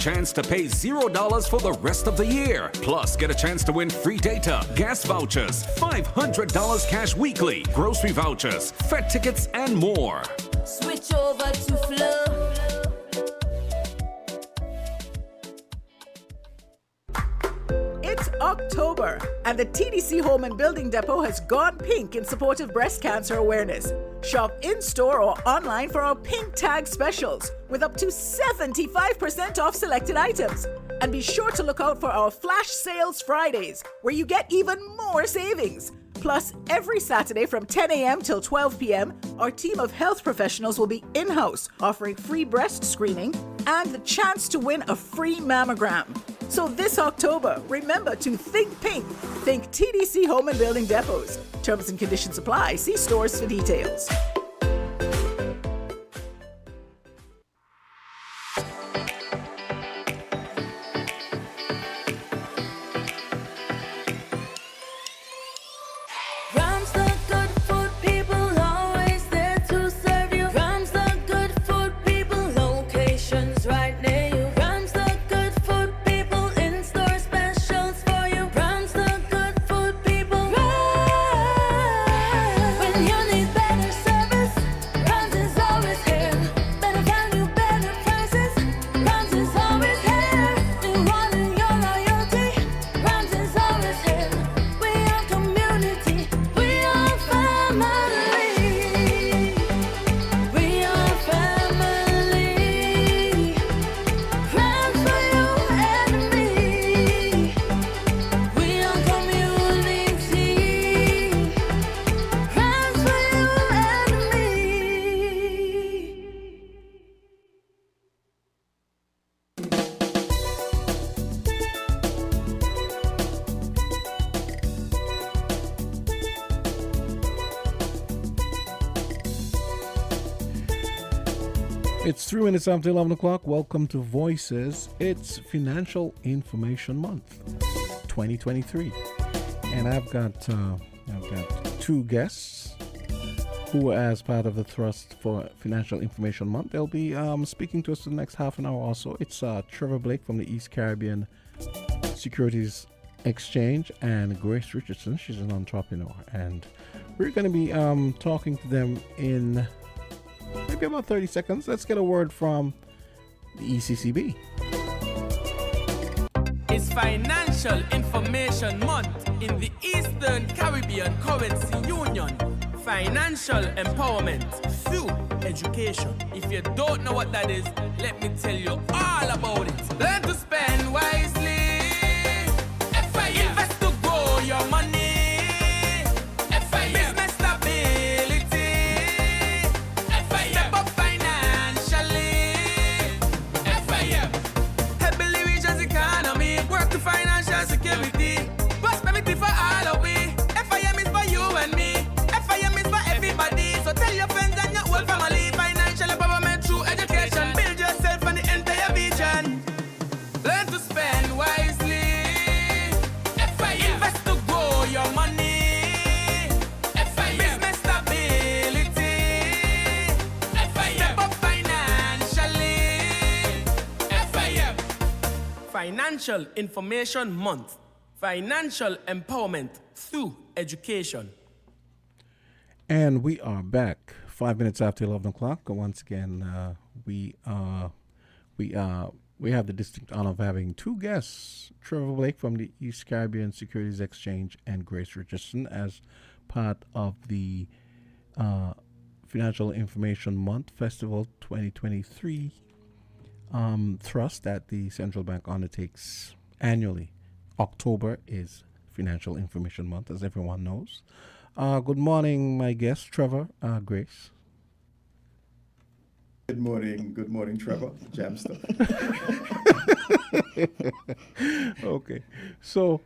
Chance to pay $0 for the rest of the year. Plus, get a chance to win free data, gas vouchers, $500 cash weekly, grocery vouchers, Fed tickets, and more. Switch over to Flow. It's October, and the TDC Home and Building Depot has gone pink in support of breast cancer awareness. Shop in-store or online for our pink tag specials with up to 75% off selected items. And be sure to look out for our Flash Sales Fridays, where you get even more savings. Plus, every Saturday from 10 a.m. till 12 p.m., our team of health professionals will be in-house, offering free breast screening and the chance to win a free mammogram. So this October, remember to think pink. Think TDC Home and Building Depots. Terms and conditions apply. See stores for details. It's 3 minutes after 11 o'clock. Welcome to Voices. It's Financial Information Month 2023. And I've got two guests who, as part of the thrust for Financial Information Month, they'll be speaking to us for the next half an hour or so. It's Trevor Blake from the East Caribbean Securities Exchange and Grace Richardson. She's an entrepreneur. And we're going to be talking to them in maybe about 30 seconds. Let's get a word from the ECCB. It's Financial Information Month in the Eastern Caribbean Currency Union. Financial empowerment through education. If you don't know what that is, let me tell you all about it. Learn to spend wisely. Invest to grow your money. Business stability. Step up financially. Help build the region's economy. Work to financial security. Prosperity for all of we. FIM is for you and me. FIM is for everybody. So tell your friends and your whole family. Financial empowerment through education. Build yourself and the entire region. Learn to spend wisely. Invest to grow your money. Business stability. Step up financially. Financial Information Month. Financial empowerment through education. And we are back 5 minutes after 11 o'clock. Once again, we have the distinct honor of having two guests, Trevor Blake from the East Caribbean Securities Exchange and Grace Richardson, as part of the Financial Information Month Festival 2023 thrust that the central bank undertakes annually. October is Financial Information Month, as everyone knows. Good morning, my guest, Trevor, Grace. Good morning, Trevor. Jam stuff. Okay, so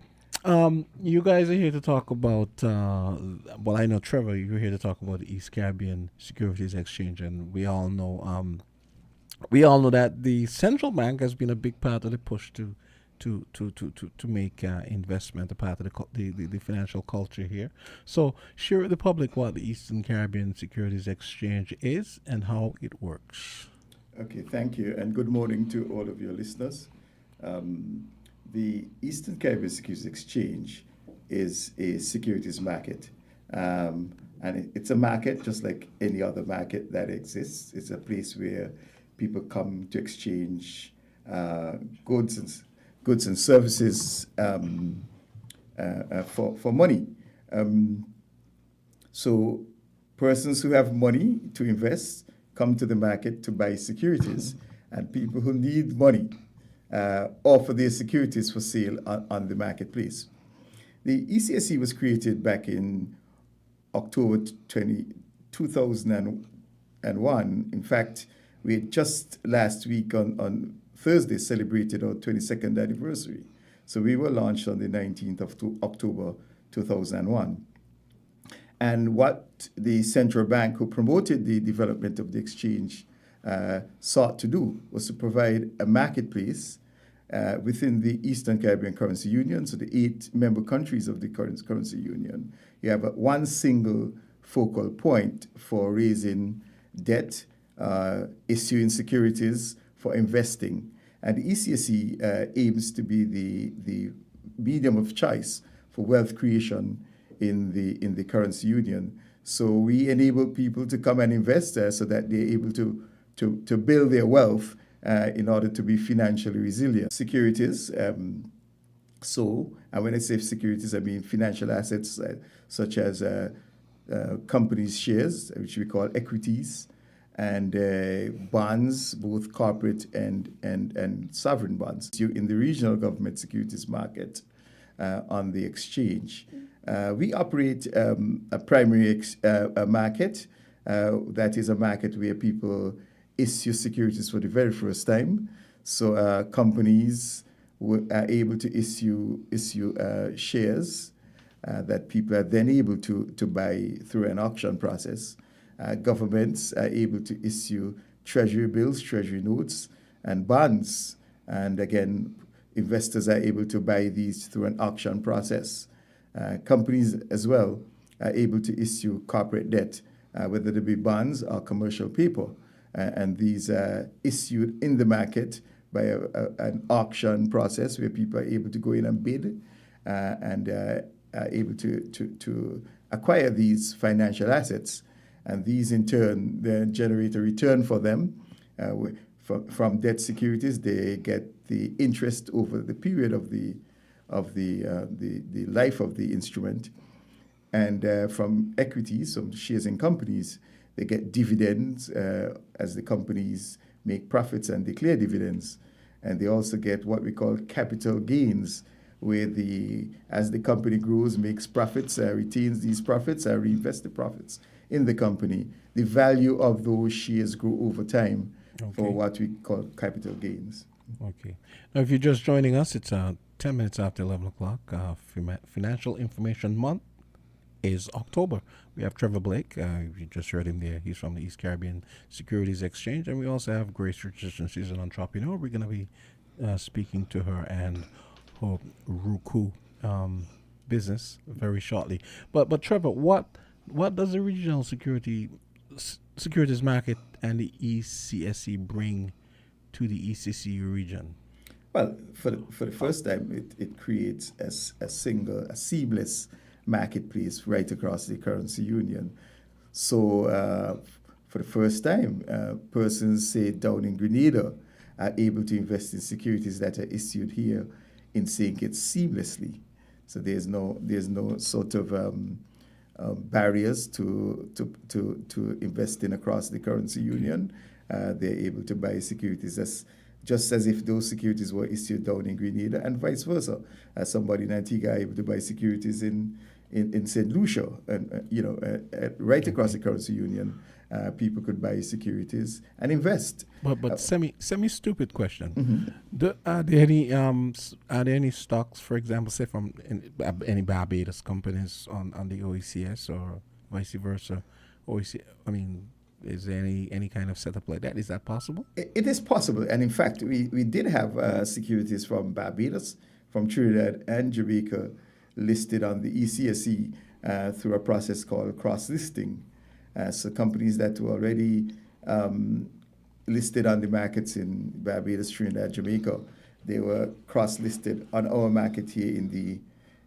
you guys are here to talk about, well, I know, Trevor, you're here to talk about the East Caribbean Securities Exchange, and we all know that the central bank has been a big part of the push to make investment a part of the financial culture here. So share with the public what the Eastern Caribbean Securities Exchange is and how it works. Okay, thank you, and good morning to all of your listeners. The Eastern Caribbean Securities Exchange is a securities market. And it's a market just like any other market that exists. It's a place where people come to exchange goods and services for money. So persons who have money to invest come to the market to buy securities, and people who need money offer their securities for sale on the marketplace. The ECSE was created back in October 2001. In fact, we had just last week on Thursday celebrated our 22nd anniversary. So we were launched on the 19th of October 2001. And what the central bank who promoted the development of the exchange sought to do was to provide a marketplace within the Eastern Caribbean Currency Union, so the 8 member countries of the currency union. You have one single focal point for raising debt, issuing securities, for investing. And the ECSE aims to be the medium of choice for wealth creation in the currency union. So we enable people to come and invest there so that they're able to build their wealth in order to be financially resilient. Securities, and when I say securities, I mean financial assets such as companies' shares, which we call equities, and bonds, both corporate and sovereign bonds. In the regional government securities market on the exchange, we operate a primary market that is a market where people issue securities for the very first time. So companies are able to issue shares that people are then able to buy through an auction process. Governments are able to issue treasury bills, treasury notes, and bonds. And again, investors are able to buy these through an auction process. Companies as well are able to issue corporate debt, whether they be bonds or commercial paper. And these are issued in the market by an auction process where people are able to go in and bid and are able to acquire these financial assets. And these in turn then generate a return for them. From debt securities, they get the interest over the period of the life of the instrument. And from equities, from shares in companies, they get dividends as the companies make profits and declare dividends. And they also get what we call capital gains, where as the company grows, makes profits, retains these profits, reinvests the profits in the company. The value of those shares grow over time for what we call capital gains. Okay. Now, if you're just joining us, it's 10 minutes after 11 o'clock. Financial Information Month is October. We have Trevor Blake. You just heard him there. He's from the East Caribbean Securities Exchange. And we also have Grace Richardson. She's an entrepreneur. We're going to be speaking to her and her Roku business very shortly. But Trevor, what does the regional securities market and the ECSE bring to the ECC region? Well, for the first time, it creates a seamless marketplace right across the currency union. So for the first time, persons, say, down in Grenada are able to invest in securities that are issued here in St. Kitts seamlessly. So there's no sort of barriers to investing across the currency union. They're able to buy securities just as if those securities were issued down in Grenada, and vice versa. Somebody in Antigua able to buy securities in St. Lucia, and right across the currency union, people could buy securities and invest. But semi stupid question. Are there any stocks, for example, say from any Barbados companies on the OECS or vice versa? Is there any kind of setup like that? Is that possible? It is possible, and in fact, we did have securities from Barbados, from Trinidad and Jamaica listed on the ECSE through a process called cross-listing. So companies that were already listed on the markets in Barbados, Trinidad, Jamaica. They were cross-listed on our market here in the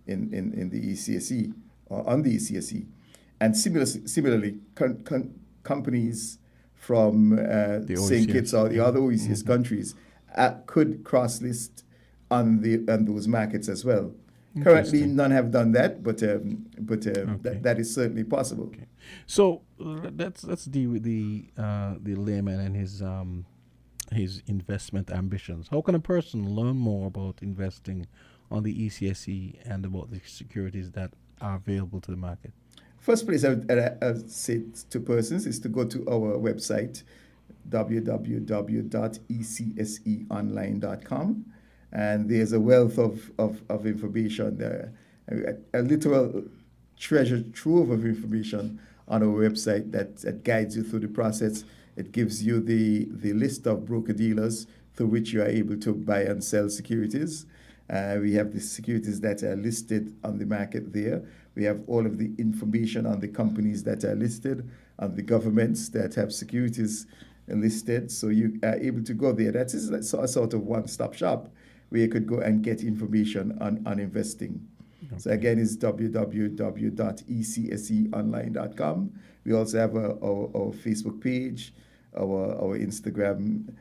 ECSE, or on the ECSE. And similarly, companies from St. Kitts or the other OECS countries could cross-list on those markets as well. Currently, none have done that, but that is certainly possible. Okay. So let's deal with the layman and his investment ambitions. How can a person learn more about investing on the ECSE and about the securities that are available to the market? First place I would say to persons is to go to our website, www.ecseonline.com. And there's a wealth of information there, a literal treasure trove of information on our website that guides you through the process. It gives you the list of broker-dealers through which you are able to buy and sell securities. We have the securities that are listed on the market there. We have all of the information on the companies that are listed, on the governments that have securities listed. So you are able to go there. That is a sort of one-stop shop where you could go and get information on investing. Okay. So again, it's www.ecseonline.com. We also have our Facebook page, our Instagram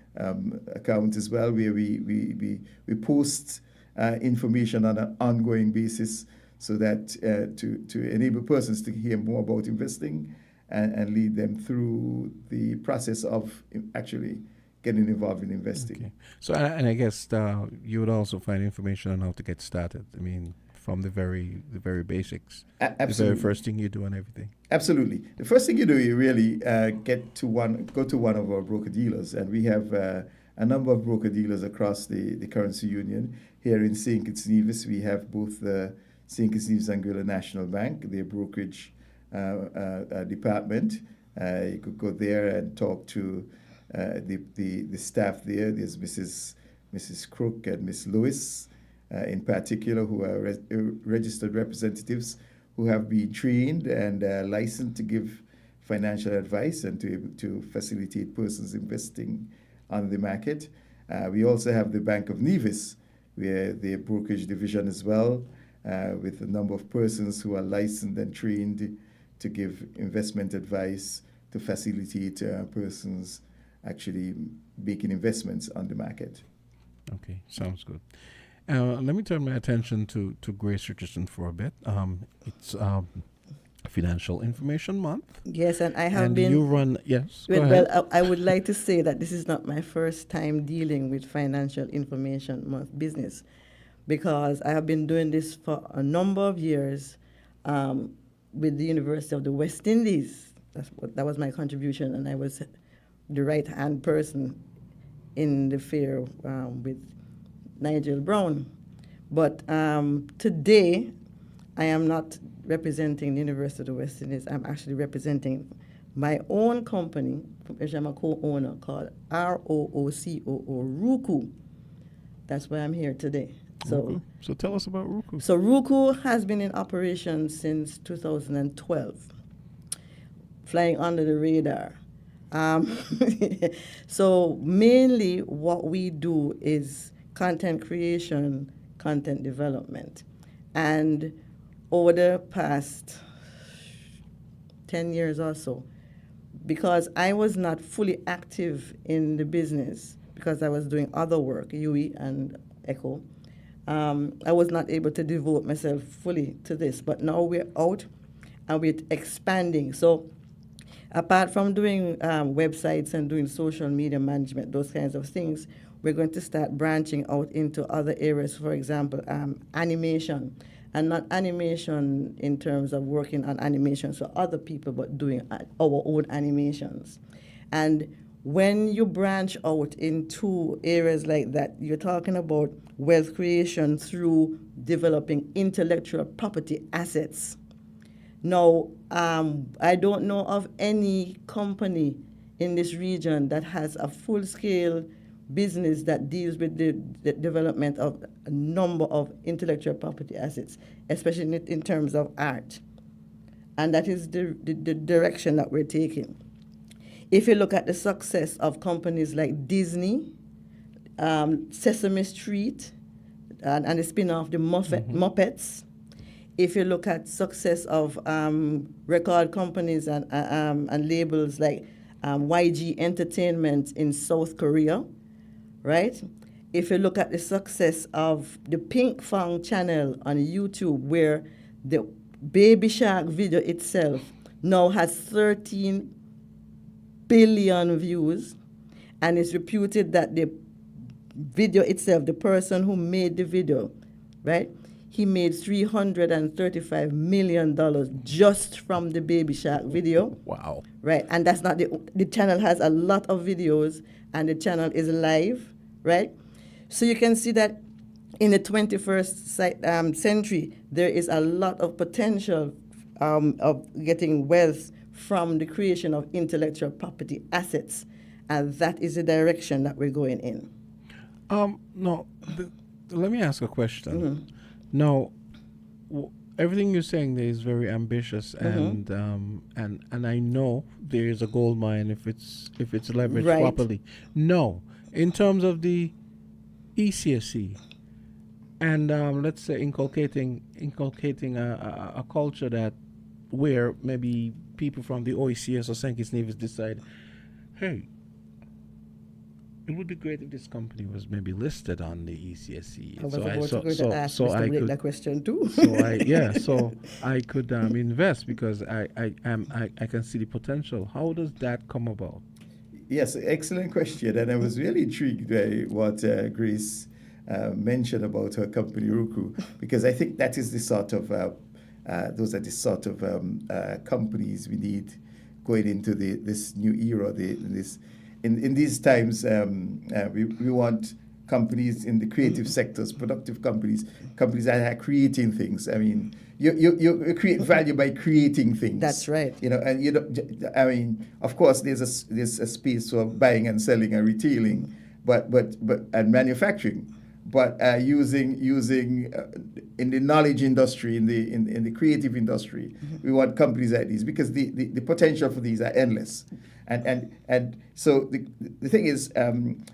account as well, where we post information on an ongoing basis, so that to enable persons to hear more about investing and lead them through the process of actually getting involved in investing. Okay. So, and I guess you would also find information on how to get started. I mean, from the very basics. Absolutely. The very first thing you do and everything. Absolutely. The first thing you do, you really go to one of our broker dealers, and we have a number of broker dealers across the currency union. Here in St. Kitts Nevis, we have both the St. Kitts Nevis Anguilla National Bank, their brokerage department. You could go there and talk to the staff there. There's Mrs. Crook and Miss Lewis in particular, who are registered representatives who have been trained and licensed to give financial advice and to facilitate persons investing on the market. We also have the Bank of Nevis, where the brokerage division as well, with a number of persons who are licensed and trained to give investment advice to facilitate persons actually making investments on the market. Okay, sounds good. Let me turn my attention to Grace Richardson for a bit. It's Financial Information Month. Yes, and I have and been... you run... Yes, go ahead. Well, I would like to say that this is not my first time dealing with Financial Information Month business, because I have been doing this for a number of years with the University of the West Indies. That was my contribution, and I was the right-hand person in the fair with Nigel Brown. But today, I am not representing the University of the West Indies. I'm actually representing my own company, which I'm a co-owner, called ROOCOO. That's why I'm here today. So tell us about Ruku. So Ruku has been in operation since 2012, flying under the radar. So mainly what we do is content creation, content development. And over the past 10 years or so, because I was not fully active in the business, because I was doing other work, UE and ECHO, I was not able to devote myself fully to this. But now we're out and we're expanding. So apart from doing websites and doing social media management, those kinds of things, we're going to start branching out into other areas. For example, animation. And not animation in terms of working on animations for other people, but doing our own animations. And when you branch out into areas like that, you're talking about wealth creation through developing intellectual property assets. Now, I don't know of any company in this region that has a full-scale business that deals with the development of a number of intellectual property assets, especially in terms of art. And that is the direction that we're taking. If you look at the success of companies like Disney, Sesame Street, and the spin-off, the Muppets. If you look at success of record companies and labels like YG Entertainment in South Korea, right? If you look at the success of the Pink Fang channel on YouTube, where the Baby Shark video itself now has 13 billion views, and it's reputed that the video itself, the person who made the video, right, he made $335 million just from the Baby Shark video. Wow. Right, and that's not the channel has a lot of videos, and the channel is live, right? So you can see that in the 21st century, there is a lot of potential of getting wealth from the creation of intellectual property assets, and that is the direction that we're going in. No, let me ask a question. Now, everything you're saying there is very ambitious, and I know there is a gold mine if it's leveraged properly. No, in terms of the ECSC, and let's say inculcating a culture that where maybe people from the OECS or St. Kitts Nevis decide, hey, it would be great if this company was maybe listed on the ECSC. I was about to ask Mr. Blake that question too. So I could invest because I can see the potential. How does that come about? Yes, excellent question, and I was really intrigued by what Grace mentioned about her company Roku, because I think that is the sort of those are the sort of companies we need going into this new era. In these times, we want companies in the creative sectors, productive companies that are creating things. I mean, you create value by creating things. That's right. And I mean, of course, there's a space for buying and selling and retailing, but and manufacturing. But using in the knowledge industry, in the creative industry, we want companies like these because the potential for these are endless. And so the thing is,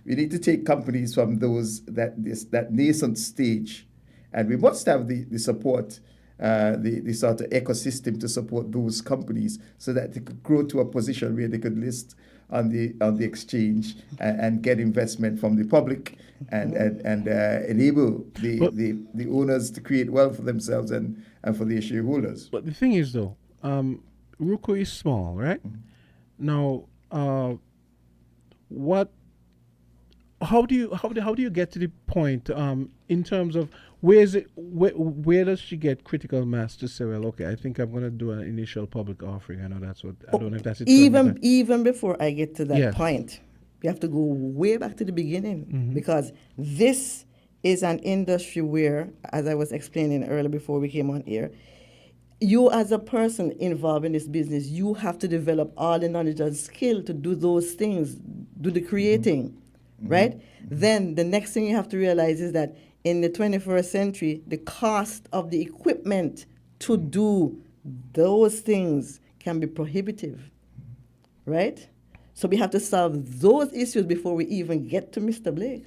we need to take companies from that nascent stage, and we must have the support, the sort of ecosystem to support those companies so that they could grow to a position where they could list on the exchange and get investment from the public and enable the owners to create wealth for themselves and for their shareholders. But the thing is, though, Ruko is small, right? Now, how do you get to the point in terms of where does she get critical mass to say, well, okay, I think I'm going to do an initial public offering. I know that's what I don't know if that's it. Even before I get to that point, we have to go way back to the beginning because this is an industry where, as I was explaining earlier before we came on air, you as a person involved in this business, you have to develop all the knowledge and skill to do those things, do the creating, right? Then the next thing you have to realize is that in the 21st century, the cost of the equipment to do those things can be prohibitive, right? So we have to solve those issues before we even get to Mr. Blake.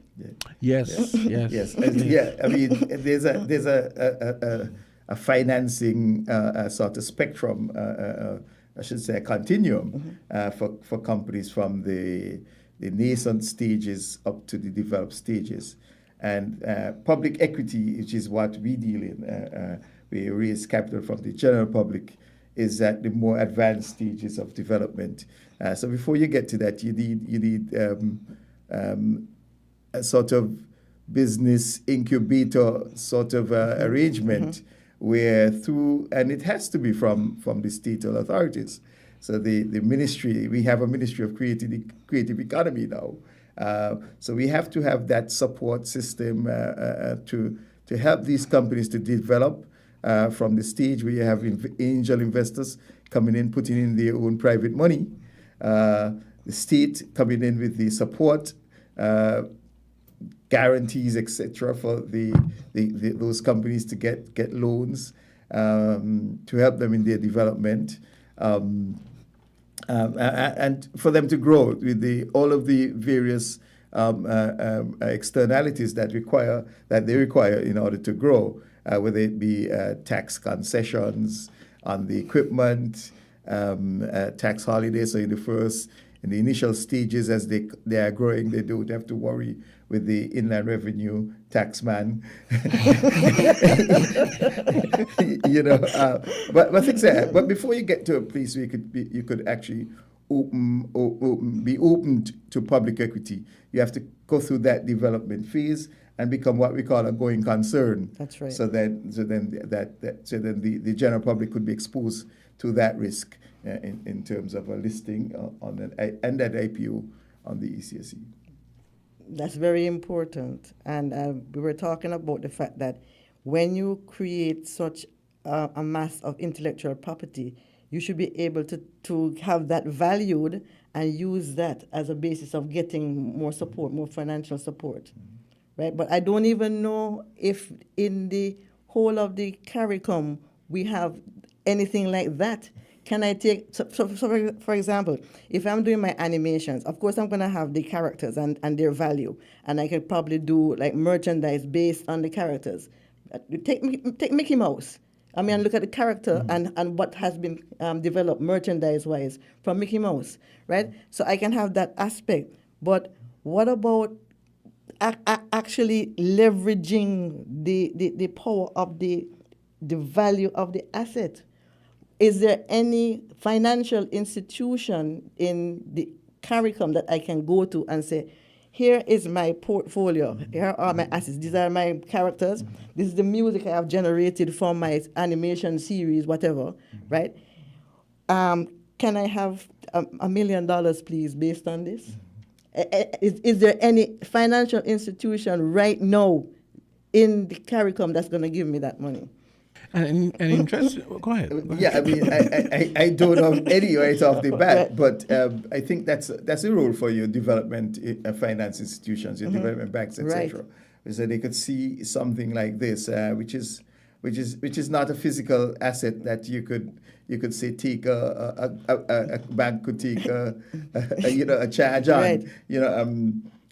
Yes. I mean, there's a financing sort of spectrum, I should say a continuum for companies from the nascent stages up to the developed stages. And public equity, which is what we deal in, we raise capital from the general public, is at the more advanced stages of development. So before you get to that, you need a sort of business incubator sort of arrangement where and it has to be from the state authorities. So the ministry, we have a Ministry of Creative Economy now. So we have to have that support system to help these companies to develop from the stage where you have angel investors coming in, putting in their own private money, the state coming in with the support, guarantees, etc., for those companies to get loans to help them in their development. and for them to grow with all of the various externalities that they require in order to grow, whether it be tax concessions on the equipment, tax holidays. So in the initial stages, as they are growing, they don't have to worry with the Inland Revenue tax man. But things like that. But before you get to a place where you could actually be opened to public equity, you have to go through that development phase and become what we call a going concern. That's right. So then the general public could be exposed to that risk in terms of a listing and that IPO on the ECSE. That's very important. And we were talking about the fact that when you create such a mass of intellectual property, you should be able to have that valued and use that as a basis of getting more support, more financial support. Right? But I don't even know if in the whole of the CARICOM we have anything like that. Can I take, for example, if I'm doing my animations, of course I'm going to have the characters and their value, and I could probably do like merchandise based on the characters. Take Mickey Mouse. I mean, look at the character and what has been developed merchandise-wise from Mickey Mouse, right? So I can have that aspect. But what about actually leveraging the power of the value of the asset? Is there any financial institution in the CARICOM that I can go to and say, here is my portfolio, here are my assets, these are my characters, this is the music I have generated from my animation series, whatever, right? Can I have $1 million, please, based on this? Is there any financial institution right now in the CARICOM that's going to give me that money? And interest. Go ahead. Yeah, I mean, I don't know any right off the bat, but I think that's a role for your development finance institutions, your development banks, etc. Right. So they could see something like this, which is not a physical asset that you could say take a bank could take a charge on. Right.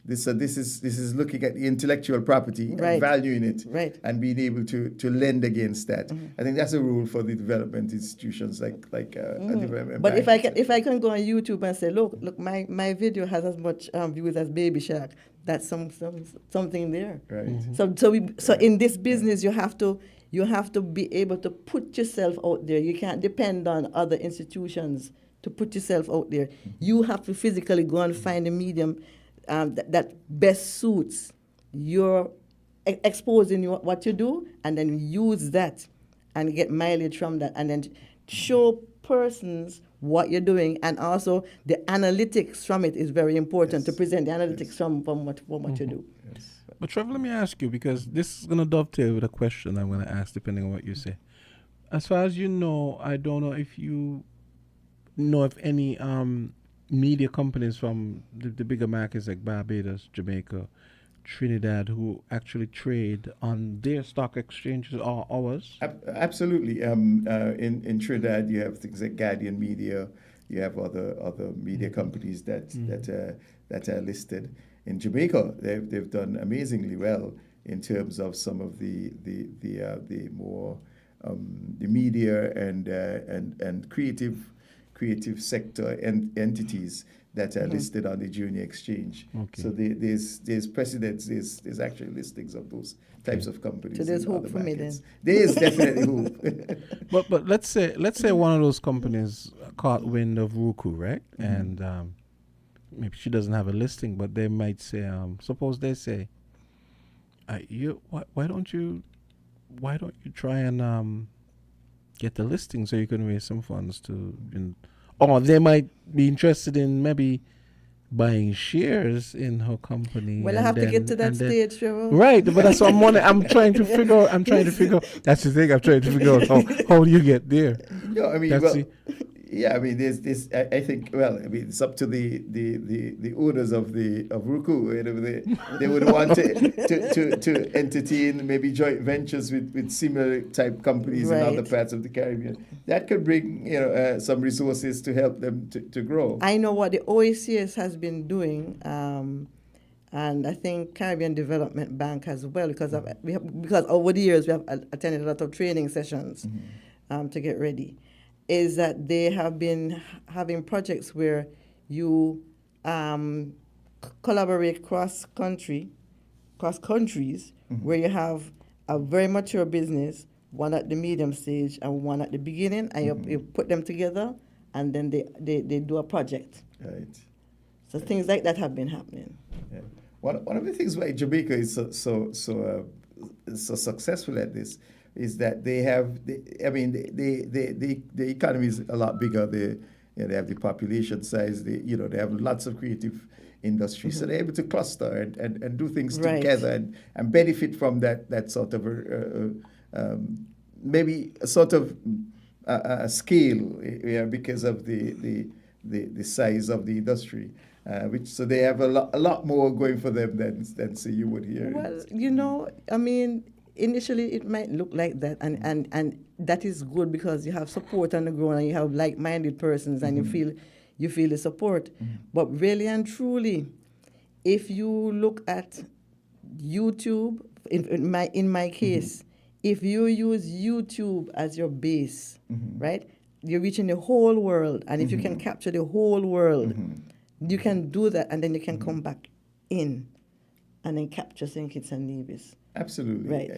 This is looking at the intellectual property Right. and valuing it Right. and being able to lend against that. I think that's a rule for the development institutions like a development But bank. if I can go on YouTube and say, look, my video has as much views as Baby Shark, that's something there. Right. So in this business you have to be able to put yourself out there. You can't depend on other institutions to put yourself out there. You have to physically go and find a medium that best suits your exposing what you do, and then use that and get mileage from that, and then show persons what you're doing, and also the analytics from it is very important to present the analytics from what you do. Yes. But Trevor, let me ask you, because this is going to dovetail with a question I'm going to ask depending on what you say. As far as you know, I don't know if you know of any media companies from the bigger markets like Barbados, Jamaica, Trinidad, who actually trade on their stock exchanges or ours? Absolutely. In Trinidad, you have things like Guardian Media. You have other media companies that are listed. In Jamaica, they've done amazingly well in terms of some of the more the media and creative sector entities that are listed on the junior exchange. Okay. So there's precedents, there's actually listings of those types of companies. So there's in hope other for me markets. then. There is definitely hope. But let's say one of those companies caught wind of Roku, right? And maybe she doesn't have a listing, but they might say, suppose they say, why don't you try and get the listing so you can raise some funds or they might be interested in maybe buying shares in her company. Well, I have to get to that stage, Trevor. Right, but that's what I'm trying to figure out. That's the thing. I'm trying to figure out how do you get there. No, I mean, Yeah, I mean, there's this. I think. Well, I mean, it's up to the owners of Ruku. You know, they would want to entertain maybe joint ventures with similar type companies in other Right. parts of the Caribbean. That could bring some resources to help them to grow. I know what the OACS has been doing, and I think Caribbean Development Bank as well, because because over the years we have attended a lot of training sessions to get ready. Is that they have been having projects where you collaborate cross countries, where you have a very mature business, one at the medium stage and one at the beginning, and you put them together, and then they do a project. Right. So things like that have been happening. Yeah. One of the things why Jamaica is so successful at this is that they have, the economy is a lot bigger. They have the population size. They have lots of creative industries, so they're able to cluster and do things Right. together and benefit from that sort of maybe a sort of a scale, because of the size of the industry. So they have a lot more going for them than say you would hear. Well, I mean, initially it might look like that, and that is good because you have support on the ground and you have like-minded persons and you feel the support. But really and truly, if you look at YouTube, in my case, if you use YouTube as your base, right, you're reaching the whole world, and if you can capture the whole world, you can do that, and then you can come back in and then capture St. Kitts and Nevis. Absolutely. Right.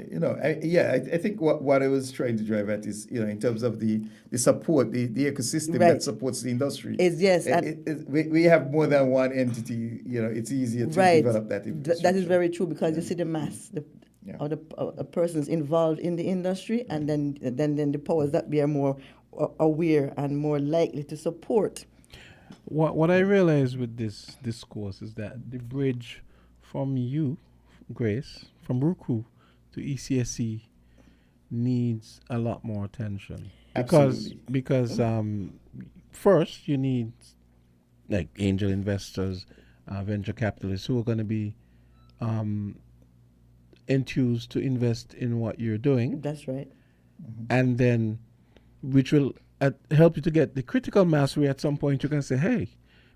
I think what I was trying to drive at is, in terms of the support, the ecosystem Right. that supports the industry. Yes. We have more than one entity, it's easier to develop that infrastructure. That is very true, because you see the mass of the persons involved in the industry, and then the powers that be are more aware and more likely to support. What I realize with this discourse is that the bridge from you, Grace, from Ruku to ECSE needs a lot more attention. Because first you need like angel investors, venture capitalists who are going to be enthused to invest in what you're doing. That's right. And then which will help you to get the critical mass where at some point you can say, hey,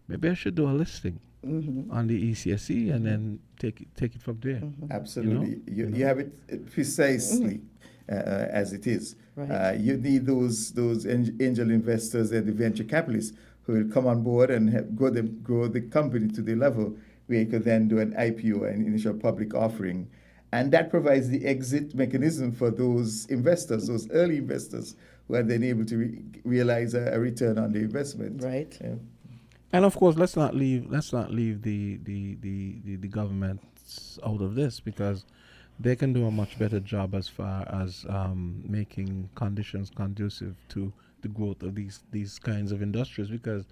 maybe I should do a listing on the ECSE and then take it from there. Absolutely. You have it precisely as it is. Right. You need those angel investors and the venture capitalists who will come on board and help grow the company to the level where you could then do an IPO, an initial public offering. And that provides the exit mechanism for those investors, those early investors, who are then able to realize a return on the investment. Right. Yeah. And of course, let's not leave the governments out of this, because they can do a much better job as far as making conditions conducive to the growth of these kinds of industries. Because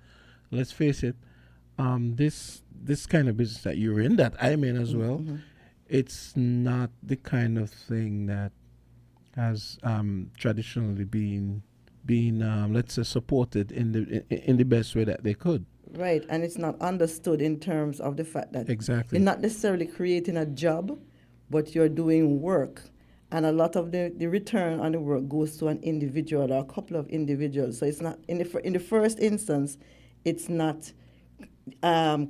let's face it, this kind of business that you're in, that I'm in as well, it's not the kind of thing that has traditionally been let's say supported in the best way that they could. Right, and it's not understood in terms of the fact that Exactly. you're not necessarily creating a job, but you're doing work. And a lot of the return on the work goes to an individual or a couple of individuals. So it's not, in the first instance, it's not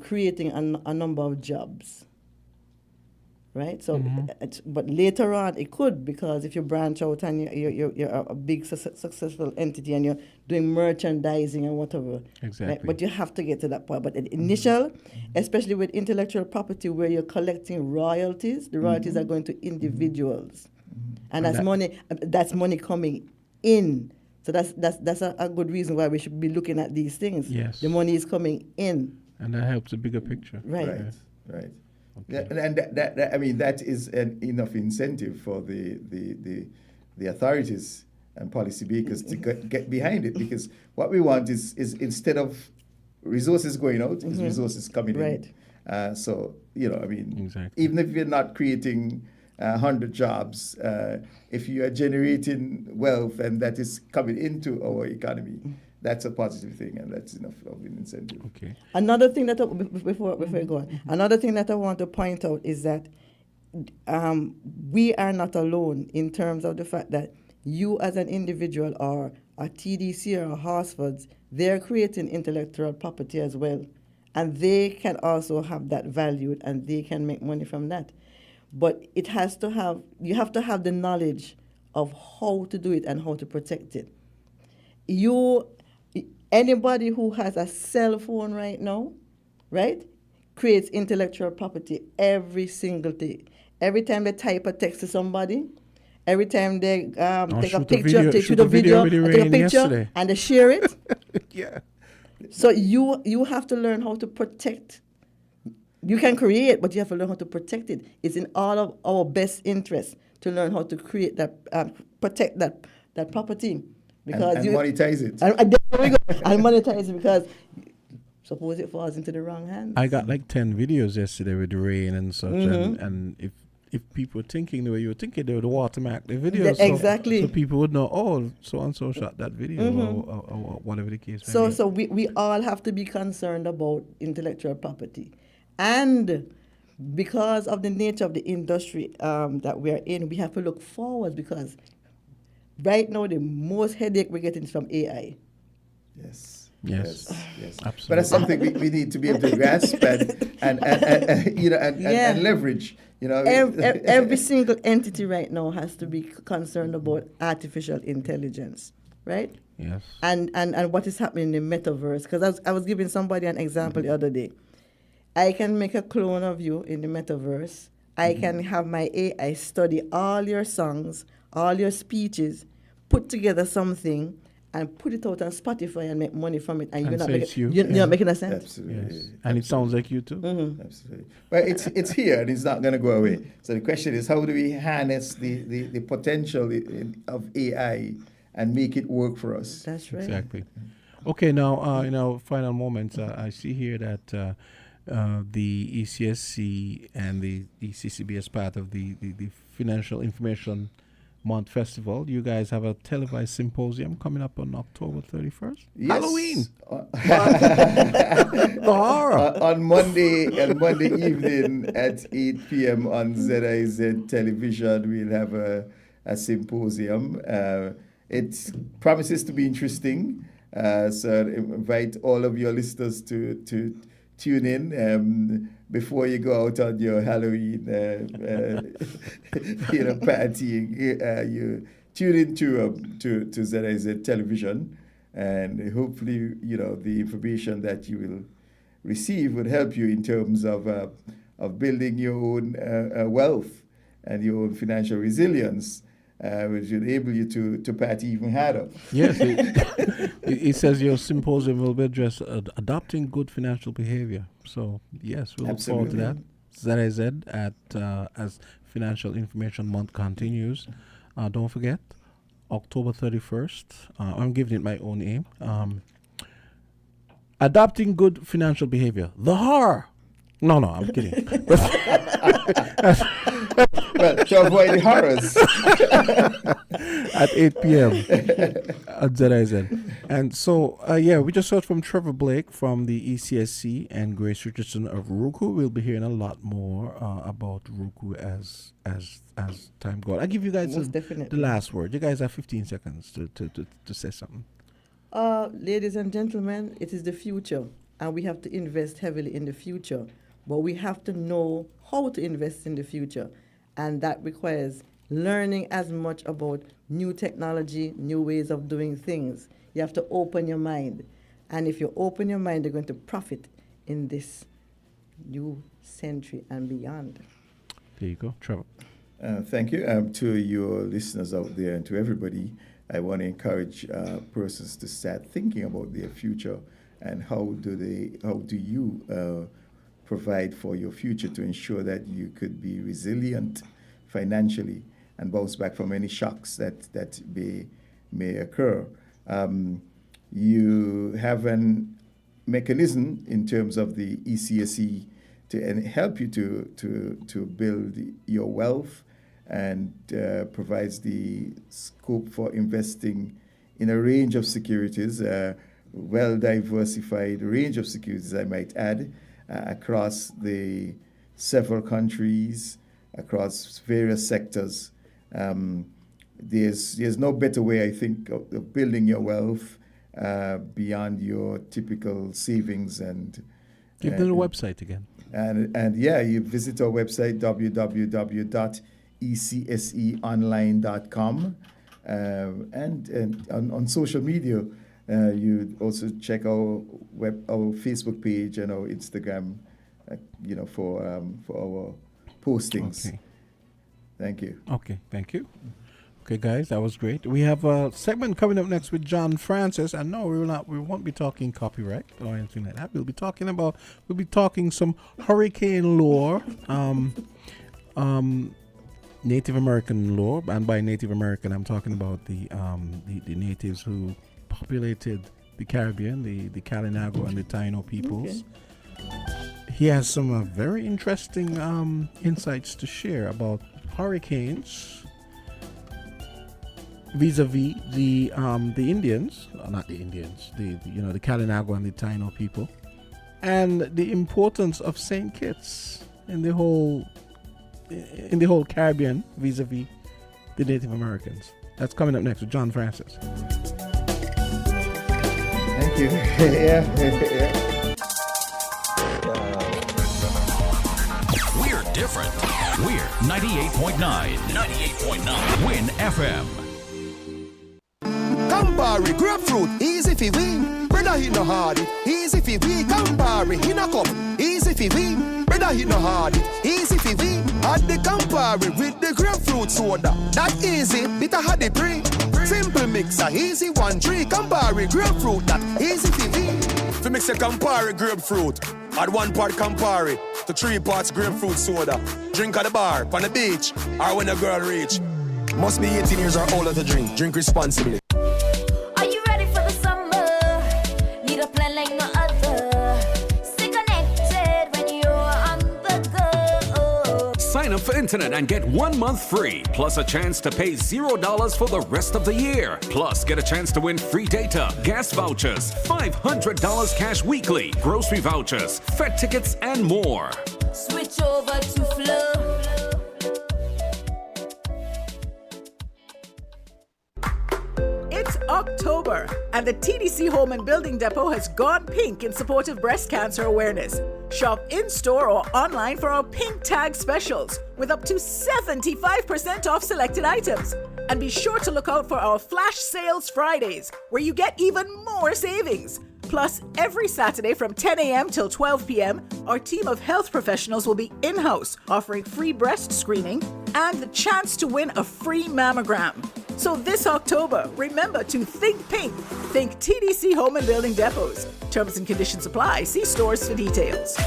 creating a number of jobs. Right, so but later on it could, because if you branch out and you're a big successful entity and you're doing merchandising and whatever. Exactly. Right? But you have to get to that point. But the initial, especially with intellectual property, where you're collecting royalties, the royalties are going to individuals, and that's money coming in. So that's a good reason why we should be looking at these things. Yes. The money is coming in. And that helps the bigger picture. Right. Right. Okay. Yeah, and that is enough incentive for the authorities and policymakers to get behind it, because what we want is instead of resources going out, is resources coming Right. in. So Exactly. even if you're not creating 100 jobs, if you are generating wealth and that is coming into our economy, that's a positive thing, and that's enough of an incentive. Okay. Another thing that before we go on, another thing that I want to point out is that we are not alone in terms of the fact that you as an individual or a TDC or a Horsfords, they're creating intellectual property as well. And they can also have that valued and they can make money from that. But you have to have the knowledge of how to do it and how to protect it. Anybody who has a cell phone right now, right, creates intellectual property every single day. Every time they type a text to somebody, every time they take a picture, shoot a video, take a picture, yesterday. And they share it. Yeah. So you have to learn how to protect. You can create, but you have to learn how to protect it. It's in all of our best interest to learn how to create that, protect that property. Because and monetize it. And there we go. And monetize it because suppose it falls into the wrong hands. I got like 10 videos yesterday with rain and such, and if people were thinking the way you were thinking, they would watermark the video. Yeah, exactly. So people would know, oh, so-and-so shot that video or whatever the case may be. So we all have to be concerned about intellectual property. And because of the nature of the industry that we are in, we have to look forward because right now the most headache we're getting is from AI. Yes. Absolutely. But that's something we need to be able to grasp and leverage. Every single entity right now has to be concerned about artificial intelligence, right? Yes. And what is happening in the metaverse? Because I was giving somebody an example the other day. I can make a clone of you in the metaverse. I can have my AI study all your songs, all your speeches, put together something, and put it out on Spotify and make money from it. And you're not making a cent. Absolutely. Yes. And it sounds like you too. Absolutely. But it's here and it's not going to go away. So the question is, how do we harness the potential of AI and make it work for us? That's right. Exactly. Okay, now in our final moments, I see here that the ECSC and the ECCB as part of the Financial Information Month Festival. You guys have a televised symposium coming up on October 31st. Yes. Halloween. The horror. On Monday evening at 8 p.m. on ZIZ Television, we'll have a symposium. It promises to be interesting. So I invite all of your listeners to tune in before you go out on your Halloween partying. You tune into ZIZ Television, and hopefully the information that you will receive would help you in terms of building your own wealth and your own financial resilience, which will enable you to party even harder. Yes, it says your symposium will be addressed adopting good financial behavior. So yes, we'll look forward to that. ZIZ as Financial Information Month continues. Don't forget, October 31st. I'm giving it my own name. Adopting good financial behavior. The horror. No, I'm kidding. Well, to avoid the horrors. At 8 p.m. at ZIZ. And so, we just heard from Trevor Blake from the ECSC and Grace Richardson of Roku. We'll be hearing a lot more about Roku as time goes. I'll give you guys the last word. You guys have 15 seconds to say something. Ladies and gentlemen, it is the future, and we have to invest heavily in the future. But we have to know how to invest in the future. And that requires learning as much about new technology, new ways of doing things. You have to open your mind. And if you open your mind, you're going to profit in this new century and beyond. There you go. Trevor. Thank you. To your listeners out there and to everybody, I want to encourage persons to start thinking about their future and how do you provide for your future to ensure that you could be resilient financially and bounce back from any shocks that may occur. You have a mechanism in terms of the ECSE to help you to build your wealth and provides the scope for investing in a range of securities, well-diversified range of securities, I might add, across the several countries, across various sectors. There's no better way, I think, of building your wealth beyond your typical savings and. Give them the website again. And you visit our website www.ecseonline.com, and on social media, you also check our Facebook page and our Instagram, for our postings. Okay. Thank you. Okay, thank you. Okay, guys, that was great. We have a segment coming up next with John Francis, and no, we won't be talking copyright or anything like that. We'll be talking some hurricane lore, Native American lore, and by Native American, I'm talking about the natives who populated the Caribbean, the Kalinago and the Taino peoples. Okay. He has some very interesting insights to share about hurricanes vis-a-vis the Indians, not the Indians, the Kalinago and the Taino people, and the importance of St. Kitts in the whole Caribbean vis-a-vis the Native Americans. That's coming up next with John Francis. Thank you. Yeah. We're different. We're 98.9 Win FM. Campari, grapefruit, easy fi win. Brother, he no hard it, easy fi win. Campari, in a cup, easy fi win. Brother, he no hard it, easy fi win. Add the Campari with the grapefruit soda. That easy, bitter had the pre. Simple mixer, easy 1 drink. Campari, grapefruit, that easy fi win. Fi mix a Campari grapefruit, add 1 part Campari to 3 parts grapefruit soda. Drink at the bar, on the beach, or when a girl reach. Must be 18 years or older to drink. Drink responsibly. Are you ready for the summer? Need a plan like no other. Stay connected when you're on the go. Sign up for internet and get 1 month free, plus a chance to pay $0 for the rest of the year. Plus, get a chance to win free data, gas vouchers, $500 cash weekly, grocery vouchers, Fed tickets, and more. Switch over to Flow. It's October, and the TDC Home and Building Depot has gone pink in support of breast cancer awareness. Shop in-store or online for our pink tag specials with up to 75% off selected items. And be sure to look out for our Flash Sales Fridays, where you get even more savings. Plus, every Saturday from 10 a.m. till 12 p.m., our team of health professionals will be in-house, offering free breast screening and the chance to win a free mammogram. So this October, remember to think pink. Think TDC Home and Building Depots. Terms and conditions apply. See stores for details.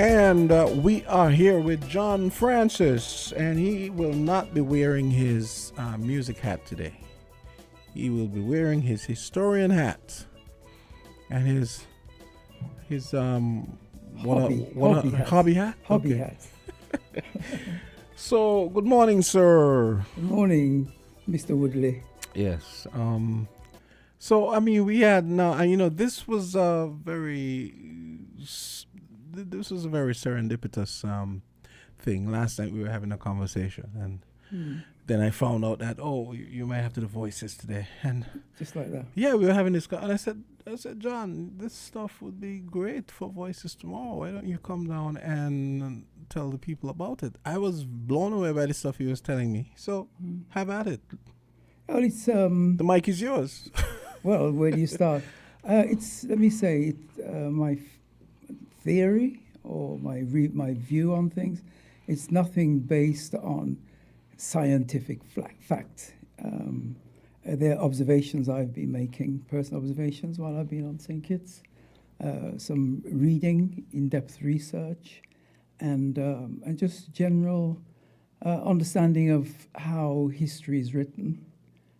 And we are here with John Francis, and he will not be wearing his music hat today. He will be wearing his historian hat and his hobby hat. Hobby hat. So, good morning, sir. Good morning, Mr. Woodley. Yes. So, I mean, we had now, this was a very serendipitous thing. Last night we were having a conversation, and then I found out that you might have to do voices today, and just like that. Yeah, we were having this, and I said, John, this stuff would be great for voices tomorrow. Why don't you come down and tell the people about it? I was blown away by the stuff he was telling me. So have at it. Well, it's the mic is yours. Well, where do you start? Let me say my theory or my view on things. It's nothing based on scientific fact. They're observations I've been making, personal observations while I've been on St. Kitts, some reading, in-depth research, and just general understanding of how history is written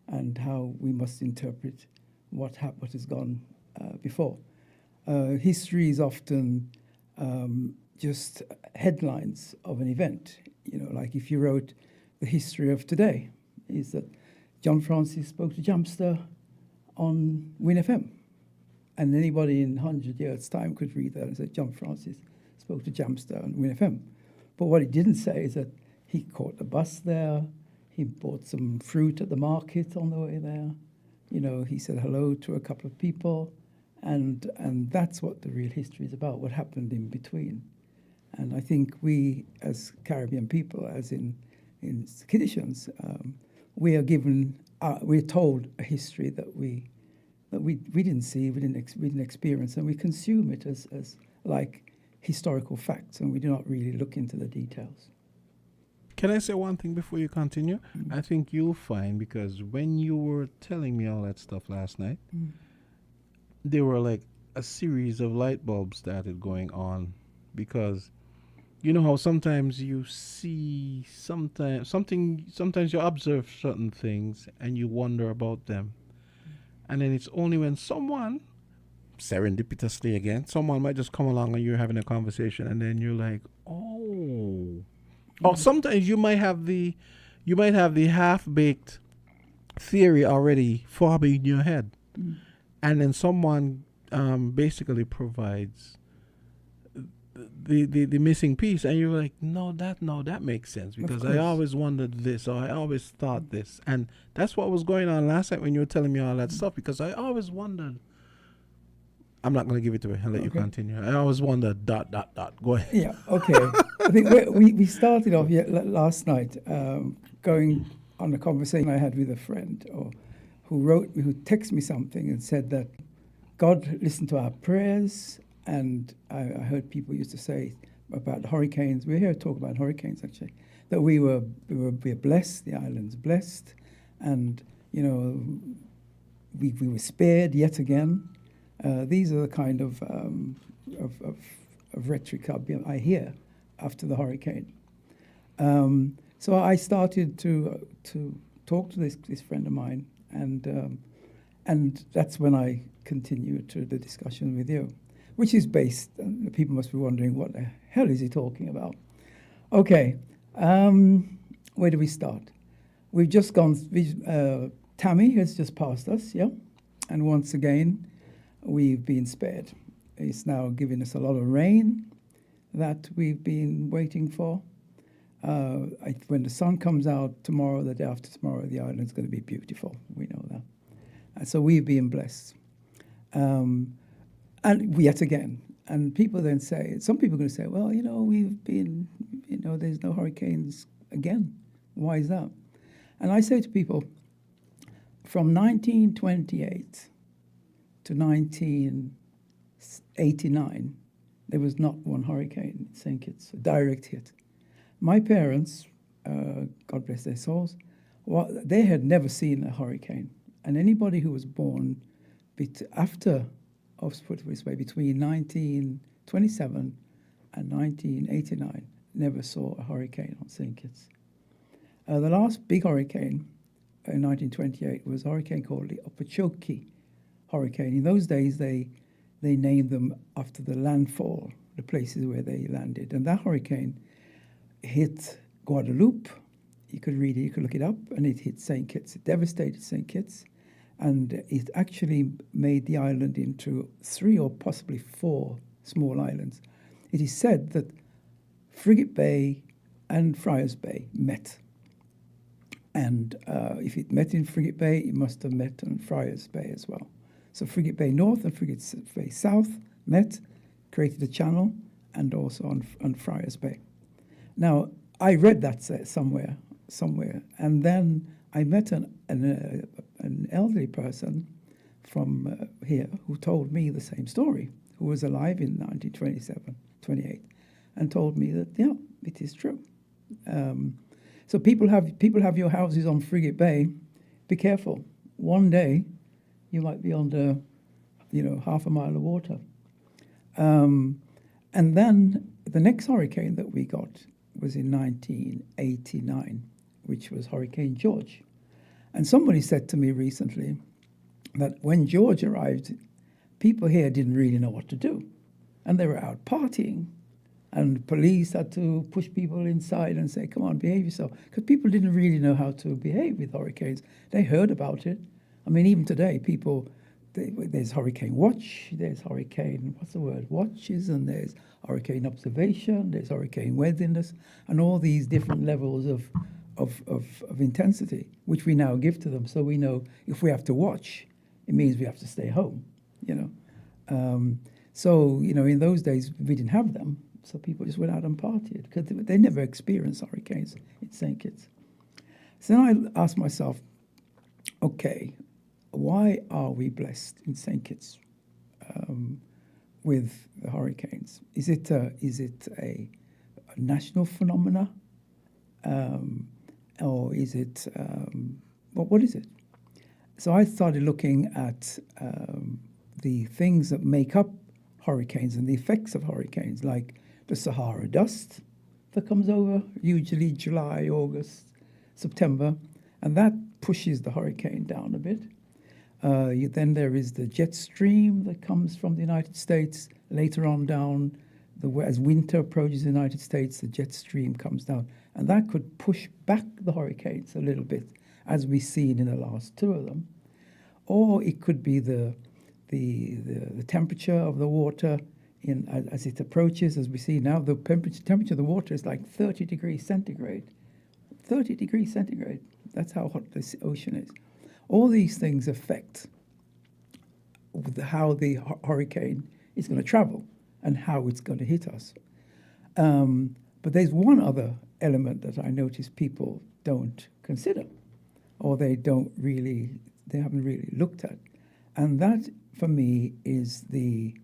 and how we must interpret what has gone before. History is often just headlines of an event. Like if you wrote the history of today, is that John Francis spoke to Jamster on WIN FM. And anybody in 100 years' time could read that and say, John Francis spoke to Jamster on WIN FM. But what he didn't say is that he caught the bus there, he bought some fruit at the market on the way there, he said hello to a couple of people, and that's what the real history is about, what happened in between. And I think we, as Caribbean people, as in Kittitians, we are given, we're told a history that we didn't see, we didn't experience, and we consume it as like historical facts, and we do not really look into the details. Can I say one thing before you continue? I think you'll find, because when you were telling me all that stuff last night, there were like a series of light bulbs started going on, because you know how sometimes you see sometimes you observe certain things and you wonder about them. And then it's only when someone, serendipitously again, someone might just come along and you're having a conversation and then you're like, oh. Or sometimes you might have the half-baked theory already forming in your head. And then someone basically provides the missing piece, and you're like, no, that makes sense, because I always wondered this, or I always thought this. And that's what was going on last night when you were telling me all that stuff, because I always wondered. I'm not going to give it away. I'll let you continue. I always wondered, ... Go ahead. Yeah, okay. I think we started off last night going on a conversation I had with a friend who texted me something and said that God listened to our prayers. And I heard people used to say about hurricanes. We're here to talk about hurricanes, actually. That we're blessed, the island's blessed, and we were spared yet again. These are the kind of rhetoric I hear after the hurricane. So I started to talk to this friend of mine, and that's when I continued to the discussion with you, which is based, and people must be wondering, what the hell is he talking about? Okay, where do we start? We've just gone, Tammy has just passed us, yeah? And once again, we've been spared. It's now giving us a lot of rain that we've been waiting for. When the sun comes out tomorrow, the day after tomorrow, the island's going to be beautiful. We know that. And so we've been blessed. And yet again, and people then say, some people are going to say, well, we've been, there's no hurricanes again. Why is that? And I say to people, from 1928 to 1989, there was not one hurricane in St. Kitts, a direct hit. My parents, God bless their souls, they had never seen a hurricane. And anybody who was born after, let's put it this way, between 1927 and 1989, never saw a hurricane on St. Kitts. The last big hurricane in 1928 was a hurricane called the Okeechobee hurricane. In those days, they named them after the landfall, the places where they landed. And that hurricane hit Guadeloupe. You could read it, you could look it up, and it hit St. Kitts. It devastated St. Kitts, and it actually made the island into 3 or possibly 4 small islands. It is said that Frigate Bay and Friars Bay met. And if it met in Frigate Bay, it must have met on Friars Bay as well. So Frigate Bay North and Frigate Bay South met, created a channel, and also on Friars Bay. Now, I read that somewhere, and then I met an elderly person from here who told me the same story, who was alive in 1927, 28, and told me that, yeah, it is true. So people have your houses on Frigate Bay. Be careful. One day, you might be under, half a mile of water. And then the next hurricane that we got was in 1989, which was Hurricane George. And somebody said to me recently that when George arrived, people here didn't really know what to do. And they were out partying. And police had to push people inside and say, come on, behave yourself. Because people didn't really know how to behave with hurricanes. They heard about it. I mean, even today, there's hurricane watch, there's hurricane, watches, and there's hurricane observation, there's hurricane readiness, and all these different levels of intensity, which we now give to them. So we know if we have to watch, it means we have to stay home, So, in those days, we didn't have them. So people just went out and partied because they never experienced hurricanes in St. Kitts. So then I asked myself, okay, why are we blessed in St. Kitts with the hurricanes? Is it a national phenomena, or is it what is it? So I started looking at the things that make up hurricanes and the effects of hurricanes, like the Sahara dust that comes over, usually July, August, September, and that pushes the hurricane down a bit. Then there is the jet stream that comes from the United States. Later on down, as winter approaches the United States, the jet stream comes down, and that could push back the hurricanes a little bit, as we've seen in the last two of them. Or it could be the temperature of the water as it approaches, as we see now. The temperature of the water is like 30 degrees centigrade. 30 degrees centigrade. That's how hot this ocean is. All these things affect how the hurricane is going to travel and how it's going to hit us. But there's one other element that I notice people don't consider, or they haven't really looked at. And that, for me, is the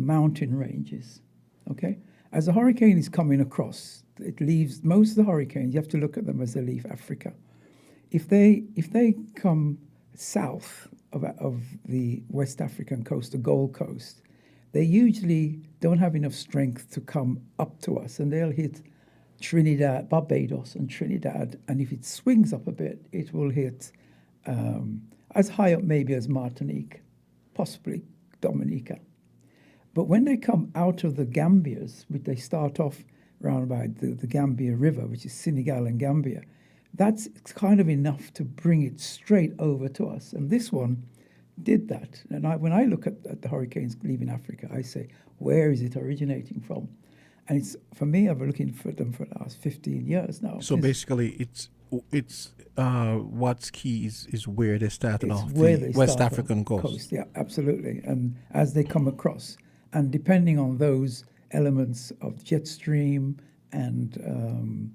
mountain ranges, okay? As a hurricane is coming across, it leaves most of the hurricanes, you have to look at them as they leave Africa. If they come south of the West African coast, the Gold Coast, they usually don't have enough strength to come up to us, and they'll hit Trinidad, Barbados and Trinidad, and if it swings up a bit, it will hit as high up maybe as Martinique, possibly Dominica. But when they come out of the Gambias, which they start off around by the Gambia River, which is Senegal and Gambia, that's kind of enough to bring it straight over to us. And this one did that. And when I look at the hurricanes leaving Africa, I say, where is it originating from? And it's, for me, I've been looking for them for the last 15 years now. So basically, it's what's key is where they started off, the West African coast. Yeah, absolutely. And as they come across, and depending on those elements of jet stream and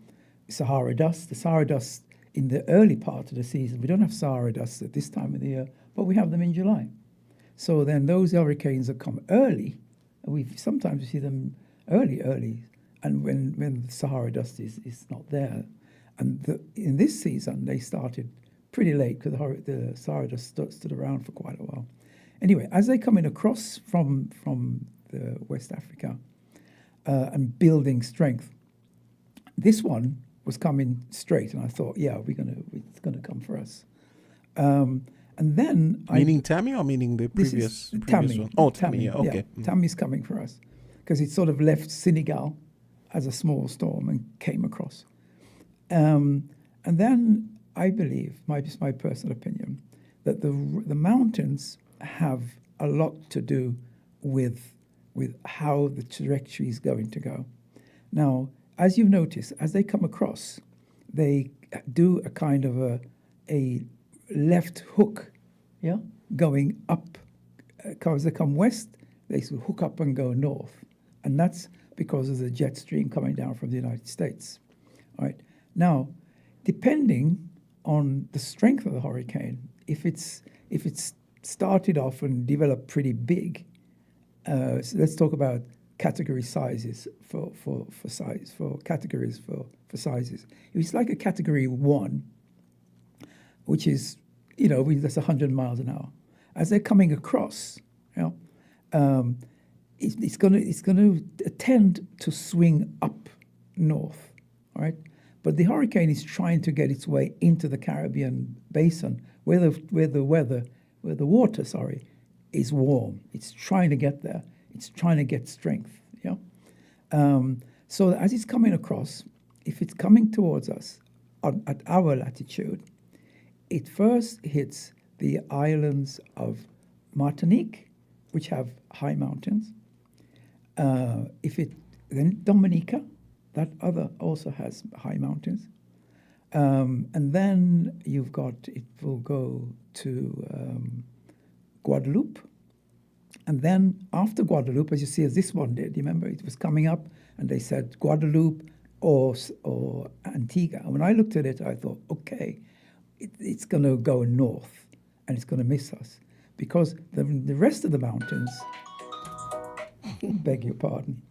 Sahara dust, the Sahara dust in the early part of the season, we don't have Sahara dust at this time of the year, but we have them in July. So then those hurricanes that come early, sometimes we see them early, and when the Sahara dust is not there. And in this season, they started pretty late because the Sahara dust stood around for quite a while. Anyway, as they come in across from the West Africa and building strength, this one was coming straight, and I thought, yeah, it's gonna come for us. And then meaning Tammy or meaning the previous Tammy one? Oh, Tammy, yeah, okay. Yeah, Tammy's coming for us because it sort of left Senegal as a small storm and came across. And then I believe, just my personal opinion, that the mountains have a lot to do with how the trajectory is going to go. Now, as you've noticed, as they come across, they do a kind of a left hook, yeah, going up. Because they come west, they hook up and go north. And that's because of the jet stream coming down from the United States. All right. Now, depending on the strength of the hurricane, if it's started off and developed pretty big, so let's talk about category sizes for categories for sizes. It's like a category 1, which is, that's 100 miles an hour. As they're coming across, it's going to tend to swing up north, all right? But the hurricane is trying to get its way into the Caribbean basin where the water is warm. It's trying to get there. It's trying to get strength. So as it's coming across, if it's coming towards us at our latitude, it first hits the islands of Martinique, which have high mountains. Then Dominica, that other also has high mountains. And then it will go to Guadeloupe. And then after Guadeloupe, as you see, as this one did, you remember, it was coming up and they said Guadeloupe or Antigua. And when I looked at it, I thought, okay, it's going to go north and it's going to miss us because the rest of the mountains, beg your pardon,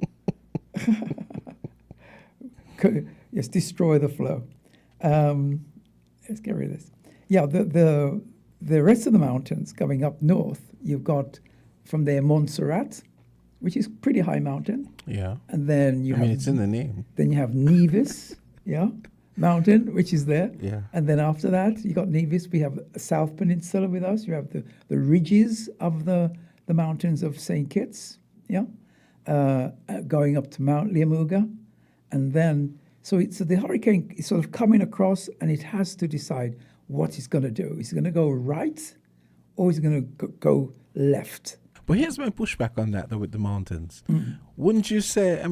yes, destroy the flow. Let's get rid of this. Yeah, the rest of the mountains coming up north, you've got from there Montserrat, which is pretty high mountain. Yeah. And then it's in the name. Then you have Nevis, mountain, which is there. Yeah. And then after that, you got Nevis. We have South Peninsula with us. You have the ridges of the mountains of St. Kitts, going up to Mount Liamuga. And then, so the hurricane is sort of coming across and it has to decide what it's going to do. Is it going to go right or is it going to go left? But here's my pushback on that, though, with the mountains. Mm. Wouldn't you say,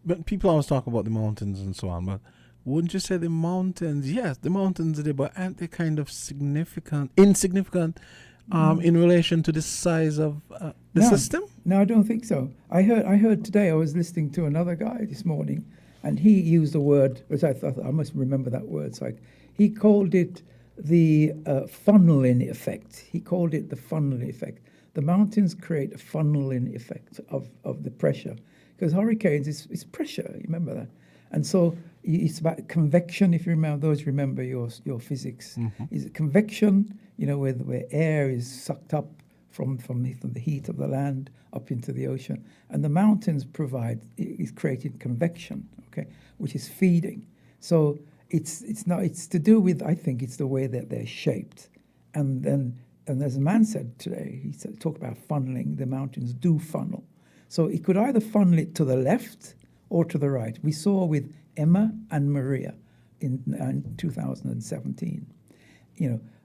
but people always talk about the mountains and so on, but wouldn't you say the mountains, yes, the mountains are there, but aren't they kind of insignificant in relation to the size of the system? No, I don't think so. I heard today, I was listening to another guy this morning, and he used a word, which I thought, I must remember that word. So he called it the funneling effect. He called it the funneling effect. The mountains create a funneling effect of the pressure. Because hurricanes is pressure, you remember that? And so it's about convection, if you remember your physics. Mm-hmm. Is it convection, where air is sucked up from the heat of the land up into the ocean. And the mountains is creating convection, okay, which is feeding. So it's to do with, I think, it's the way that they're shaped. And as a man said today, talked about funneling, the mountains do funnel. So it could either funnel it to the left or to the right. We saw with Emma and Maria in 2017.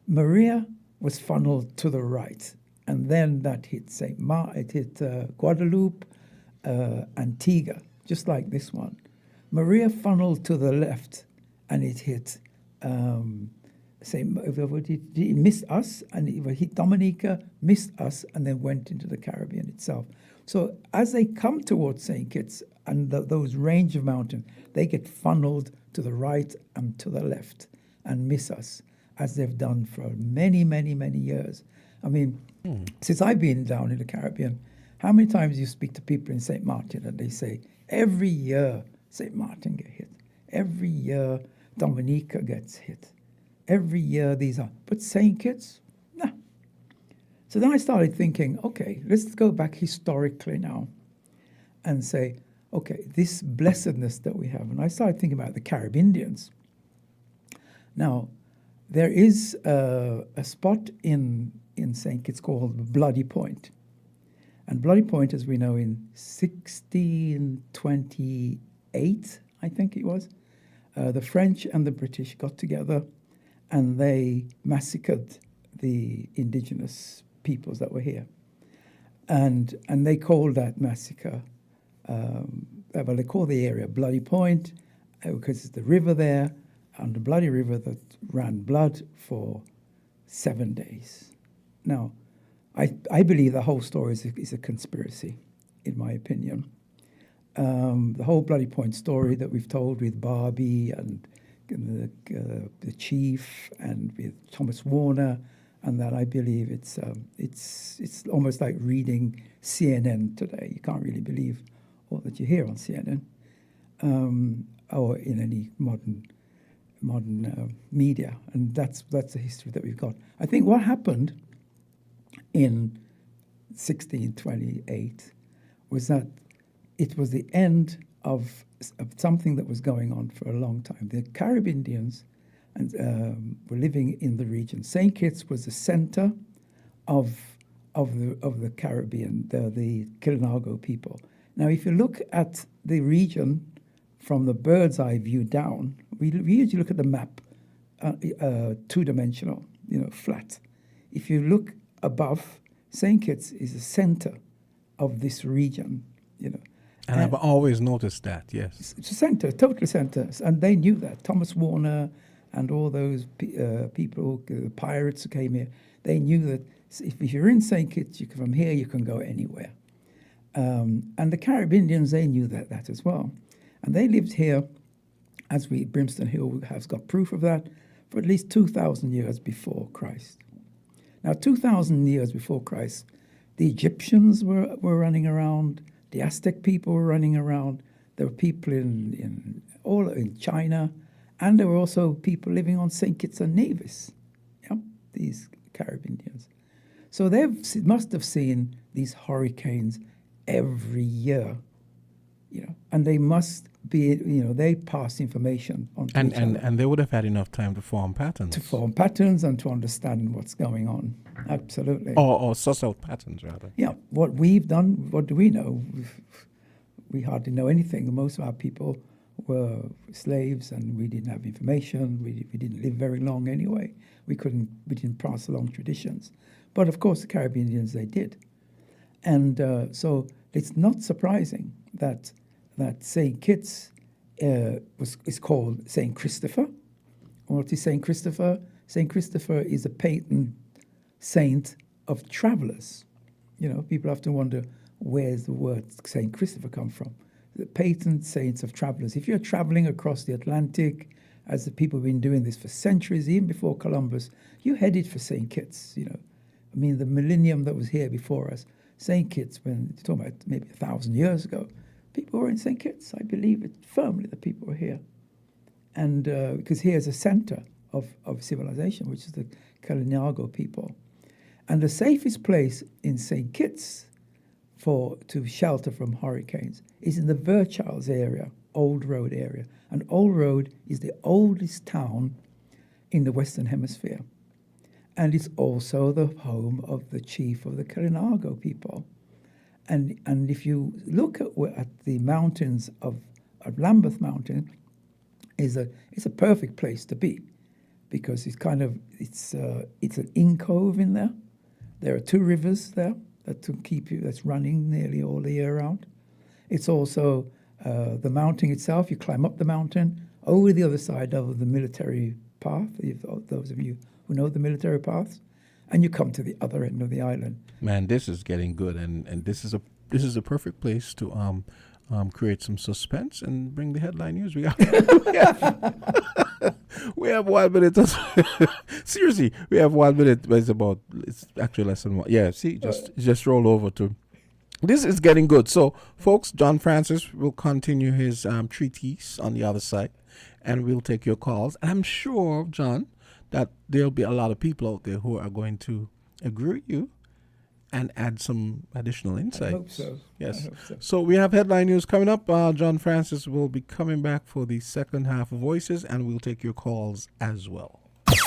Maria was funneled to the right, and then that hit Guadeloupe, Antigua, just like this one. Maria funneled to the left, and it hit. It missed us, and it hit Dominica, missed us, and then went into the Caribbean itself. So as they come towards St. Kitts and those range of mountains, they get funneled to the right and to the left and miss us, as they've done for many, many, many years. Since I've been down in the Caribbean, how many times do you speak to people in St. Martin and they say, every year St. Martin gets hit. Every year Dominica gets hit. Every year but St. Kitts, nah. So then I started thinking, okay, let's go back historically now and say, okay, this blessedness that we have. And I started thinking about the Caribbeans. Now, there is a spot in St. Kitts called Bloody Point. And Bloody Point, as we know, in 1628, I think it was, the French and the British got together and they massacred the indigenous peoples that were here. And they called that massacre, they call the area Bloody Point because it's the river there, and the bloody river that ran blood for 7 days. Now, I believe the whole story is a conspiracy, in my opinion. The whole Bloody Point story that we've told with Barbie and the chief and with Thomas Warner and that I believe it's almost like reading CNN today. You can't really believe all that you hear on CNN or in any modern media, and that's the history that we've got. I think what happened in 1628 was that it was the end of something that was going on for a long time. The Caribbean Indians were living in the region. St. Kitts was the center of the Caribbean, the Kilinago people. Now, if you look at the region from the bird's eye view down, we usually look at the map two-dimensional, flat. If you look above, St. Kitts is the center of this region, And I've always noticed that, yes. It's a center, total center. And they knew that. Thomas Warner and all those people, the pirates who came here, they knew that if you're in St. Kitts, from here you can go anywhere. And the Caribbean Indians, they knew that as well. And they lived here, as Brimstone Hill has got proof of that, for at least 2,000 years before Christ. Now, 2,000 years before Christ, the Egyptians were running around, the Aztec people were running around, there were people in China, and there were also people living on St. Kitts and Nevis, these Caribbean Indians. So they must have seen these hurricanes every year, and they must be, they pass information on to each other. And they would have had enough time to form patterns. To form patterns and to understand what's going on. Absolutely. Or suss out patterns, rather. Yeah. What we've done, what do we know? We hardly know anything. Most of our people were slaves, and we didn't have information. We didn't live very long anyway. We didn't pass along traditions. But of course, the Caribbean Indians, they did. And so it's not surprising that St. Kitts is called St. Christopher. What is St. Christopher? St. Christopher is a patron saint of travelers. People often wonder, where's the word St. Christopher come from? The patron saints of travelers. If you're traveling across the Atlantic, as the people have been doing this for centuries, even before Columbus, you headed for St. Kitts, the millennium that was here before us, St. Kitts, when you're talking about maybe 1,000 years ago, people were in St. Kitts. I believe it firmly that people were here. And because here's a center of civilization, which is the Kalinago people. And the safest place in St. Kitts to shelter from hurricanes is in the Virchals area, Old Road area. And Old Road is the oldest town in the Western Hemisphere. And it's also the home of the chief of the Kalinago people. And if you look at the mountains of Lambeth Mountain, it's a perfect place to be, because it's an in cove in there. There are 2 rivers there that's running nearly all the year round. It's also the mountain itself. You climb up the mountain over the other side of the military path. Those of you who know the military paths, and you come to the other end of the island. Man, this is getting good, and this is a perfect place to create some suspense and bring the headline news. We have 1 minute. Seriously, we have 1 minute. But it's actually less than 1. Yeah, see, just roll over to. This is getting good. So, folks, John Francis will continue his treatise on the other side, and we'll take your calls. And I'm sure, John, that there'll be a lot of people out there who are going to agree with you and add some additional insights. I hope so. Yes. I hope so. So we have headline news coming up. John Francis will be coming back for the second half of Voices, and we'll take your calls as well.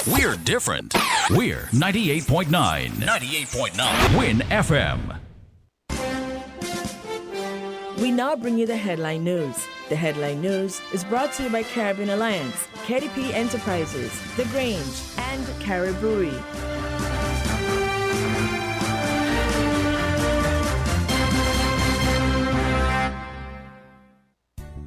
We're different. We're 98.9. 98.9. Win FM. We now bring you the headline news. The headline news is brought to you by Caribbean Alliance, KDP Enterprises, The Grange, and Carib Brewery.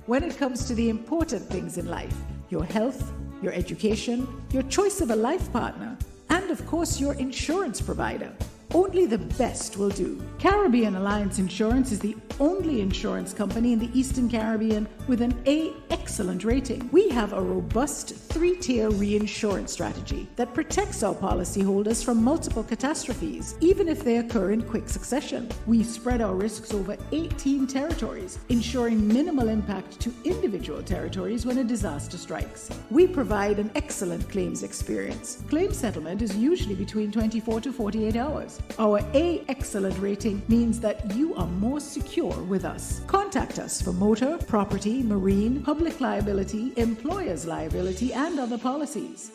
When it comes to the important things in life, your health, your education, your choice of a life partner, and of course your insurance provider, Only the best will do. Caribbean Alliance Insurance is the only insurance company in the Eastern Caribbean with an A excellent rating. We have a robust 3-tier reinsurance strategy that protects our policyholders from multiple catastrophes, even if they occur in quick succession. We spread our risks over 18 territories, ensuring minimal impact to individual territories when a disaster strikes. We provide an excellent claims experience. Claim settlement is usually between 24 to 48 hours. Our A excellent rating means that you are more secure with us. Contact us for motor, property, marine, public liability, employer's liability, and other policies.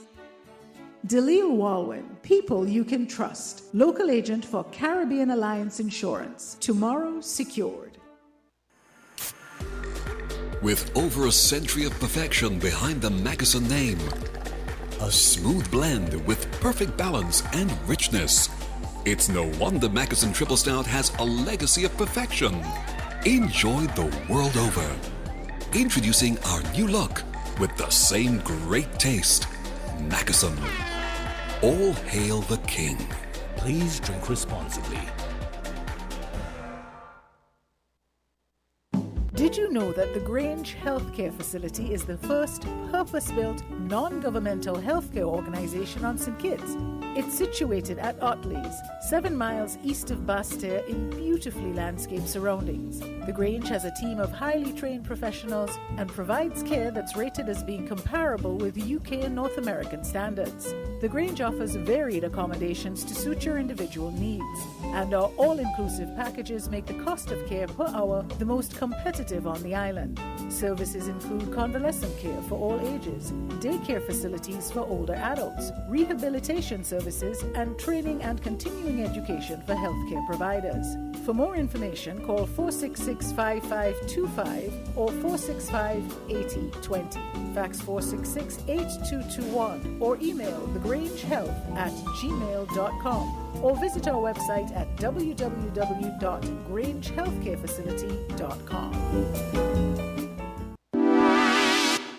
Delisle Walwyn, people you can trust. Local agent for Caribbean Alliance Insurance. Tomorrow secured. With over a century of perfection behind the Mackeson name, a smooth blend with perfect balance and richness, it's no wonder Mackeson Triple Stout has a legacy of perfection. Enjoyed the world over. Introducing our new look with the same great taste. Mackeson. All hail the king. Please drink responsibly. Did you know that the Grange Healthcare Facility is the first purpose-built, non-governmental healthcare organization on St. Kitts? It's situated at Otley's, 7 miles east of Basseterre in beautifully landscaped surroundings. The Grange has a team of highly trained professionals and provides care that's rated as being comparable with UK and North American standards. The Grange offers varied accommodations to suit your individual needs, and our all-inclusive packages make the cost of care per hour the most competitive on the island. Services include convalescent care for all ages, daycare facilities for older adults, rehabilitation services, and training and continuing education for healthcare providers. For more information, call 466-5525 or 465-8020. Fax 466-8221 or email thegrangehealth@gmail.com or visit our website at www.grangehealthcarefacility.com.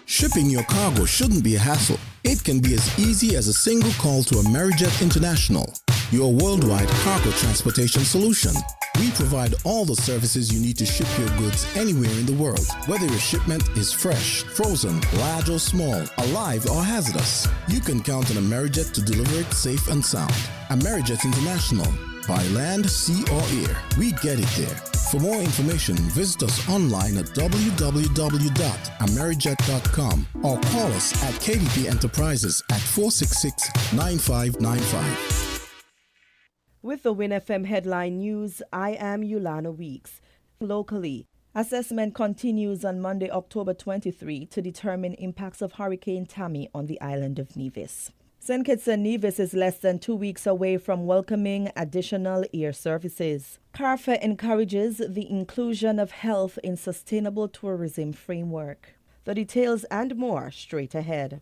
Shipping your cargo shouldn't be a hassle. It can be as easy as a single call to Amerijet International, your worldwide cargo transportation solution. We provide all the services you need to ship your goods anywhere in the world, whether your shipment is fresh, frozen, large or small, alive or hazardous. You can count on Amerijet to deliver it safe and sound. Amerijet International, by land, sea or air, we get it there. For more information, visit us online at www.amerijet.com or call us at KDP Enterprises at 466-9595. With the Win FM headline news, I am Yulana Weeks. Locally, assessment continues on Monday, October 23 to determine impacts of Hurricane Tammy on the island of Nevis. St. Kitts and Nevis is less than 2 weeks away from welcoming additional air services. CARFA encourages the inclusion of health in sustainable tourism framework. The details and more straight ahead.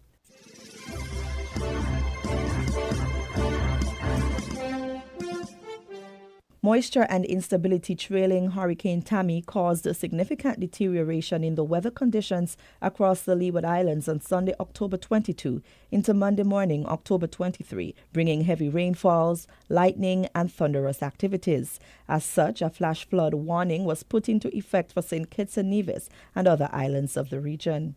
Moisture and instability trailing Hurricane Tammy caused a significant deterioration in the weather conditions across the Leeward Islands on Sunday, October 22 into Monday morning, October 23, bringing heavy rainfalls, lightning and thunderous activities. As such, a flash flood warning was put into effect for St. Kitts and Nevis and other islands of the region.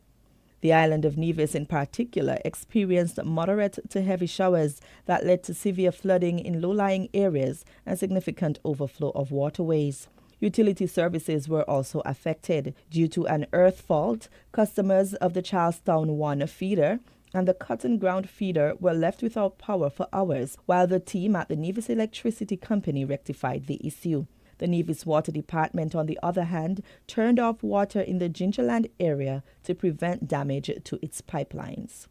The island of Nevis in particular experienced moderate to heavy showers that led to severe flooding in low-lying areas and significant overflow of waterways. Utility services were also affected. Due to an earth fault, customers of the Charlestown 1 feeder and the Cotton Ground feeder were left without power for hours, while the team at the Nevis Electricity Company rectified the issue. The Nevis Water Department, on the other hand, turned off water in the Gingerland area to prevent damage to its pipelines.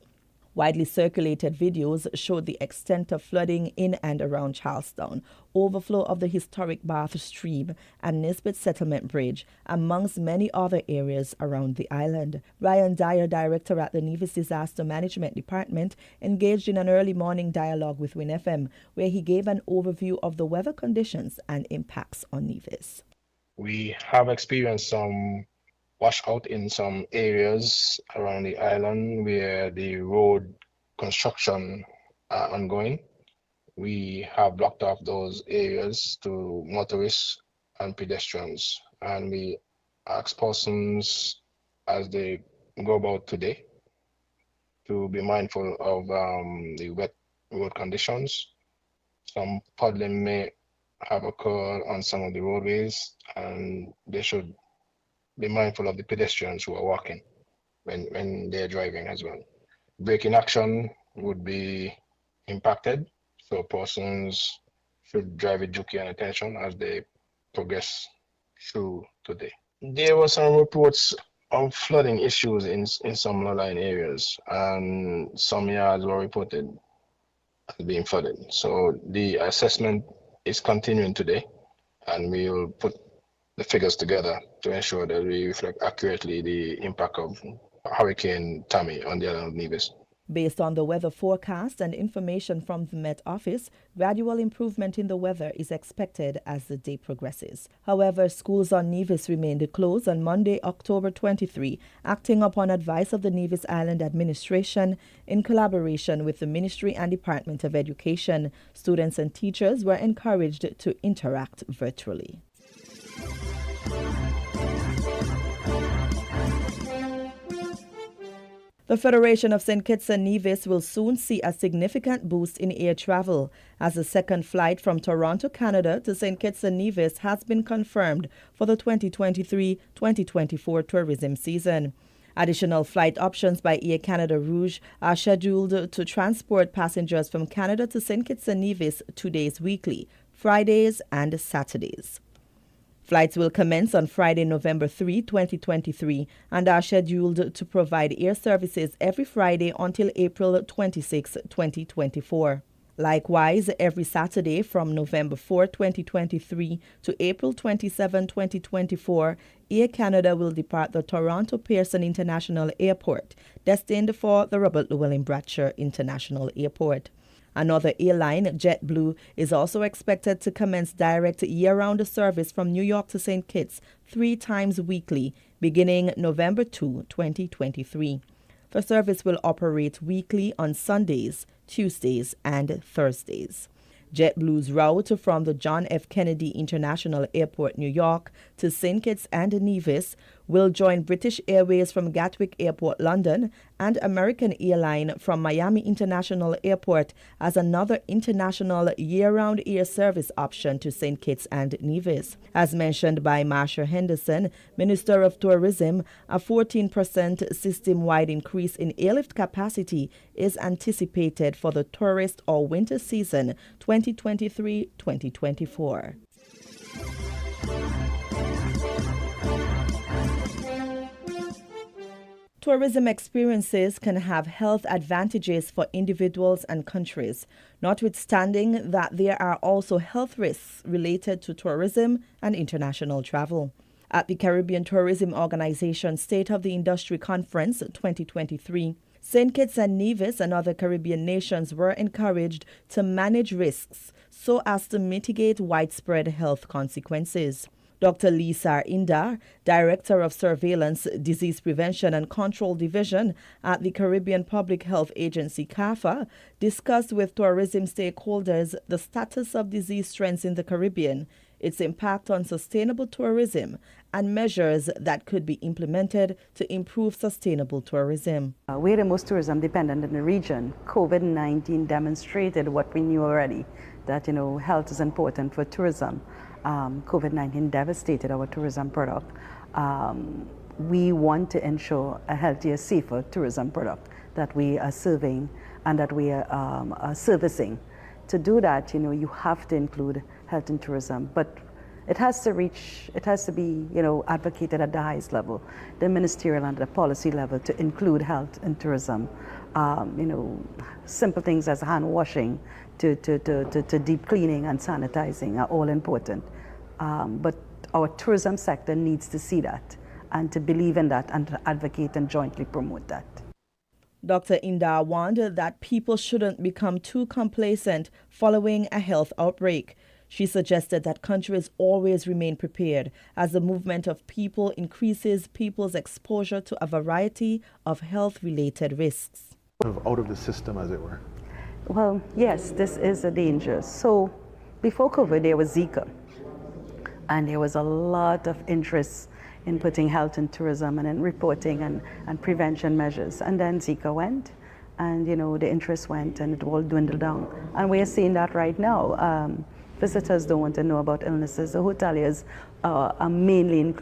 Widely circulated videos showed the extent of flooding in and around Charlestown, overflow of the historic Bath Stream and Nisbet Settlement Bridge, amongst many other areas around the island. Ryan Dyer, director at the Nevis Disaster Management Department, engaged in an early morning dialogue with Win FM, where he gave an overview of the weather conditions and impacts on Nevis. We have experienced some washout in some areas around the island where the road construction are ongoing. we have blocked off those areas to motorists and pedestrians, and we ask persons as they go about today to be mindful of the wet road conditions. Some puddling may have occurred on some of the roadways, and they should be mindful of the pedestrians who are walking when they're driving as well. Braking action would be impacted, so persons should drive with duty and attention as they progress through today. There were some reports of flooding issues in some low-lying areas, and some yards were reported as being flooded. So the assessment is continuing today, and we will put the figures together to ensure that we reflect accurately the impact of Hurricane Tammy on the island of Nevis. Based on the weather forecast and information from the Met Office, gradual improvement in the weather is expected as the day progresses. However, schools on Nevis remained closed on Monday, October 23, acting upon advice of the Nevis Island Administration in collaboration with the Ministry and Department of Education. Students and teachers were encouraged to interact virtually. The Federation of St. Kitts and Nevis will soon see a significant boost in air travel, as the second flight from Toronto, Canada to St. Kitts and Nevis has been confirmed for the 2023-2024 tourism season. Additional flight options by Air Canada Rouge are scheduled to transport passengers from Canada to St. Kitts and Nevis 2 days weekly, Fridays and Saturdays. Flights will commence on Friday, November 3, 2023, and are scheduled to provide air services every Friday until April 26, 2024. Likewise, every Saturday from November 4, 2023 to April 27, 2024, Air Canada will depart the Toronto Pearson International Airport, destined for the Robert Llewellyn Bratcher International Airport. Another airline, JetBlue, is also expected to commence direct year-round service from New York to St. Kitts 3 times weekly, beginning November 2, 2023. The service will operate weekly on Sundays, Tuesdays, and Thursdays. JetBlue's route from the John F. Kennedy International Airport, New York, to St. Kitts and Nevis will join British Airways from Gatwick Airport, London, and American Airline from Miami International Airport as another international year-round air service option to St. Kitts and Nevis. As mentioned by Marsha Henderson, Minister of Tourism, a 14% system-wide increase in airlift capacity is anticipated for the tourist or winter season 2023-2024. Tourism experiences can have health advantages for individuals and countries, notwithstanding that there are also health risks related to tourism and international travel. At the Caribbean Tourism Organization State of the Industry Conference 2023, St. Kitts and Nevis and other Caribbean nations were encouraged to manage risks so as to mitigate widespread health consequences. Dr. Lisa Indar, Director of Surveillance, Disease Prevention and Control Division at the Caribbean Public Health Agency, CAFA, discussed with tourism stakeholders the status of disease trends in the Caribbean, its impact on sustainable tourism, and measures that could be implemented to improve sustainable tourism. We're the most tourism dependent in the region. COVID-19 demonstrated what we knew already, that health is important for tourism. COVID-19 devastated our tourism product. We want to ensure a healthier, safer tourism product that we are serving and that we are servicing. To do that, you have to include health and tourism, but it has to be, advocated at the highest level, the ministerial and the policy level, to include health and tourism. Simple things as hand washing to deep cleaning and sanitizing are all important. But our tourism sector needs to see that and to believe in that and to advocate and jointly promote that. Dr. Indar warned that people shouldn't become too complacent following a health outbreak. She suggested that countries always remain prepared as the movement of people increases people's exposure to a variety of health-related risks. Out of the system, as it were. Well, yes, this is a danger. So before COVID, there was Zika. And there was a lot of interest in putting health and tourism and in reporting and prevention measures. And then Zika went, and the interest went, and it all dwindled down. And we are seeing that right now. Visitors don't want to know about illnesses. The hoteliers are mainly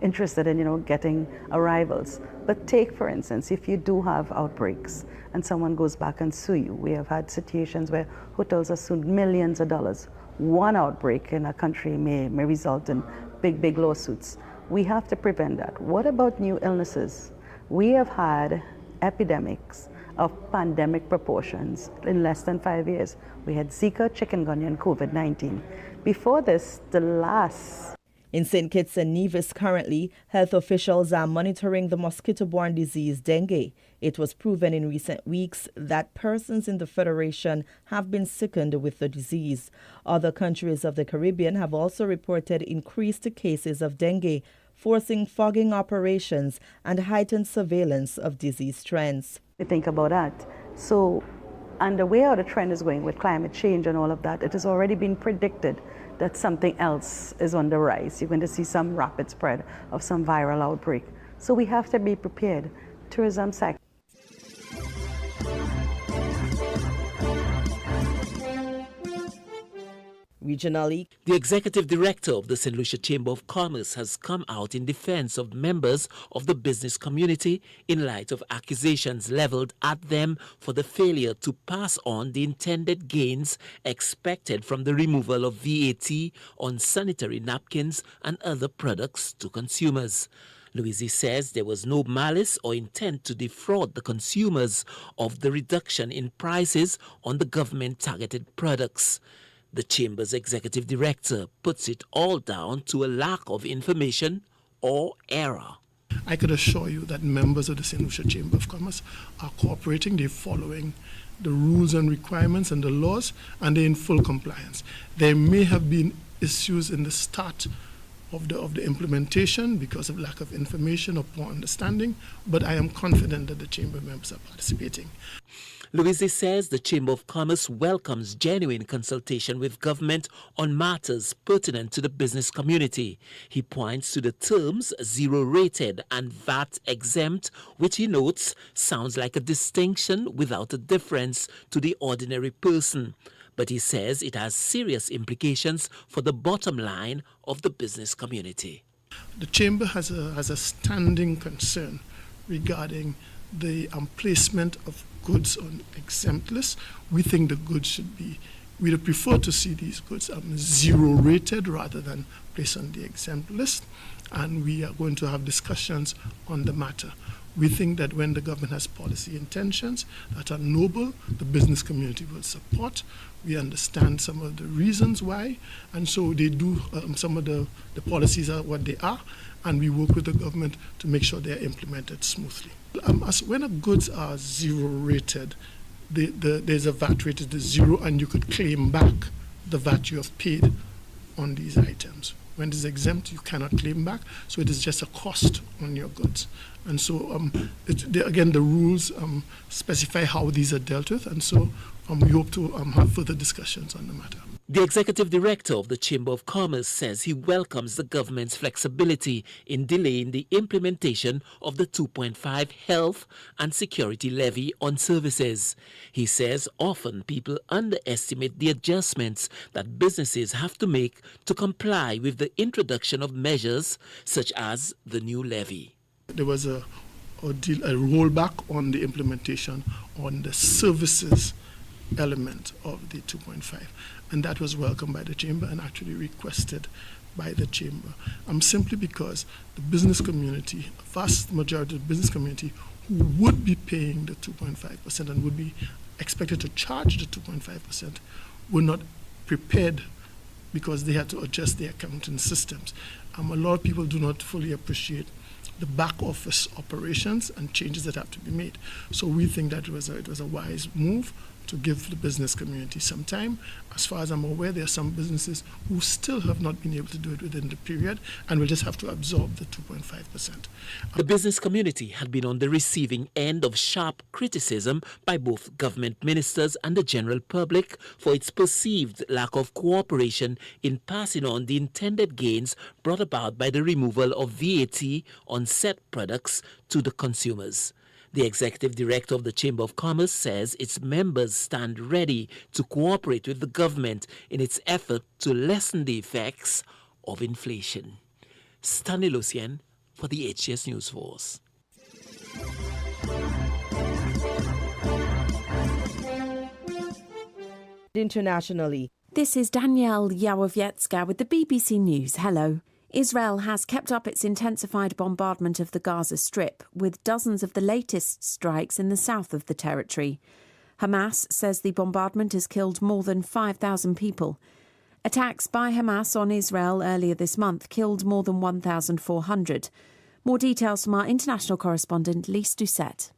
interested in getting arrivals. But take, for instance, if you do have outbreaks and someone goes back and sue you. We have had situations where hotels are sued millions of dollars. One outbreak in a country may result in big lawsuits. We have to prevent that. What about new illnesses? We have had epidemics of pandemic proportions in less than 5 years. We had Zika, chikungunya, and COVID-19. Before this, the last... In St. Kitts and Nevis currently, health officials are monitoring the mosquito-borne disease dengue. It was proven in recent weeks that persons in the Federation have been sickened with the disease. Other countries of the Caribbean have also reported increased cases of dengue, forcing fogging operations and heightened surveillance of disease trends. We think about that. So, and the way how the trend is going with climate change and all of that, it has already been predicted that something else is on the rise. You're going to see some rapid spread of some viral outbreak. So we have to be prepared. Tourism sector. Regionally, the executive director of the St. Lucia Chamber of Commerce has come out in defense of members of the business community in light of accusations leveled at them for the failure to pass on the intended gains expected from the removal of VAT on sanitary napkins and other products to consumers. Louise says there was no malice or intent to defraud the consumers of the reduction in prices on the government-targeted products. The Chamber's executive director puts it all down to a lack of information or error. I could assure you that members of the St. Lucia Chamber of Commerce are cooperating. They're following the rules and requirements and the laws, and they're in full compliance. There may have been issues in the start of the implementation because of lack of information or poor understanding, but I am confident that the Chamber members are participating. Louise says the Chamber of Commerce welcomes genuine consultation with government on matters pertinent to the business community. He points to the terms zero-rated and VAT-exempt, which he notes sounds like a distinction without a difference to the ordinary person. But he says it has serious implications for the bottom line of the business community. The Chamber has a standing concern regarding the placement of goods on exempt list. We think the goods should be, we would prefer to see these goods zero rated rather than placed on the exempt list, and we are going to have discussions on the matter. We think that when the government has policy intentions that are noble, the business community will support. We understand some of the reasons why, and so they do, some of the policies are what they are, and we work with the government to make sure they are implemented smoothly. When goods are zero rated, there's a VAT rate that is zero, and you could claim back the VAT you have paid on these items. When it is exempt, you cannot claim back, so it is just a cost on your goods. And so, again, the rules specify how these are dealt with, and so we hope to have further discussions on the matter. The executive director of the Chamber of Commerce says he welcomes the government's flexibility in delaying the implementation of the 2.5 health and security levy on services. He says often people underestimate the adjustments that businesses have to make to comply with the introduction of measures such as the new levy. There was a rollback on the implementation on the services element of the 2.5, and that was welcomed by the Chamber and actually requested by the Chamber. Simply because the business community, a vast majority of the business community who would be paying the 2.5% and would be expected to charge the 2.5% were not prepared because they had to adjust their accounting systems. A lot of people do not fully appreciate the back office operations and changes that have to be made. So we think that it was a wise move to give the business community some time. As far as I'm aware, there are some businesses who still have not been able to do it within the period, and will just have to absorb the 2.5%. The business community had been on the receiving end of sharp criticism by both government ministers and the general public for its perceived lack of cooperation in passing on the intended gains brought about by the removal of VAT on set products to the consumers. The executive director of the Chamber of Commerce says its members stand ready to cooperate with the government in its effort to lessen the effects of inflation. Stanley Lucien for the HCS News Force. Internationally, this is Danielle Yawowiecka with the BBC News. Hello. Israel has kept up its intensified bombardment of the Gaza Strip, with dozens of the latest strikes in the south of the territory. Hamas says the bombardment has killed more than 5,000 people. Attacks by Hamas on Israel earlier this month killed more than 1,400. More details from our international correspondent, Lise Doucette.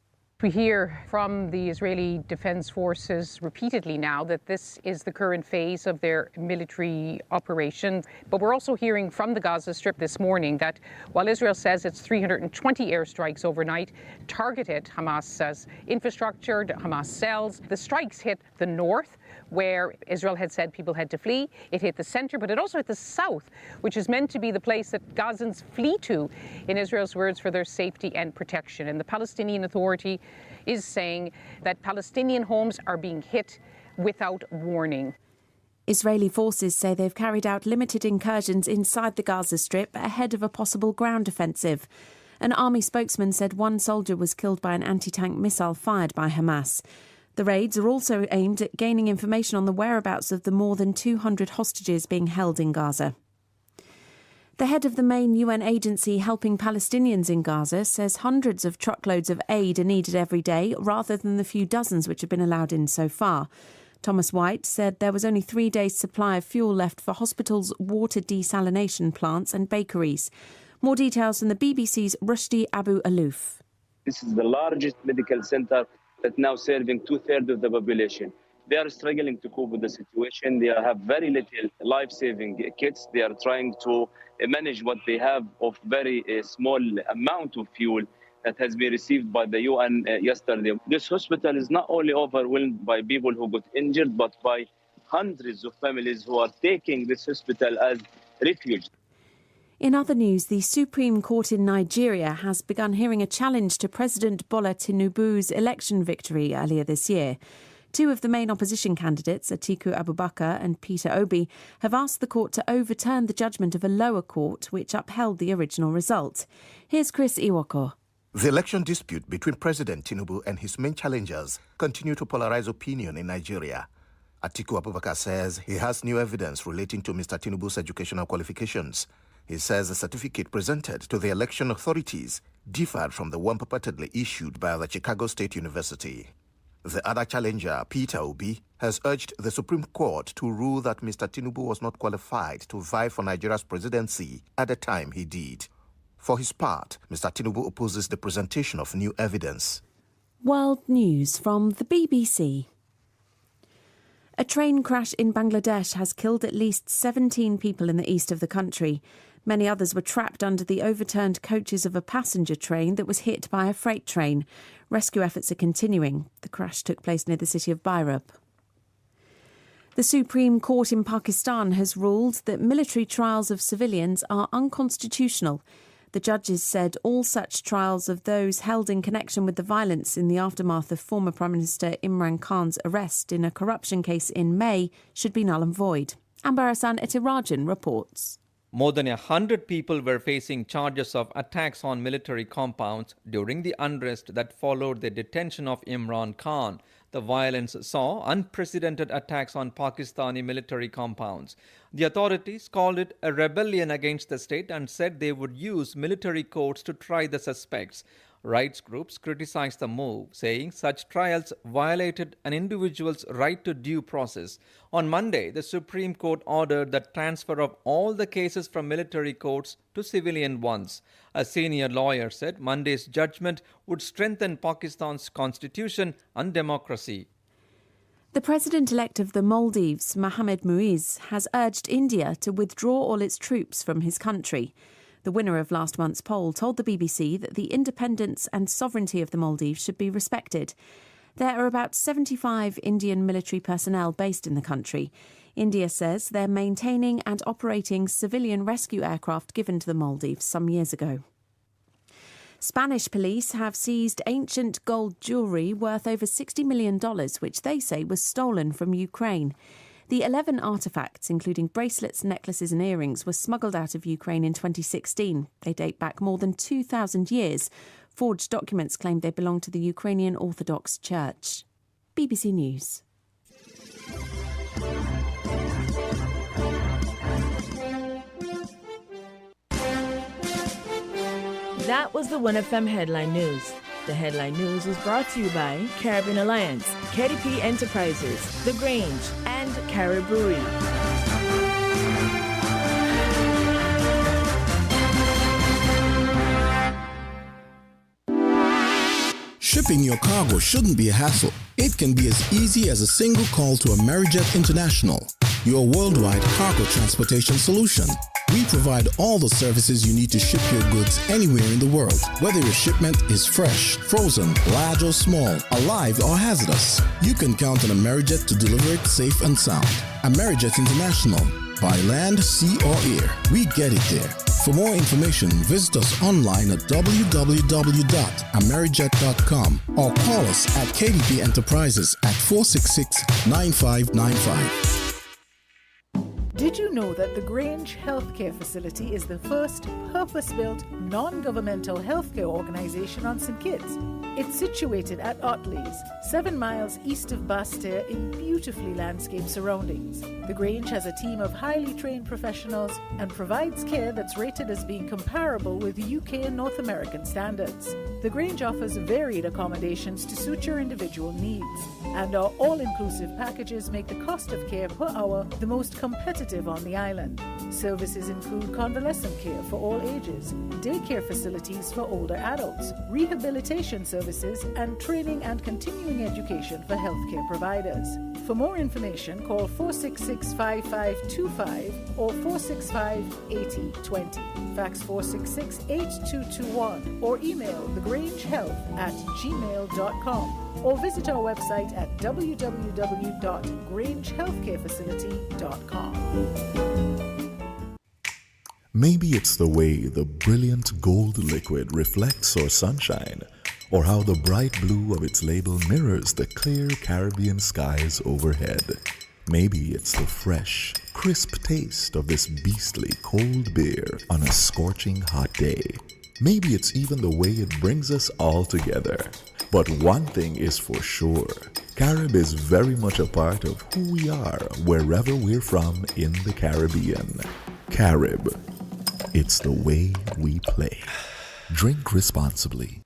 We hear from the Israeli Defense Forces repeatedly now that this is the current phase of their military operation. But we're also hearing from the Gaza Strip this morning that while Israel says it's 320 airstrikes overnight targeted Hamas' infrastructure, Hamas cells, the strikes hit the north, where Israel had said people had to flee. It hit the center, but it also hit the south, which is meant to be the place that Gazans flee to, in Israel's words, for their safety and protection. And the Palestinian Authority is saying that Palestinian homes are being hit without warning. Israeli forces say they've carried out limited incursions inside the Gaza Strip ahead of a possible ground offensive. An army spokesman said one soldier was killed by an anti-tank missile fired by Hamas. The raids are also aimed at gaining information on the whereabouts of the more than 200 hostages being held in Gaza. The head of the main UN agency helping Palestinians in Gaza says hundreds of truckloads of aid are needed every day rather than the few dozens which have been allowed in so far. Thomas White said there was only 3 days' supply of fuel left for hospitals, water desalination plants and bakeries. More details from the BBC's Rushdie Abu Alouf. This is the largest medical centre that now serving 2/3 of the population. They are struggling to cope with the situation. They have very little life-saving kits. They are trying to manage what they have of very small amount of fuel that has been received by the UN yesterday. This hospital is not only overwhelmed by people who got injured, but by hundreds of families who are taking this hospital as refuge. In other news, the Supreme Court in Nigeria has begun hearing a challenge to President Bola Tinubu's election victory earlier this year. Two of the main opposition candidates, Atiku Abubakar and Peter Obi, have asked the court to overturn the judgment of a lower court which upheld the original result. Here's Chris Iwoko. The election dispute between President Tinubu and his main challengers continue to polarize opinion in Nigeria. Atiku Abubakar says he has new evidence relating to Mr. Tinubu's educational qualifications. He says the certificate presented to the election authorities differed from the one purportedly issued by the Chicago State University. The other challenger, Peter Obi, has urged the Supreme Court to rule that Mr. Tinubu was not qualified to vie for Nigeria's presidency at the time he did. For his part, Mr. Tinubu opposes the presentation of new evidence. World news from the BBC. A train crash in Bangladesh has killed at least 17 people in the east of the country. Many others were trapped under the overturned coaches of a passenger train that was hit by a freight train. Rescue efforts are continuing. The crash took place near the city of Bhairab. The Supreme Court in Pakistan has ruled that military trials of civilians are unconstitutional. The judges said all such trials of those held in connection with the violence in the aftermath of former Prime Minister Imran Khan's arrest in a corruption case in May should be null and void. Ambarasan Etirajan reports. More than 100 people were facing charges of attacks on military compounds during the unrest that followed the detention of Imran Khan. The violence saw unprecedented attacks on Pakistani military compounds. The authorities called it a rebellion against the state and said they would use military courts to try the suspects. Rights groups criticized the move, saying such trials violated an individual's right to due process. On Monday, the Supreme Court ordered the transfer of all the cases from military courts to civilian ones. A senior lawyer said Monday's judgment would strengthen Pakistan's constitution and democracy. The president-elect of the Maldives, Mohamed Muiz, has urged India to withdraw all its troops from his country. The winner of last month's poll told the BBC that the independence and sovereignty of the Maldives should be respected. There are about 75 Indian military personnel based in the country. India says they're maintaining and operating civilian rescue aircraft given to the Maldives some years ago. Spanish police have seized ancient gold jewellery worth over $60 million, which they say was stolen from Ukraine. The 11 artefacts, including bracelets, necklaces and earrings, were smuggled out of Ukraine in 2016. They date back more than 2,000 years. Forged documents claim they belong to the Ukrainian Orthodox Church. BBC News. That was the WINNFM Headline News. The Headline News was brought to you by Caribbean Alliance, KDP Enterprises, The Grange, and Caribbean. Shipping your cargo shouldn't be a hassle. It can be as easy as a single call to Amerijet International, your worldwide cargo transportation solution. We provide all the services you need to ship your goods anywhere in the world, whether your shipment is fresh, frozen, large or small, alive or hazardous. You can count on Amerijet to deliver it safe and sound. Amerijet International, by land, sea or air, we get it there. For more information, visit us online at www.amerijet.com or call us at KDP Enterprises at 466-9595. Did you know that the Grange Healthcare Facility is the first purpose-built, non-governmental healthcare organization on St. Kitts? It's situated at Otley's, 7 miles east of Basseterre in beautifully landscaped surroundings. The Grange has a team of highly trained professionals and provides care that's rated as being comparable with UK and North American standards. The Grange offers varied accommodations to suit your individual needs, and our all-inclusive packages make the cost of care per hour the most competitive on the island. Services include convalescent care for all ages, daycare facilities for older adults, rehabilitation services, and training and continuing education for healthcare providers. For more information, call 466-5525 or 465-8020. Fax 466-8221 or email thegrangehealth@gmail.com or visit our website at www.grangehealthcarefacility.com. Maybe it's the way the brilliant gold liquid reflects our sunshine, or how the bright blue of its label mirrors the clear Caribbean skies overhead. Maybe it's the fresh, crisp taste of this beastly cold beer on a scorching hot day. Maybe it's even the way it brings us all together. But one thing is for sure, Carib is very much a part of who we are wherever we're from in the Caribbean. Carib, it's the way we play. Drink responsibly.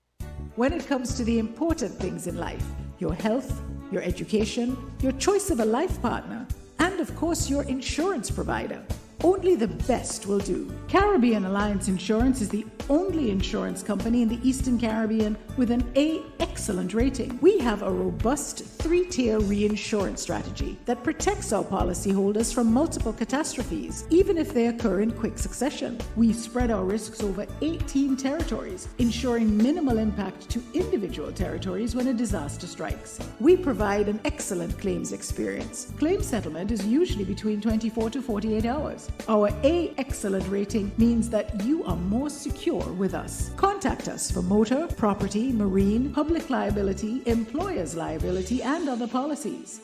When it comes to the important things in life, your health, your education, your choice of a life partner, and of course your insurance provider, only the best will do. Caribbean Alliance Insurance is the only insurance company in the Eastern Caribbean with an A excellent rating. We have a robust 3-tier reinsurance strategy that protects our policyholders from multiple catastrophes, even if they occur in quick succession. We spread our risks over 18 territories, ensuring minimal impact to individual territories when a disaster strikes. We provide an excellent claims experience. Claim settlement is usually between 24 to 48 hours. Our A excellent rating means that you are more secure with us. Contact us for motor, property, marine, public liability, employer's liability, and other policies.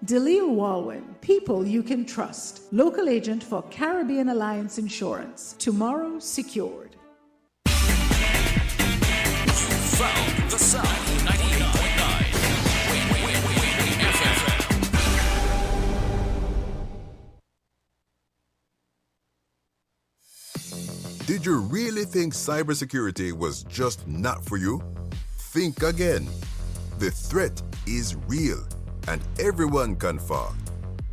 Delisle Walwyn, people you can trust. Local agent for Caribbean Alliance Insurance. Tomorrow secured. Found the South 98.9. Did you really think cybersecurity was just not for you? Think again. The threat is real, and everyone can fall.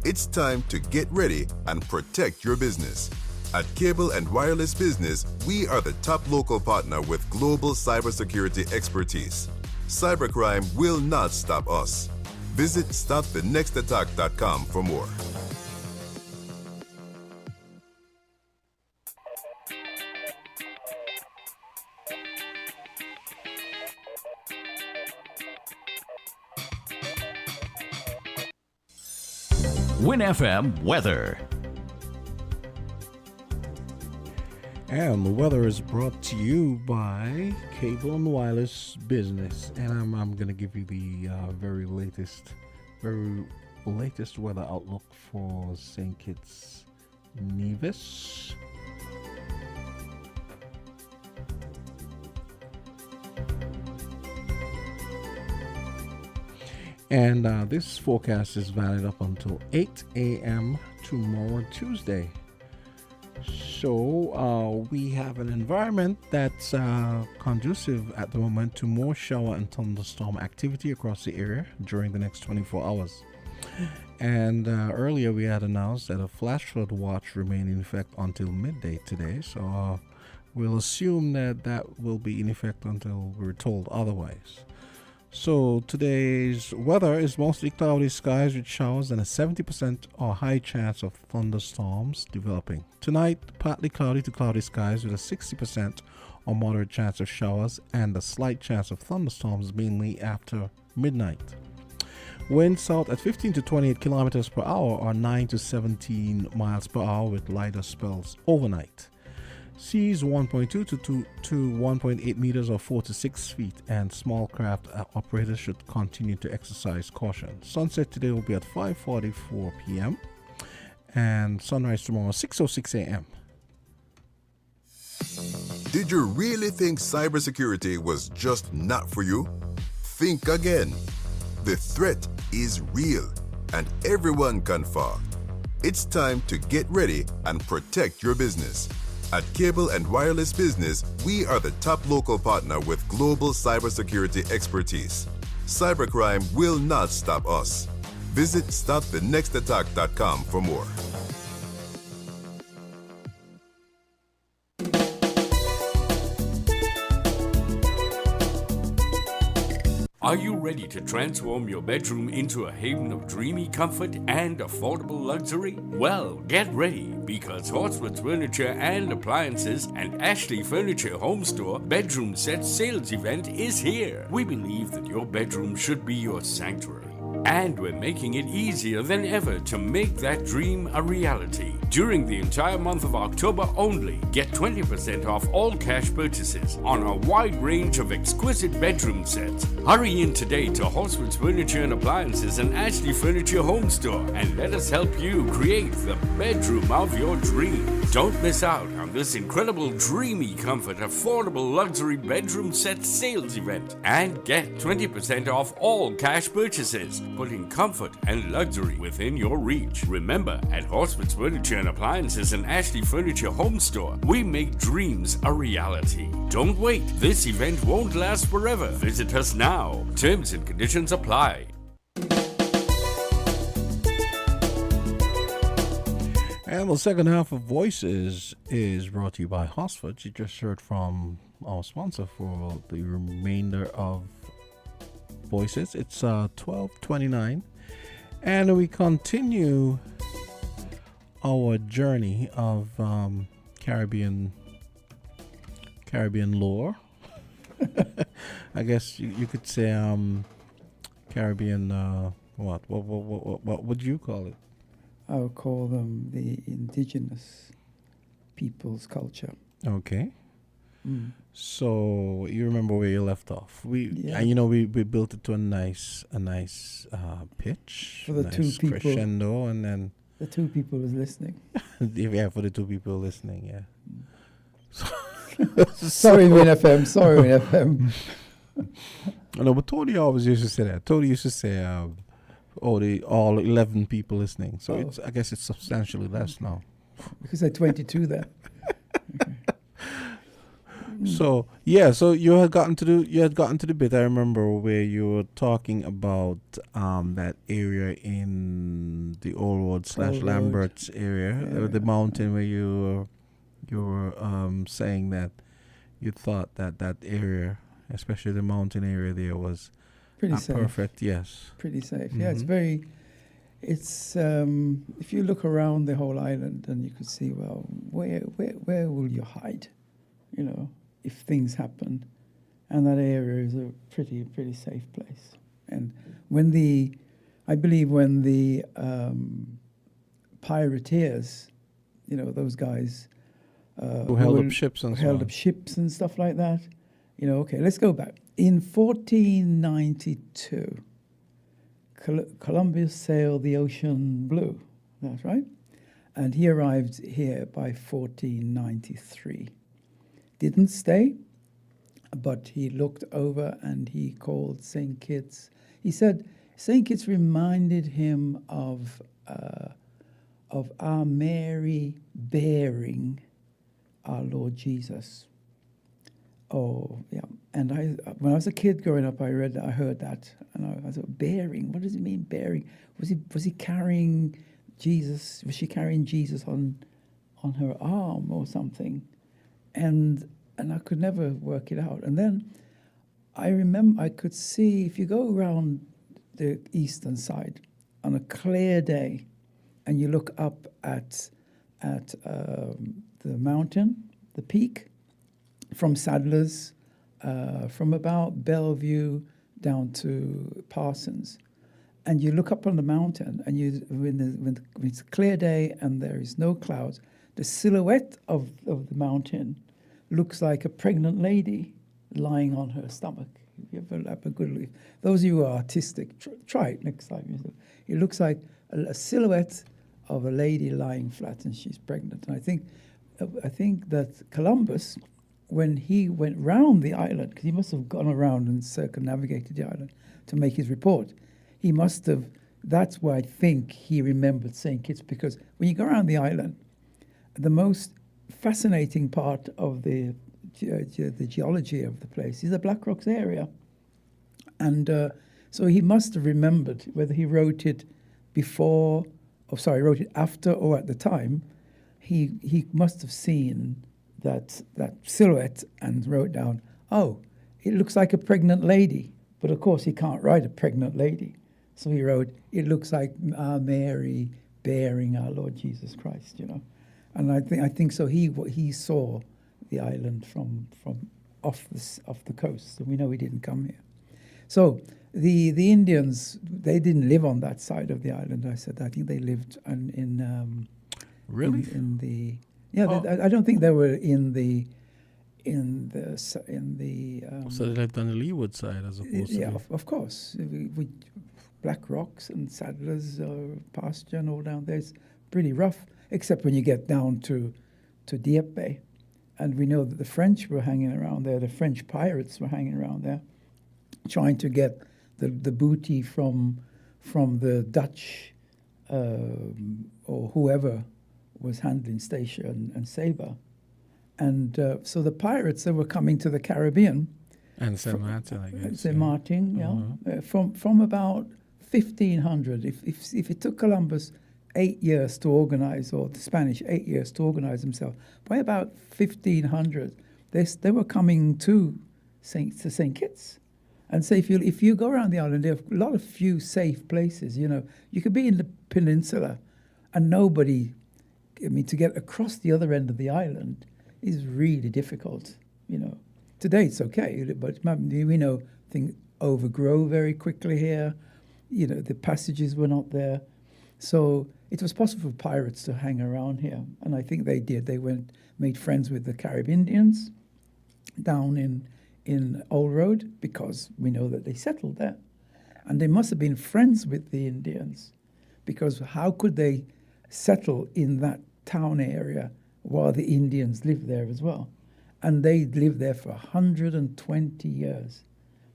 It's time to get ready and protect your business. At Cable and Wireless Business, we are the top local partner with global cybersecurity expertise. Cybercrime will not stop us. Visit stopthenextattack.com for more. WINN-FM weather. And the weather is brought to you by Cable and Wireless Business. And I'm going to give you the very latest weather outlook for St. Kitts Nevis. And this forecast is valid up until 8 a.m. tomorrow, Tuesday. So we have an environment that's conducive at the moment to more shower and thunderstorm activity across the area during the next 24 hours. And earlier we had announced that a flash flood watch remained in effect until midday today. So we'll assume that will be in effect until we're told otherwise. So today's weather is mostly cloudy skies with showers and a 70% or high chance of thunderstorms developing. Tonight, partly cloudy to cloudy skies with a 60% or moderate chance of showers and a slight chance of thunderstorms mainly after midnight. Winds south at 15 to 28 kilometers per hour or 9 to 17 miles per hour with lighter spells overnight. Seas 1.2 to 1.8 meters or 4 to 6 feet, and small craft operators should continue to exercise caution. Sunset today will be at 5:44 p.m. and sunrise tomorrow 6:06 a.m. Did you really think cybersecurity was just not for you? Think again. The threat is real and everyone can fall. It's time to get ready and protect your business. At Cable and Wireless Business, we are the top local partner with global cybersecurity expertise. Cybercrime will not stop us. Visit stopthenextattack.com for more. Are you ready to transform your bedroom into a haven of dreamy comfort and affordable luxury? Well, get ready, because Horswood's Furniture and Appliances and Ashley Furniture Home Store Bedroom Set Sales Event is here. We believe that your bedroom should be your sanctuary, and we're making it easier than ever to make that dream a reality. During the entire month of October only, get 20% off all cash purchases on a wide range of exquisite bedroom sets. Hurry in today to Horswood's Furniture and Appliances and Ashley Furniture Home Store and let us help you create the bedroom of your dreams. Don't miss out on this incredible dreamy comfort, affordable luxury bedroom set sales event and get 20% off all cash purchases, putting comfort and luxury within your reach. Remember, at Horswood's Furniture and Appliances and Ashley Furniture Home Store, we make dreams a reality. Don't wait. This event won't last forever. Visit us now. Terms and conditions apply. And the second half of Voices is brought to you by Hosford. You just heard from our sponsor for the remainder of Voices. It's 12:29, and we continue our journey of Caribbean lore. I guess you could say Caribbean. What would you call it? I would call them the indigenous people's culture. Okay. Mm. So you remember where you left off? We built it to a nice pitch For the nice two people, crescendo, and then the two people who's listening. yeah, for the two people listening, yeah. Sorry, WINN-FM. Sorry, WINN-FM. No, but Tony always used to say that. Tony used to say, all 11 people listening. So I guess it's substantially less now. Because they're 22 there. So you had gotten to the bit, I remember, where you were talking about that area in the Old Road / Lambert's area, the mountain where you were saying that you thought that area, especially the mountain area there, was Pretty safe. Perfect, yes. Pretty safe. Yeah, it's very. It's if you look around the whole island, and you could see, well, where will you hide? You know, if things happen, and that area is a pretty safe place. And I believe when the pirateers, you know, those guys who held up ships and held up ships and stuff like that. You know, okay, let's go back. In 1492, Columbus sailed the ocean blue. That's right. And he arrived here by 1493. Didn't stay, but he looked over and he called St. Kitts. He said St. Kitts reminded him of our Mary bearing our Lord Jesus. Oh, yeah. And when I was a kid growing up, I heard that, and I was like, bearing. What does it mean, bearing? Was he carrying Jesus? Was she carrying Jesus on her arm or something? And I could never work it out. And then I remember I could see, if you go around the eastern side on a clear day, and you look up at the mountain, the peak, from Sadler's, from about Bellevue down to Parsons, and you look up on the mountain, and when it's a clear day and there is no clouds, the silhouette of the mountain looks like a pregnant lady lying on her stomach. If you ever have a good look, those of you who are artistic, try it next time. It looks like a silhouette of a lady lying flat, and she's pregnant. And I think that Columbus, when he went round the island, because he must have gone around and circumnavigated the island to make his report, he must have. That's why I think he remembered St. Kitts, because when you go around the island, the most fascinating part of the geology of the place is the Black Rocks area. And so he must have remembered, whether he wrote it wrote it after or at the time, he must have seen that silhouette and wrote down, oh, it looks like a pregnant lady. But of course he can't write a pregnant lady. So he wrote, it looks like Mary bearing our Lord Jesus Christ, you know. And I think so. He saw the island from off the coast, so we know he didn't come here. So the Indians, they didn't live on that side of the island. I said I think they lived in really in the I don't think they were in the so they lived on the leeward side as opposed to of course. We Black Rocks and Sadler's pasture and all down there. It's pretty rough, except when you get down to Dieppe Bay. And we know that the French were hanging around there, the French pirates were hanging around there, trying to get the booty from the Dutch or whoever was handling Statia and Sabre. And so the pirates that were coming to the Caribbean. And St. Martin, I guess. St. Martin, from about 1500. If it took Columbus 8 years to organize, or the Spanish 8 years to organize themselves, by about 1500, they were coming to St. Kitts. And so if you go around the island, there are a lot of few safe places. You know, you could be in the peninsula, and nobody. I mean, to get across the other end of the island is really difficult. You know, today it's okay, but we know things overgrow very quickly here. You know, the passages were not there, so it was possible for pirates to hang around here, and I think they did. They made friends with the Carib Indians down in Old Road, because we know that they settled there. And they must have been friends with the Indians, because how could they settle in that town area while the Indians lived there as well? And they lived there for 120 years,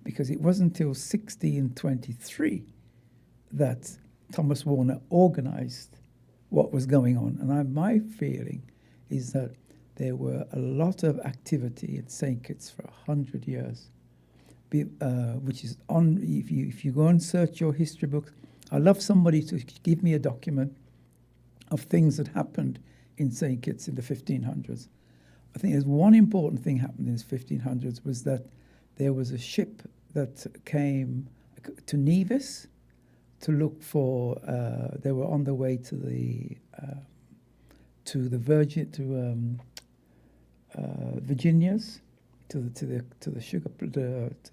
because it wasn't until 1623 that Thomas Warner organized what was going on. And my feeling is that there were a lot of activity at St. Kitts for 100 years, which is on. If you go and search your history books, I'd love somebody to give me a document of things that happened in St. Kitts in the 1500s. I think there's one important thing happened in the 1500s was that there was a ship that came to Nevis to look for. They were on the way to the Virginias, to the sugar to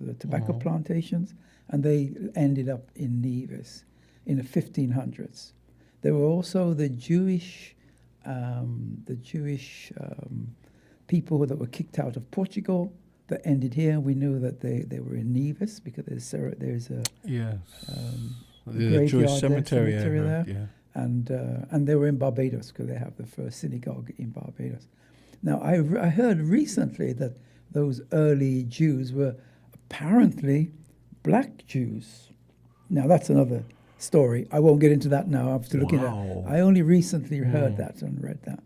the tobacco plantations, and they ended up in Nevis in the 1500s. There were also the Jewish people that were kicked out of Portugal that ended here. We knew that they were in Nevis because there's a the Jewish cemetery there. Yeah. And they were in Barbados because they have the first synagogue in Barbados. Now, I heard recently that those early Jews were apparently black Jews. Now, that's another story. I won't get into that now. I have to look at it. I only recently heard that and read that.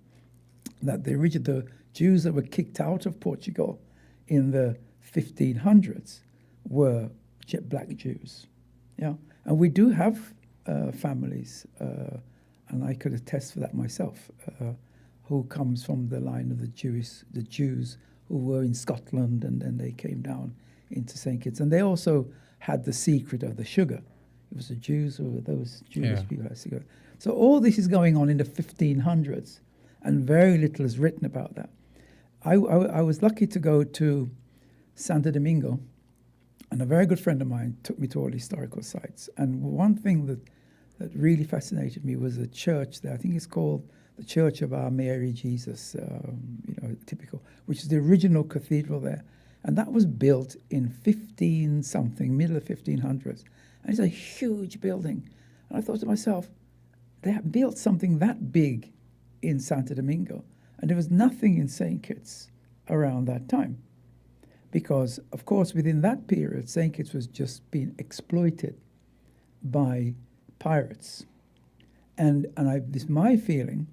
That the Jews that were kicked out of Portugal in the 1500s were black Jews. Yeah, and we do have families, and I could attest for that myself, who comes from the line of the Jews who were in Scotland, and then they came down into St. Kitts, and they also had the secret of the sugar. It was the Jews or those Jewish people who had cigarettes. So all this is going on in the 1500s, and very little is written about that. I was lucky to go to Santo Domingo, and a very good friend of mine took me to all the historical sites. And one thing that really fascinated me was a church there. I think it's called the Church of Our Mary Jesus, typical, which is the original cathedral there. And that was built in middle of 1500s. And it's a huge building. And I thought to myself, they have built something that big in Santo Domingo, and there was nothing in St. Kitts around that time. Because, of course, within that period, St. Kitts was just being exploited by pirates. And it's my feeling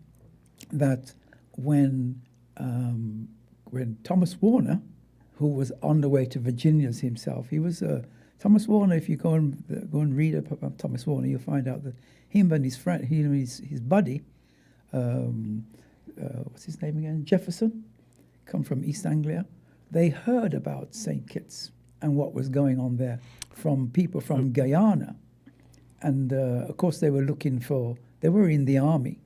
that when Thomas Warner, who was on the way to Virginia's himself, he was Thomas Warner. If you go and read about Thomas Warner, you'll find out that him and his friend, his buddy, what's his name again? Jefferson, come from East Anglia. They heard about St. Kitts and what was going on there from people from Guyana. And, of course, they were in the army.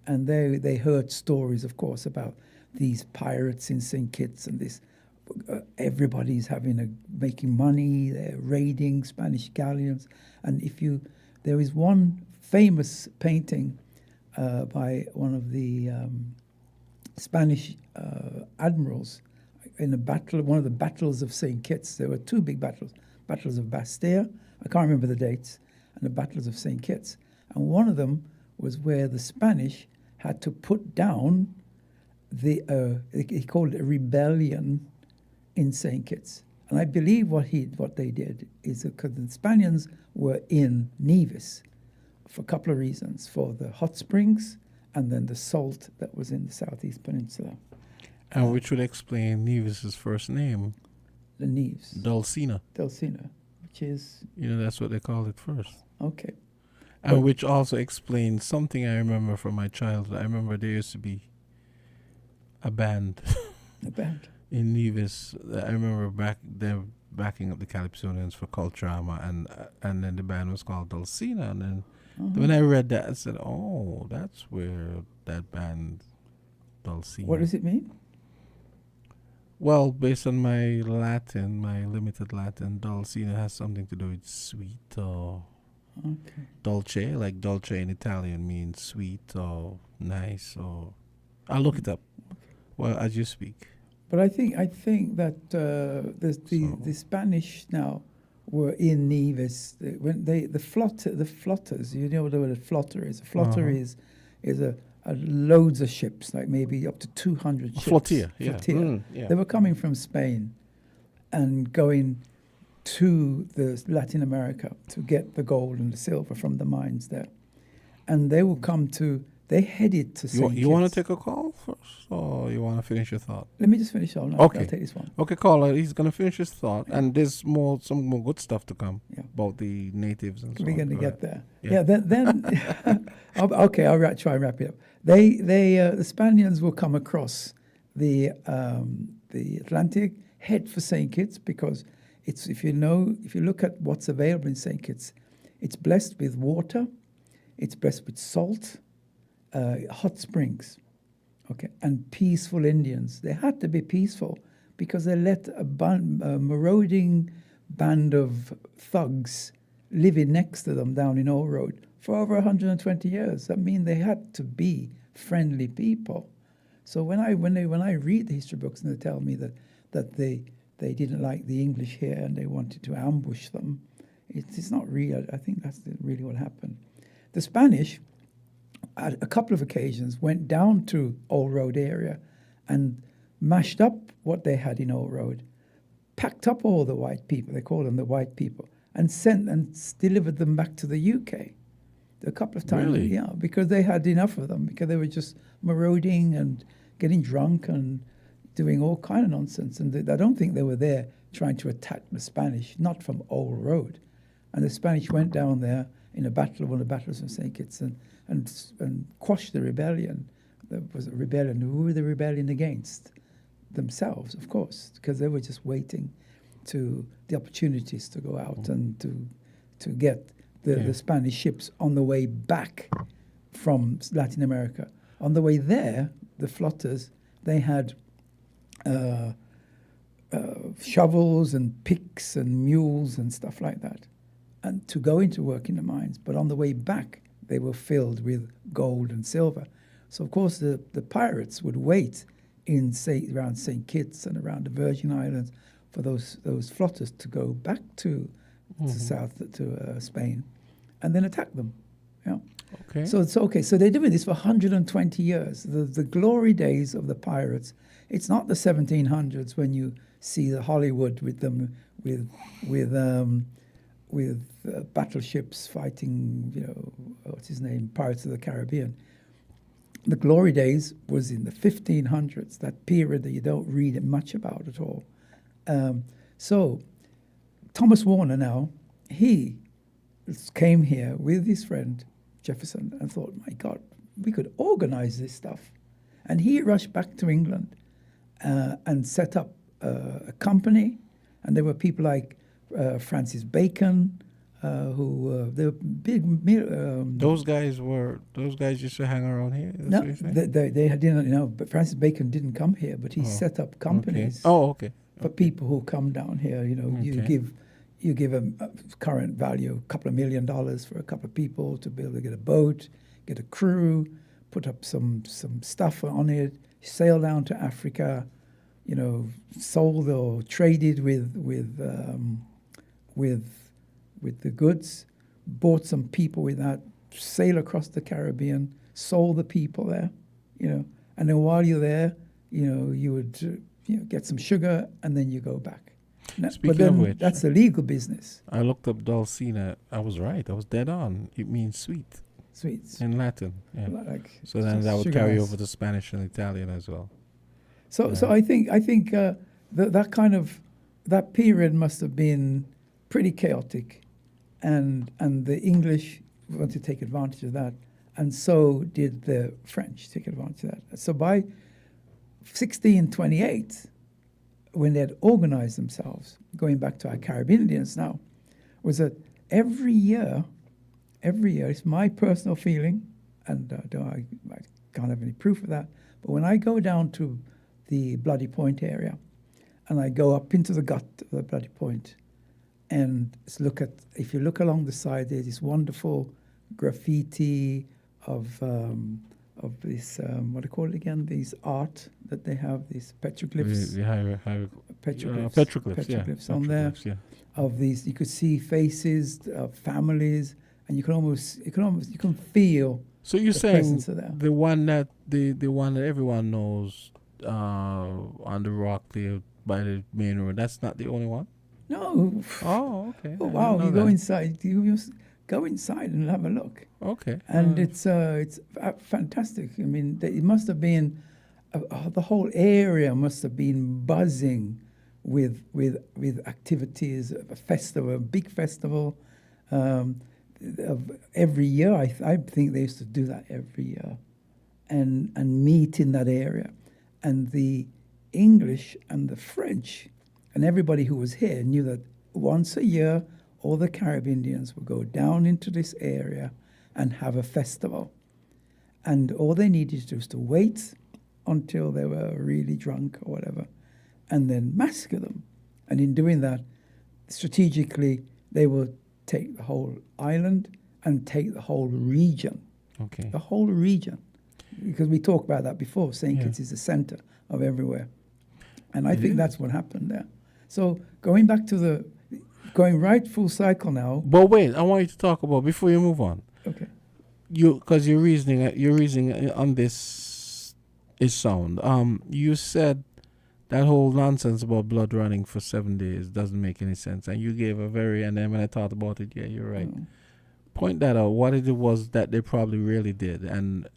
And they heard stories, of course, about these pirates in St. Kitts and this. Everybody's making money. They're raiding Spanish galleons. And there is one famous painting by one of the Spanish admirals in one of the battles of St. Kitts. There were two big battles of Bastia, I can't remember the dates, and the battles of St. Kitts. And one of them was where the Spanish had to put down he called it a rebellion in St. Kitts. And I believe what they did is because the Spaniards were in Nevis for a couple of reasons, for the hot springs and then the salt that was in the Southeast Peninsula. And which would explain Nevis's first name. The Neves. Dulcina. Dulcina, which is... that's what they called it first. Okay. And which also explains something I remember from my childhood. I remember there used to be a band. A band? In Nevis. I remember backing up the Calypsonians for Culturama, and then the band was called Dulcina. And then when I read that, I said, oh, that's where that band, Dulcina. What does it mean? Well, based on my limited Latin, Dulcina has something to do with sweet or dolce, like dolce in Italian means sweet or nice, or I'll look it up as you speak. But I think that the Spanish now were in Nevis when the flotters. You know what a flotter is? A flotter is a loads of ships, like maybe up to 200 ships. Flotilla, yeah. They were coming from Spain and going to Latin America to get the gold and the silver from the mines there. And they will they headed to St. Kitts. You want to take a call first, or you want to finish your thought? Let me just finish all. Okay. I'll take this one. Okay, caller. He's going to finish his thought, and there's some more good stuff to come about the natives and so on. We're going to get there. Yeah. Then okay, I'll try and wrap it up. The Spaniards will come across the Atlantic, head for St. Kitts, because It's if you look at what's available in St. Kitts, it's blessed with water, it's blessed with salt, hot springs, okay, and peaceful Indians. They had to be peaceful because they let a marauding band of thugs living next to them down in Old Road for over 120 years. I mean, they had to be friendly people. So when I read the history books and they tell me that they didn't like the English here and they wanted to ambush them, it's not real. I think that's really what happened. The Spanish, at a couple of occasions, went down to Old Road area and mashed up what they had in Old Road, packed up all the white people, they call them the white people, and delivered them back to the UK. A couple of times, Really? yeah, because they had enough of them, because they were just marauding and getting drunk and doing all kind of nonsense. And I don't think they were there trying to attack the Spanish, not from Old Road. And the Spanish went down there in a battle, one of the battles of St. Kitts, and quashed the rebellion. There was a rebellion. Who were the rebellion against? Themselves, of course, because they were just waiting to the opportunities to go out and to get the Spanish ships on the way back from Latin America. On the way there, the flotters, they had shovels and picks and mules and stuff like that, and to go into work in the mines. But on the way back, they were filled with gold and silver. So, of course, the pirates would wait around St. Kitts and around the Virgin Islands for those flotters to go back to Spain, and then attack them. Yeah. Okay. So it's okay. So they're doing this for 120 years. The glory days of the pirates. It's not the 1700s when you see the Hollywood with them with battleships fighting. What's his name? Pirates of the Caribbean. The glory days was in the 1500s. That period that you don't read much about at all. So Thomas Warner now, he came here with his friend Jefferson and thought, my God, we could organize this stuff. And he rushed back to England and set up a company. And there were people like Francis Bacon, who they were big. Those guys used to hang around here. No, they didn't. But Francis Bacon didn't come here, but he set up companies. Okay. Oh, okay. For people who come down here, you give a current value, a couple of $1 million for a couple of people to be able to get a boat, get a crew, put up some stuff on it, sail down to Africa, sold or traded with the goods, bought some people with that, sail across the Caribbean, sold the people there, and then while you're there, you would get some sugar and then you go back. Speaking of which, that's a legal business. I looked up Dulcina. I was right. I was dead on. It means sweet. Sweets. In Latin. Yeah. So then that would sugar carry ice. over to Spanish and Italian as well. So I think that period must have been pretty chaotic, and the English want to take advantage of that, and so did the French take advantage of that. So by 1628, when they had organized themselves, going back to our Caribbean Indians now, was that every year, it's my personal feeling, and I can't have any proof of that, but when I go down to the Bloody Point area, and I go up into the gut of the Bloody Point, and if you look along the side, there's this wonderful graffiti of this, what do you call it again? These art that they have, these petroglyphs. Petroglyphs on there. Yeah. Of these, you could see faces of families, and you can feel. So you're the saying presence of that. the one that everyone knows on the rock there by the main road, that's not the only one? No. Oh, okay. Oh, wow! You go inside. You just go inside and have a look. Okay. And it's fantastic. I mean, it must have been the whole area must have been buzzing with activities, a festival, a big festival of every year. I think they used to do that every year, and meet in that area, and the English and the French and everybody who was here knew that once a year, all the Carib Indians would go down into this area and have a festival. And all they needed to do was to wait until they were really drunk or whatever, and then massacre them. And in doing that, strategically, they would take the whole island and take the whole region. Okay. The whole region. Because we talked about that before. St. Kitts is the center of everywhere. And I think that's what happened there. So going right full cycle now. But wait, I want you to talk about, before you move on. Okay. Because your reasoning on this is sound. You said that whole nonsense about blood running for 7 days doesn't make any sense. And you gave and then when I thought about it, you're right. Point that out, what it was that they probably really did, and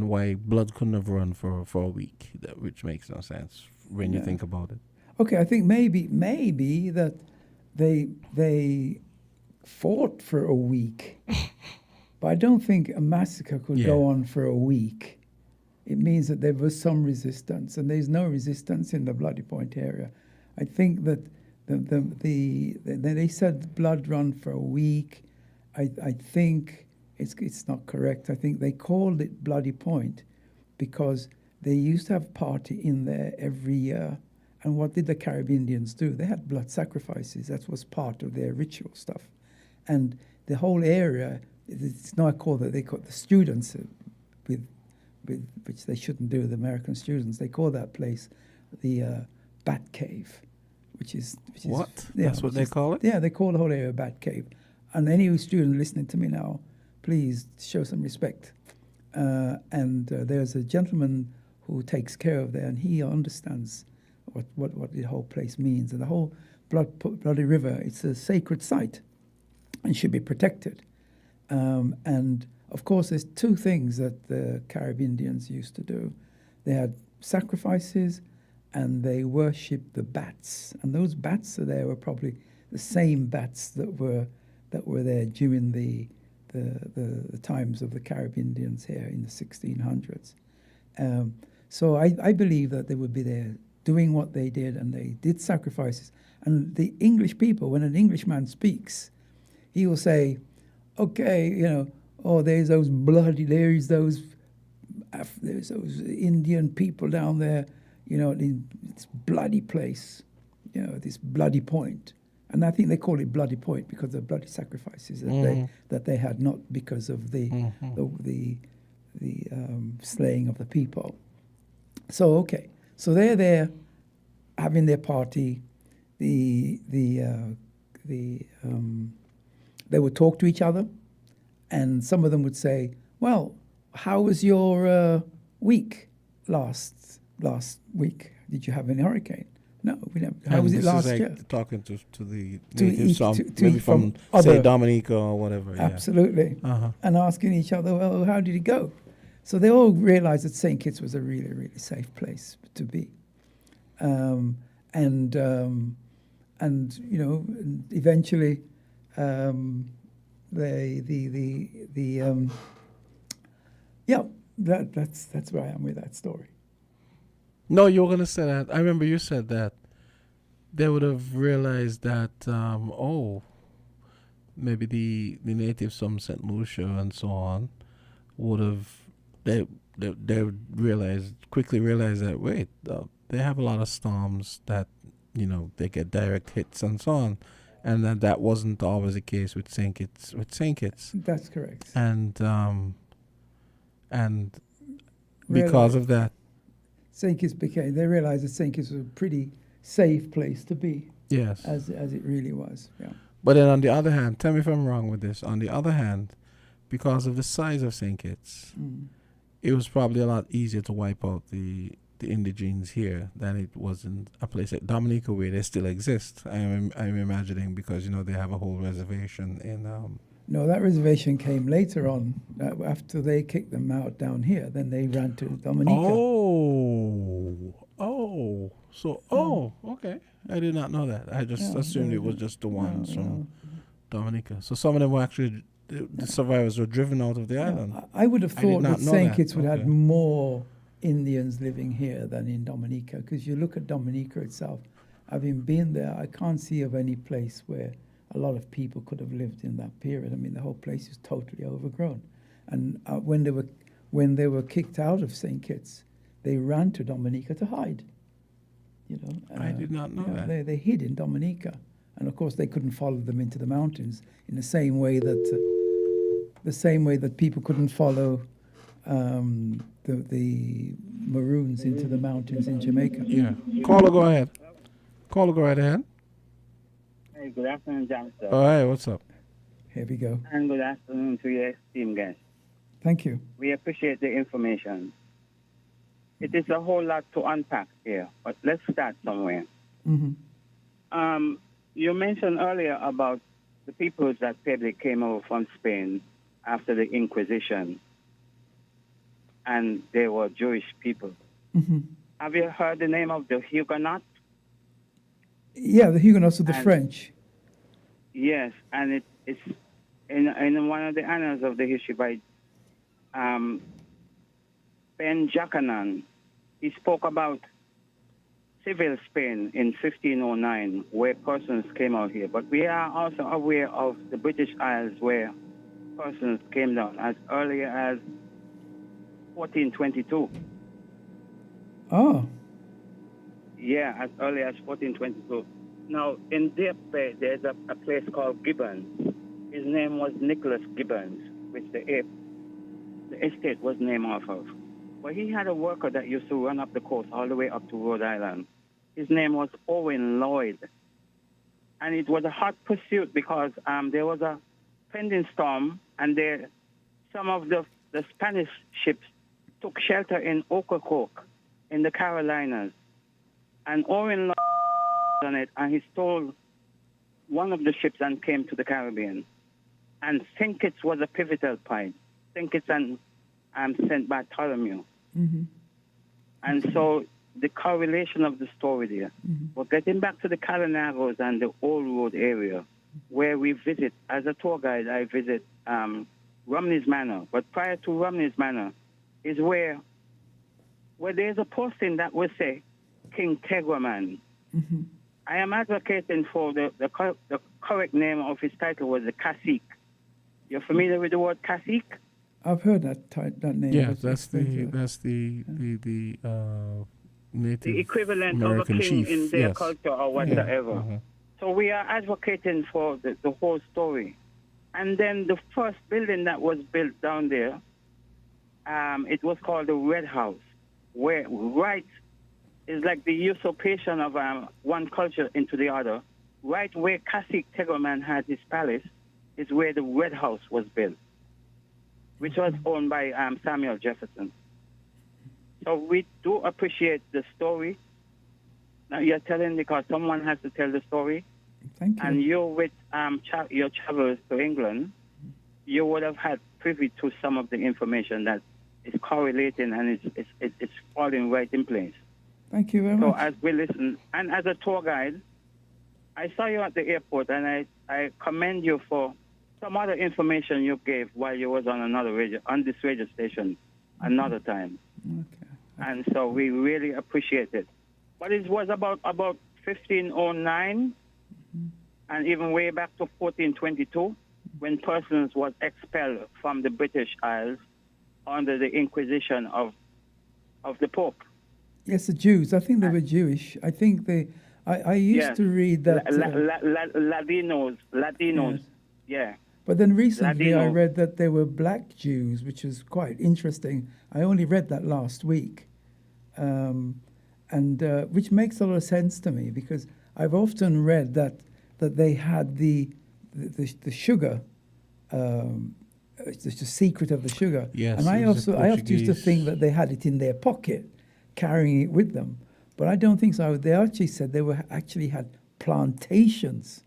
why blood couldn't have run for a week, which makes no sense when you think about it. Okay, I think maybe that they fought for a week, but I don't think a massacre could go on for a week. It means that there was some resistance, and there's no resistance in the Bloody Point area. I think that they said blood run for a week. I think it's not correct. I think they called it Bloody Point because they used to have a party in there every year. And what did the Carib Indians do? They had blood sacrifices. That was part of their ritual stuff. And the whole area, it's now called that they call the students, with which they shouldn't do, the American students, they call that place the Bat Cave, which is what? That's what they call it? Yeah, they call the whole area Bat Cave. And any student listening to me now, please show some respect. And there's a gentleman who takes care of there, and he understands what the whole place means. And the whole Bloody River, it's a sacred site and should be protected. And of course, there's two things that the Carib Indians used to do. They had sacrifices and they worshipped the bats. And those bats there were probably the same bats that were there during the times of the Carib Indians here in the 1600s. So I believe that they would be there doing what they did, and they did sacrifices. And the English people, when an Englishman speaks, he will say, okay, there's those Indian people down there, in this bloody place, this Bloody Point. And I think they call it Bloody Point because of bloody sacrifices that they had, not because of the slaying of the people. So they're there having their party. They would talk to each other, and some of them would say, "Well, how was your week last week? Did you have any hurricane?" No, we never. How was it last year? Talking to the natives, maybe from say Dominica or whatever. Absolutely, and asking each other, "Well, how did it go?" So they all realized that St. Kitts was a really, really safe place to be, and eventually, that's where I am with that story. No, you were going to say that. I remember you said that they would have realized that, maybe the natives from St. Lucia and so on would have, they quickly realized that, wait, they have a lot of storms that, they get direct hits and so on. And that wasn't always the case with St. Kitts. That's correct. And because of that, St. Kitts they realized that St. Kitts was a pretty safe place to be. Yes. As it really was, yeah. But then on the other hand, tell me if I'm wrong with this, on the other hand, because of the size of St. Kitts, it was probably a lot easier to wipe out the indigenes here than it was in a place like Dominica where they still exist. I'm imagining because, they have a whole reservation in... No, that reservation came later on. After they kicked them out down here, then they ran to Dominica. Okay. I did not know that. I just assumed it was just the ones from Dominica. So some of them were actually, the survivors were driven out of the island. I would have thought that St. Kitts would have more Indians living here than in Dominica, because you look at Dominica itself, having been there, I can't see of any place where a lot of people could have lived in that period. I mean, the whole place is totally overgrown. And when they were kicked out of St. Kitts, they ran to Dominica to hide. You know, I did not know that. They hid in Dominica, and of course they couldn't follow them into the mountains in the same way that people couldn't follow the Maroons into the mountains in Jamaica. Yeah. Caller, go ahead. Caller, go right ahead. Hey, good afternoon, Johnston. All right, what's up? Here we go. And good afternoon to your esteemed guest. Thank you. We appreciate the information. It is a whole lot to unpack here, but let's start somewhere. Mm-hmm. You mentioned earlier about the peoples that probably came over from Spain after the Inquisition, and they were Jewish people. Mm-hmm. Have you heard the name of the Huguenots? Yeah, the Huguenots of the French. Yes, and it's in one of the annals of the history by Ben Jacanan. He spoke about civil Spain in 1509, where persons came out here. But we are also aware of the British Isles, where persons came down as early as 1422. Oh. Yeah, as early as 1422. Now, in Deep Bay, there's a place called Gibbons. His name was Nicholas Gibbons, which the estate was named off of. But he had a worker that used to run up the coast all the way up to Rhode Island. His name was Owen Lloyd. And it was a hot pursuit because there was a pending storm, and some of the Spanish ships took shelter in Ocracoke in the Carolinas. And Owen Lloyd on it, and he stole one of the ships and came to the Caribbean. And St. Kitts was a pivotal point. St. Kitts and St. Bartholomew. Mm-hmm. And so the correlation of the story there. Mm-hmm. But getting back to the Calanagos and the Old Road area, where we visit, as a tour guide, I visit Romney's Manor. But prior to Romney's Manor is where there's a posting that will say King Tegraman. Mm-hmm. I am advocating for the correct name of his title was the Cacique. You're familiar with the word Cacique? I've heard that name. Yeah, that's the Native the equivalent American of a king chief. in their Yes. culture or whatsoever. Yeah. Uh-huh. So we are advocating for the whole story. And then the first building that was built down there, it was called the Red House, where is like the usurpation of one culture into the other. Right where Cacique Tegraman had his palace is where the Red House was built, which was owned by Samuel Jefferson. So we do appreciate the story. Now you're telling because someone has to tell the story. Thank you. And you with your travels to England, you would have had privy to some of the information that is correlating and it's falling right in place. Thank you very So much. as we listen, and as a tour guide, I saw you at the airport, and I commend you for some other information you gave while you was on this radio station another time. Okay. And so we really appreciate it. But it was about 1509, and even way back to 1422, when persons was expelled from the British Isles under the Inquisition of the Pope. Yes, the Jews. I think they were Jewish. I think I used to read that. Latinos. Yes. Yeah. But then recently I Latino. read that they were black Jews, which was quite interesting. I only read that last week, and which makes a lot of sense to me because I've often read that they had the sugar, the secret of the sugar. Yes, and I it was often used to Portuguese. think that they had it in their pocket, carrying it with them. But I don't think so. They actually said they actually had plantations.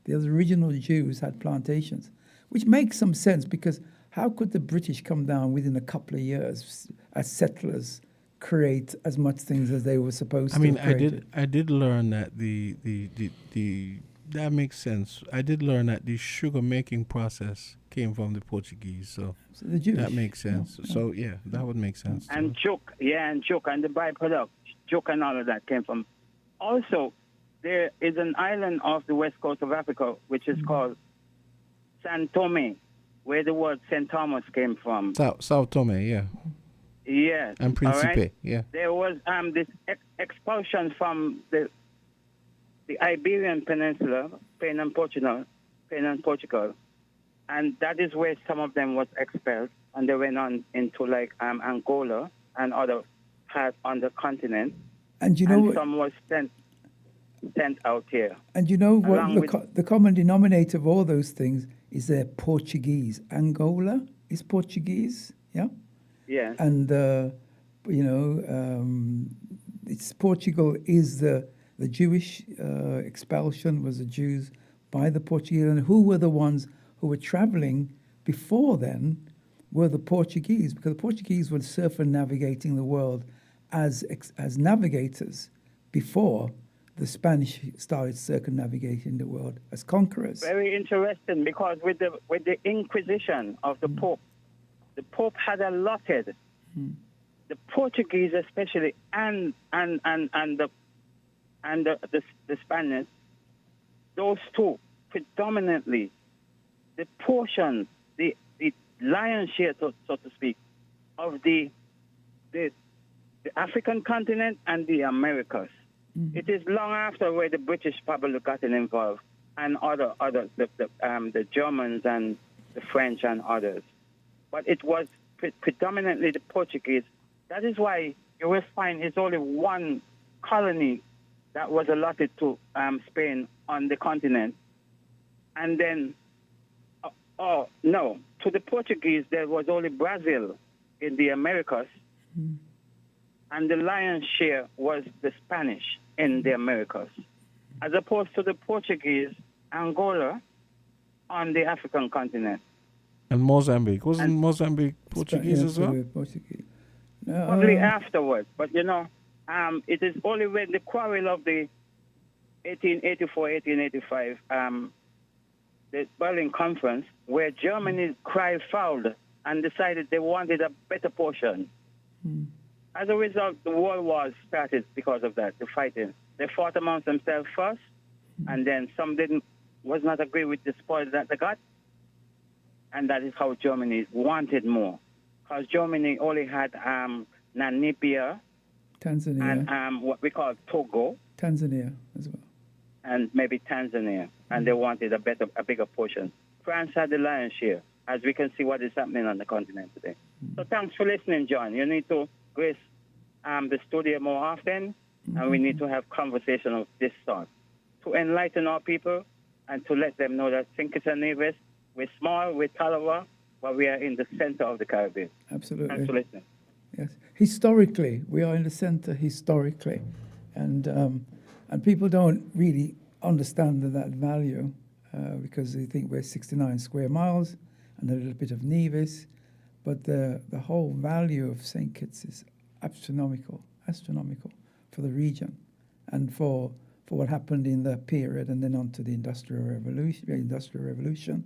The original Jews had plantations, which makes some sense because how could the British come down within a couple of years as settlers, create as much things as they were supposed to? I did learn that that makes sense. I did learn that the sugar making process came from the Portuguese, so the Jewish. that makes sense. Yeah. So yeah, that would make sense. And juk, and the byproduct, juk and all of that came from. Also, there is an island off the west coast of Africa which is called San Tome, where the word St. Thomas came from. Sao Tome, yeah. Yes. And Principe, all right? yeah. There was this expulsion from the Iberian Peninsula, Spain and Portugal, and that is where some of them was expelled, and they went on into like Angola and other parts on the continent. And you know what? Some was sent out here. And you know what? The common denominator of all those things is they're Portuguese. Angola is Portuguese, yeah. Yeah. And it's Portugal is the Jewish expulsion was the Jews by the Portuguese, and who were the ones who were traveling before then were the Portuguese, because the Portuguese were circumnavigating the world as navigators before the Spanish started circumnavigating the world as conquerors. Very interesting, because with the Inquisition of the Pope had allotted the Portuguese, especially, and the Spaniards, those two predominantly, the portion, the lion's share, so to speak, of the African continent and the Americas. It is long after where the British probably gotten involved, and the Germans and the French and others. But it was predominantly the Portuguese. That is why you will find it's only one colony that was allotted to Spain on the continent. And then, to the Portuguese, there was only Brazil in the Americas. And the lion's share was the Spanish in the Americas, as opposed to the Portuguese, Angola, on the African continent. And Mozambique. Wasn't Mozambique Portuguese as well? Portuguese. Probably afterwards. But, it is only when the quarrel of the 1884-1885, the Berlin Conference, where Germany cried foul and decided they wanted a better portion. As a result, the world wars started because of that, the fighting. They fought amongst themselves first, and then some was not agree with the spoils that they got, and that is how Germany wanted more. Because Germany only had Namibia, Tanzania, and what we call Togo, Tanzania as well, and maybe Tanzania, and they wanted a bigger portion. France had the lion's share, as we can see what is happening on the continent today. So thanks for listening, John. You need to grace the studio more often, and we need to have conversation of this sort to enlighten our people and to let them know that St. Kitts and Nevis, we're small, we're Tarawa, but we are in the center of the Caribbean. Absolutely. Thanks for listening. Yes, historically, we are in the center historically, and people don't really understand that value because they think we're 69 square miles and a little bit of Nevis, but the whole value of St. Kitts is astronomical for the region, and for what happened in that period, and then on to the Industrial Revolution,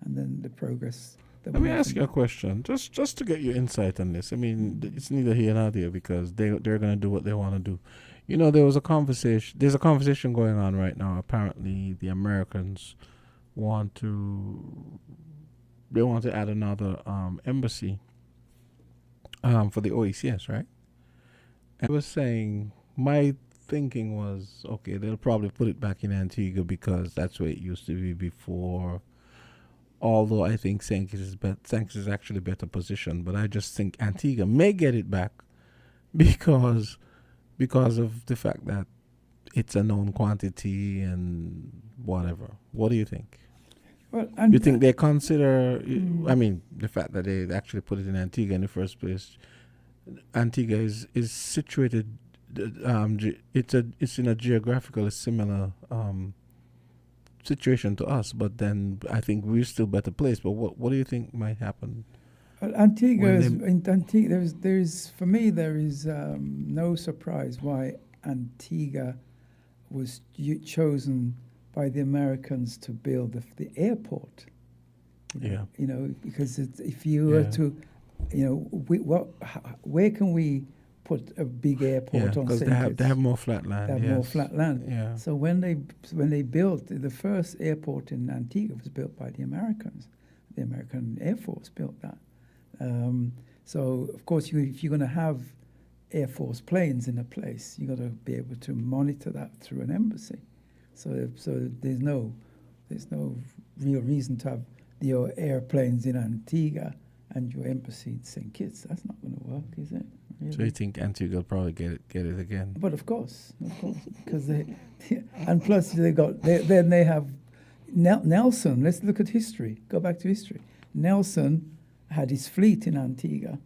and then the progress. Let me ask you a question, just to get your insight on this. I mean, it's neither here nor there, because they're going to do what they want to do. There's a conversation going on right now. Apparently, the Americans want to add another embassy for the OECS, right? I was saying, my thinking was, okay, they'll probably put it back in Antigua because that's where it used to be before. Although I think St. Kitts is actually better positioned, but I just think Antigua may get it back because of the fact that it's a known quantity and whatever. What do you think? Well, you think they consider? I mean, the fact that they actually put it in Antigua in the first place. Antigua is situated. It's in a geographically similar situation to us, but then I think we're still better placed. But what do you think might happen? Well, Antigua there is for me there is no surprise why Antigua was chosen by the Americans to build the airport. Because if you were to, where can we put a big airport on because St. Kitts. they have more flat land. They have more flat land. Yeah. So when they built the first airport in Antigua was built by the Americans. The American Air Force built that. So of course, if you're going to have Air Force planes in a place, you got to be able to monitor that through an embassy. So there's no real reason to have your airplanes in Antigua and your embassy in St. Kitts. That's not going to work, is it? Really? So you think Antigua will probably get it again? But of course, because and plus they have Nelson. Let's look at history. Go back to history. Nelson had his fleet in Antigua.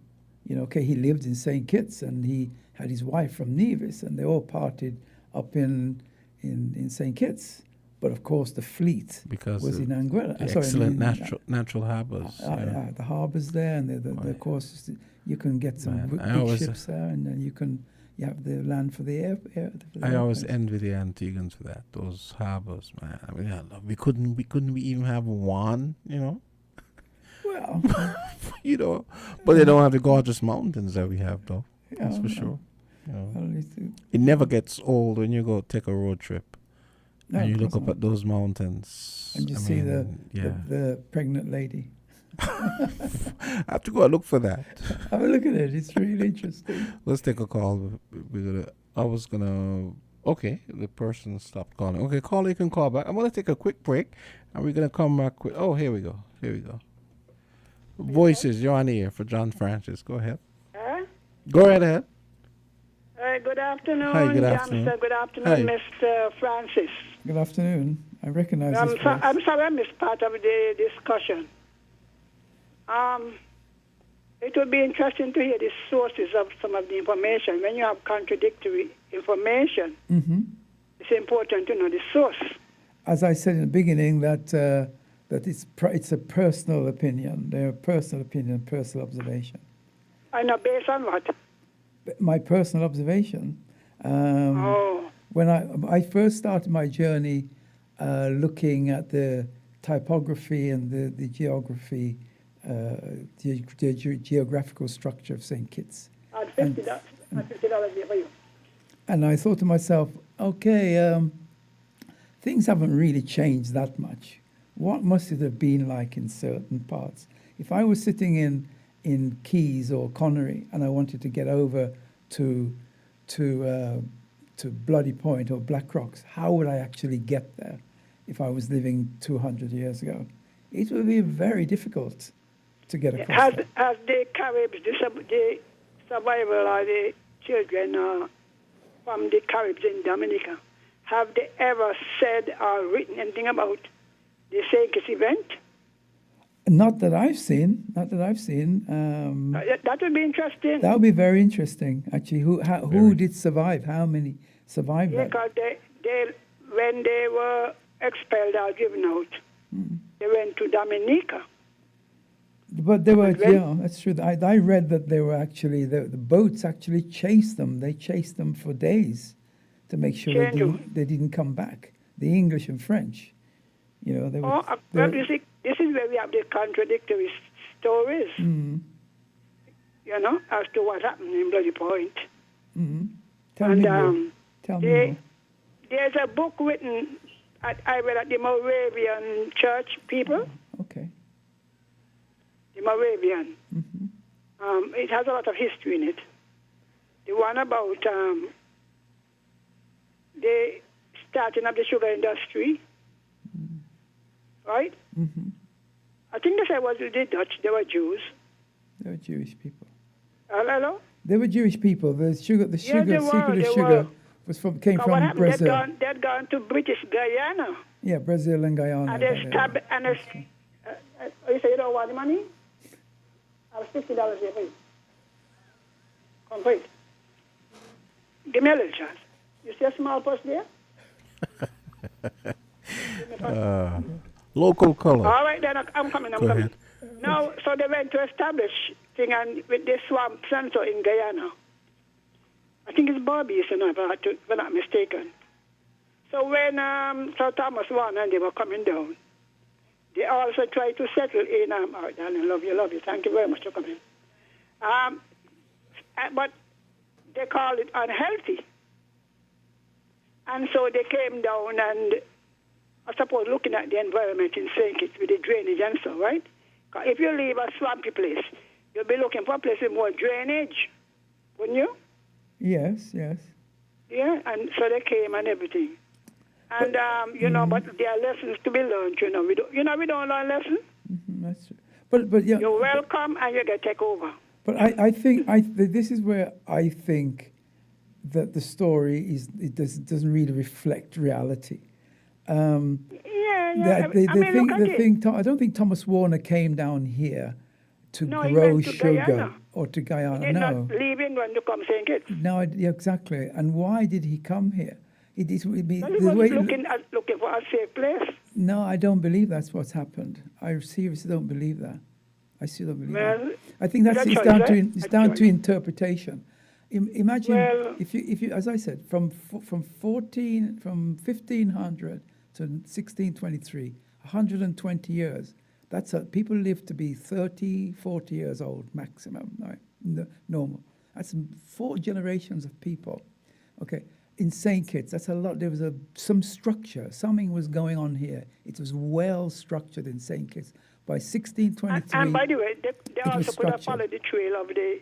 He lived in St. Kitts and he had his wife from Nevis, and they all parted up in St. Kitts. But of course, the fleet was in Anguilla. Excellent natural harbours. The harbours there, and of course you can get some big ships there, and then you have the land for the air. I always envy the Antiguans for that. Those harbours, man. I mean, we couldn't even have one, Well, but they don't have the gorgeous mountains that we have, though. That's for sure. It never gets old when you go take a road trip. No, and you look up at those mountains. And you see the pregnant lady. I have to go and look for that. Have a look at it. It's really interesting. Let's take a call. Okay, the person stopped calling. Okay, caller, you can call back. I'm going to take a quick break, and we're going to come back with... Oh, here we go. Voices, you're on the air for John Francis. Go ahead. Go right ahead. Good afternoon. Hi, good afternoon. Jamster. Good afternoon, Hi. Mr. Francis. Good afternoon. I recognize this voice. I'm sorry I missed part of the discussion. It would be interesting to hear the sources of some of the information. When you have contradictory information, it's important to know the source. As I said in the beginning, that it's a personal opinion. They're personal opinion, personal observation. I know, based on what? My personal observation. When I first started my journey looking at the typography and the geography, the geographical structure of St. Kitts. I'd $50 there for you. And I thought to myself, okay, things haven't really changed that much. What must it have been like in certain parts? If I was sitting in Keys or Connery and I wanted to get over to Bloody Point or Black Rocks, how would I actually get there if I was living 200 years ago? It would be very difficult to get across. Has the Caribs, the survival of the children from the Caribs in Dominica, have they ever said or written anything about the St. Kitts event? Not that I've seen. That would be interesting. That would be very interesting, actually. Who did survive? How many survived that? Because they when they were expelled or driven out, they went to Dominica. But they were, that's true. I read that they were actually, the boats actually chased them. They chased them for days to make sure they didn't come back. The English and French. They were... You see, this is where we have the contradictory stories, as to what happened in Bloody Point. Tell me more. There's a book written, I read at the Moravian church people. Okay. The Moravian. It has a lot of history in it. The one about the starting of the sugar industry, right? I think they said was the Dutch. They were Jews. They were Jewish people. Hello? They were Jewish people. The secret of sugar came from Brazil. They'd gone to British Guyana. Yeah, Brazil and Guyana. And they stabbed, you say you don't want the money? I have $50 here for you. Complete. Give me a little chance. You see a small purse there? Local color. All right, then I'm coming. Go ahead. Now, so they went to establish thing and with the swamp center in Guyana. I think it's Barbados, if I'm not mistaken. So when Sir Thomas won and they were coming down, they also tried to settle in. All right, darling, love you. Thank you very much for coming. But they call it unhealthy. And so they came down and, I suppose, looking at the environment in St. Kitts with the drainage and so, right? 'Cause if you leave a swampy place, you'll be looking for a place with more drainage, wouldn't you? Yes, yes. Yeah, and so they came and everything. And, you know, but there are lessons to be learned, you know. We don't learn lessons. That's true. But yeah. You're welcome and you get take over. But I think this is where I think that the story doesn't really reflect reality. Yeah. I don't think Thomas Warner came down here to grow sugar Guyana. or to Guyana. He did No. not leave England to come St. Kitts. No, exactly. And why did he come here? He was looking for a safe place. No, I don't believe that's what's happened. I seriously don't believe that. I still don't believe that. I think it's down to interpretation. Imagine if you, as I said, from 1500 to 1623, 120 years. People live to be 30, 40 years old maximum, right? Normal. That's 4 generations of people. Okay. In St. Kitts, that's a lot. There was some structure. Something was going on here. It was well structured in St. Kitts. By 1623. And by the way, they also could have followed the trail of the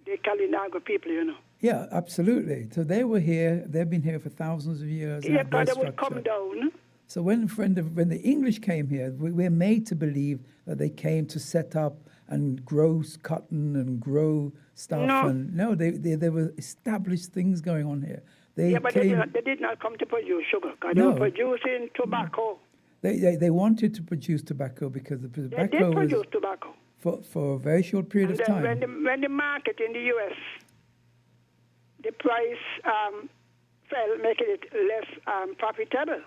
Kalinago people, you know. Yeah, absolutely. So they were here. They've been here for thousands of years. Yeah, but they would come down. So when the English came here, we're made to believe that they came to set up and grow cotton and grow stuff. No. There were established things going on here. They did not come to produce sugar. They were producing tobacco. They wanted to produce tobacco because the tobacco they did produce tobacco for a very short period of time. When the market in the U.S., the price fell, making it less profitable.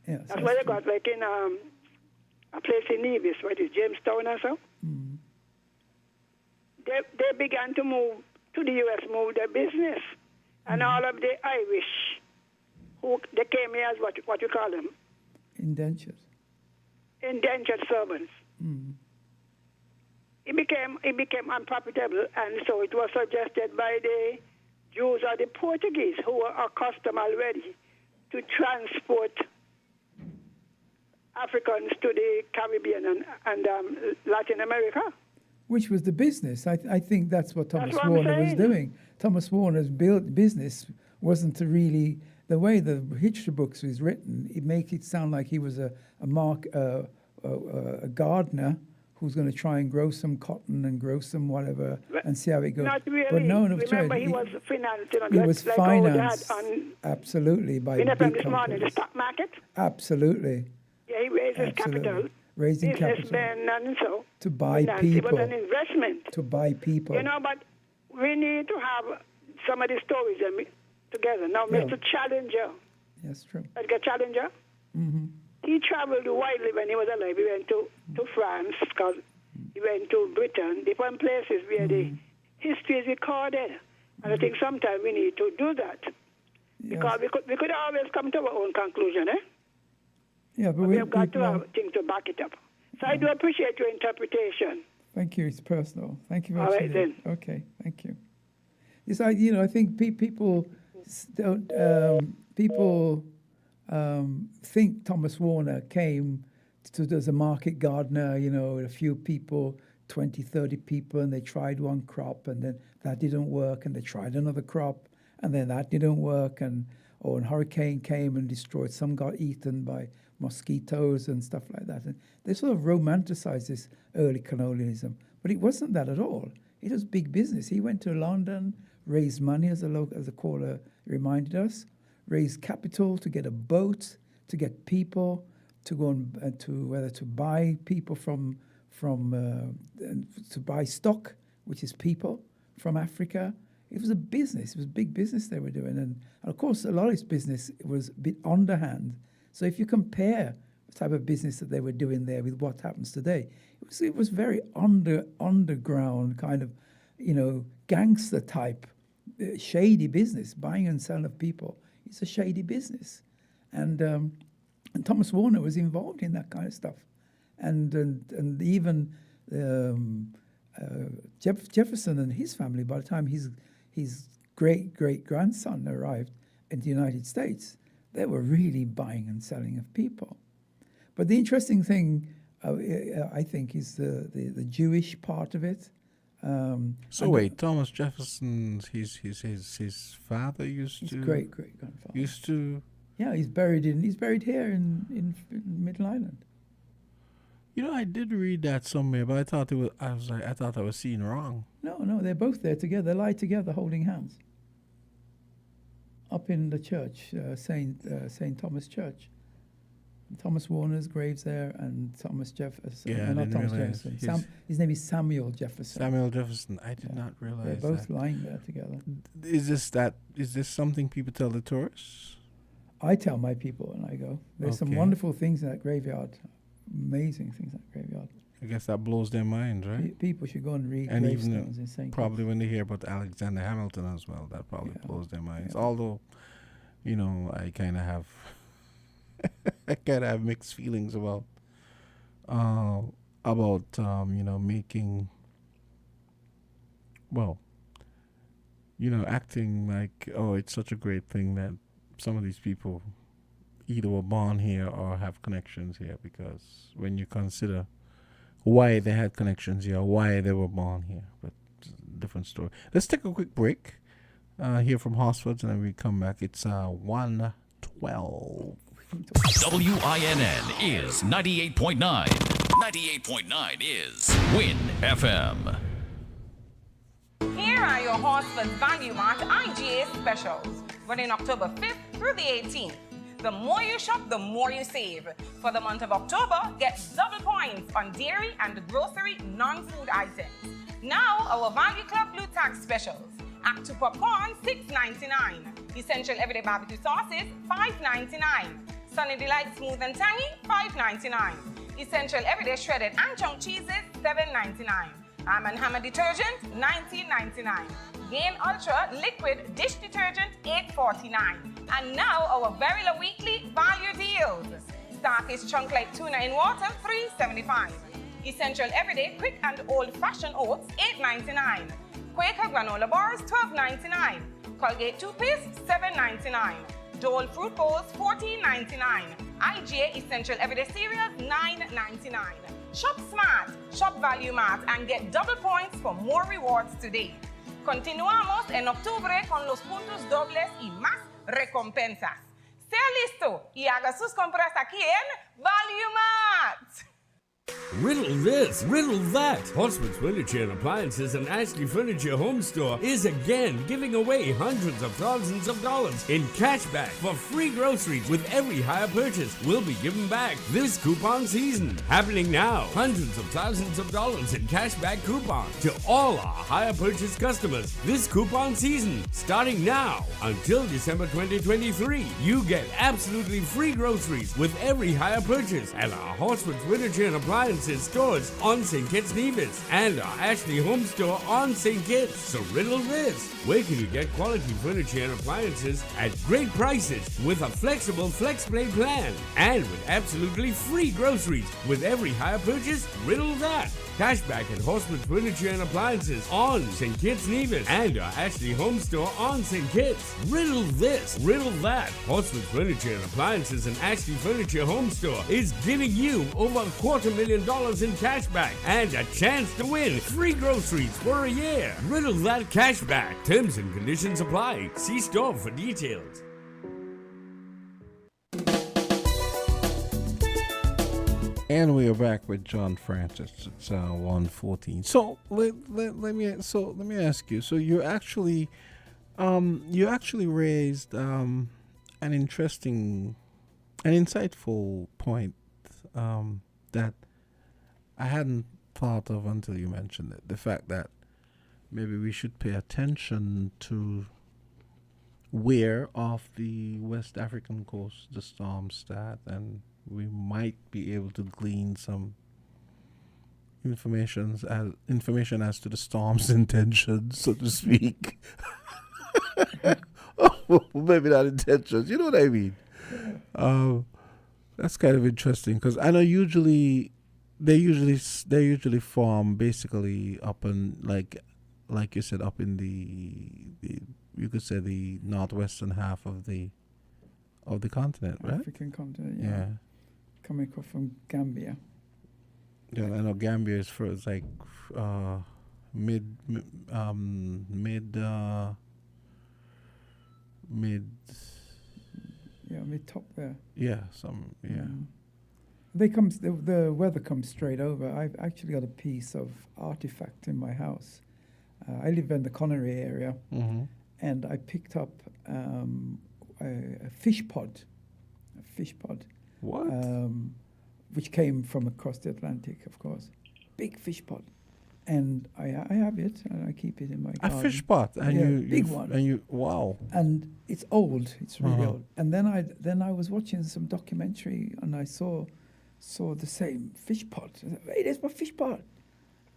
Yes, that's why they got like in a place in Nevis, what is Jamestown or so. Mm. They began to move to the U.S., move their business, and all of the Irish they came here as what you call them. Indentured servants. Mm. It became unprofitable, and so it was suggested by the Jews or the Portuguese, who were accustomed already to transport Africans to the Caribbean and Latin America. Which was the business. I think that's what Thomas Warner was doing. Thomas Warner's business wasn't to really... The way the history books was written, it makes it sound like he was a gardener who's going to try and grow some cotton and grow some whatever and see how it goes. Not really. But no, remember, he was financing. He was financed, absolutely, by big companies. This morning, the stock market. Absolutely. Yeah, he raised his capital. Raising capital. And so. To buy people. It was an investment. To buy people. You know, but we need to have some of the stories together. Now, Mr. Challenger. Yes, true. Edgar Challenger. Mm-hmm. He traveled widely when he was alive. He went to France, because he went to Britain, different places where the history is recorded. And I think sometimes we need to do that. Yes. Because we could always come to our own conclusion, eh? Yeah, but we have got to have things to back it up. So I do appreciate your interpretation. Thank you. It's personal. Thank you very much. much. All right, then. Okay, thank you. Yes, I think people don't... think Thomas Warner came as a market gardener, a few people, 20, 30 people, and they tried one crop, and then that didn't work, and they tried another crop, and then that didn't work, and a hurricane came and destroyed. Some got eaten by mosquitoes and stuff like that. And they sort of romanticized this early colonialism, but it wasn't that at all. It was big business. He went to London, raised money, as the caller reminded us, raise capital to get a boat, to get people, to go to buy people to buy stock, which is people from Africa. It was a business. It was big business they were doing. And of course, a lot of this business was a bit underhand. So if you compare the type of business that they were doing there with what happens today, it was very underground kind of, gangster type, shady business, buying and selling of people. It's a shady business, and Thomas Warner was involved in that kind of stuff, and even Jefferson and his family. By the time his great-great-grandson arrived in the United States, they were really buying and selling of people. But the interesting thing, I think, is the Jewish part of it. So wait, Thomas Jefferson, his father used to... His great-great-grandfather. Used to... Yeah, he's buried here in Middle Island. You know, I did read that somewhere, but I thought I was seeing wrong. No, they're both there together. They lie together, holding hands. Up in the church, Saint Thomas Church. Thomas Warner's grave's there, and Thomas Jefferson. Yeah, not Thomas Jefferson. His name is Samuel Jefferson. Samuel Jefferson. I did not realize that. They're both lying there together. Is this something people tell the tourists? I tell my people when I go. There's some wonderful things in that graveyard. Amazing things in that graveyard. I guess that blows their minds, right? People should go and read and gravestones even in St. probably when they hear about Alexander Hamilton as well, that probably blows their minds. Yeah. Although, you know, I kind of have mixed feelings about you know, making, well, you know, acting like, oh, it's such a great thing that some of these people either were born here or have connections here, because when you consider why they had connections here, why they were born here, but different story. Let's take a quick break here from Horsford's, and then we come back. It's 1:12. WINN is 98.9. 98.9 is Win FM. Here are your Horsford's Value Mart IGA specials, running October 5th through the 18th. The more you shop, the more you save. For the month of October, get double points on dairy and grocery non-food items. Now, our Value Club Blue Tag specials. Act 2 popcorn, $6.99. Essential Everyday Barbecue sauces, $5.99. Sunny Delight Smooth and Tangy, $5.99. Essential Everyday Shredded and Chunk Cheeses, $7.99. Arm & Hammer Detergent, $19.99. Gain Ultra Liquid Dish Detergent, $8.49. And now our very low weekly value deals. Starfish Chunk Light Tuna in Water, $3.75. Essential Everyday Quick and Old Fashioned Oats, $8.99. Quaker Granola Bars, $12.99. Colgate Toothpaste, $7.99. Dole Fruit Bowls, $14.99. IGA Essential Everyday Cereals, $9.99. Shop smart, shop Value Mart, and get double points for more rewards today. Continuamos en octubre con los puntos dobles y más recompensas. Sea listo y haga sus compras aquí en Value Mart. Riddle this, riddle that. Horseman's Furniture and Appliances and Ashley Furniture Home Store is again giving away hundreds of thousands of dollars in cashback for free groceries with every hire purchase. Will be given back this coupon season. Happening now. Hundreds of thousands of dollars in cashback coupon to all our hire purchase customers this coupon season. Starting now until December 2023. You get absolutely free groceries with every hire purchase at our Horseman's Furniture and Appliances stores on St. Kitts Nevis and our Ashley Home Store on St. Kitts. So riddle this. Where can you get quality furniture and appliances at great prices with a flexible FlexPlay plan and with absolutely free groceries with every hire purchase? Riddle that. Cashback at Horseman's Furniture and Appliances on St. Kitts Nevis and our Ashley Home Store on St. Kitts. Riddle this, riddle that. Horseman's Furniture and Appliances and Ashley Furniture Home Store is giving you over $250,000 in cashback and a chance to win free groceries for a year. Riddle that cashback. Terms and conditions apply. See store for details. And we are back with John Francis. It's 1:14. So let me ask you. So you actually raised an insightful point that I hadn't thought of until you mentioned it. The fact that maybe we should pay attention to where off the West African coast the storms start, and we might be able to glean some information as to the storm's intentions, so to speak. Maybe not intentions. You know what I mean? That's kind of interesting because I know they usually form basically up in like you said, up in the you could say the northwestern half of the continent, right? African continent, yeah. Yeah. Coming across from Gambia. Yeah, I know Gambia is for it's like mid Yeah, mid top there. yeah, The weather comes straight over. I've actually got a piece of artifact in my house. I live in the Connery area, and I picked up a fish pod. What? Which came from across the Atlantic, of course. Big fish pod. And I have it, and I keep it in my garden. A fish pot, and you big one. and you wow. And it's old. It's really old. And then I was watching some documentary, and I saw the same fish pot. I said, hey, there's my fish pot.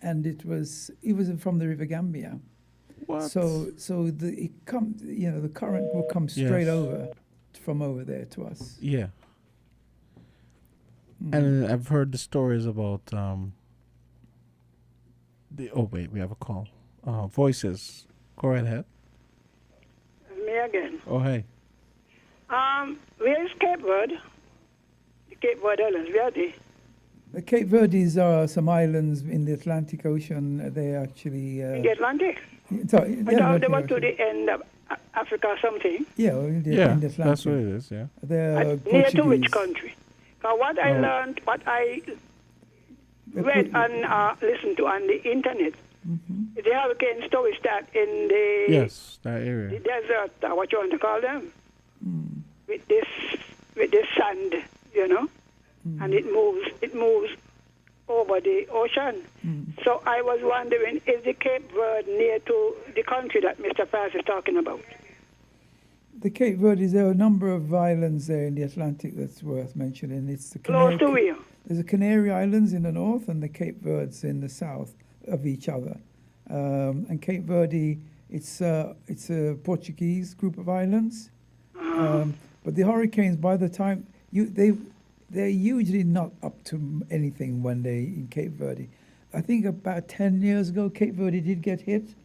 And it was from the River Gambia. What? So the current will come straight over from over there to us. Yeah. And I've heard the stories about we have a call. Voices. Go right ahead. Me again. Oh, hey. Where is Cape Verde? The Cape Verde Islands, where are they? The Cape Verdes are some islands in the Atlantic Ocean. They actually... in the Atlantic? Sorry, I thought they were to the end of Africa or something. Yeah, in the Atlantic. That's what it is, yeah. They're near to which country? Because what I learned, what I read and listened to on the internet, the hurricane stories that in the... Yes, that area. The desert, what you want to call them, with this sand, and it moves over the ocean. So I was wondering, is the Cape Verde near to the country that Mr. Price is talking about? The Cape Verde, there are a number of islands there in the Atlantic that's worth mentioning. It's the Close to where? There's the Canary Islands in the north and the Cape Verdes in the south of each other. And Cape Verde, it's a Portuguese group of islands. But the hurricanes, by the time they're usually not up to anything when they in Cape Verde. I think about 10 years ago, Cape Verde did get hit,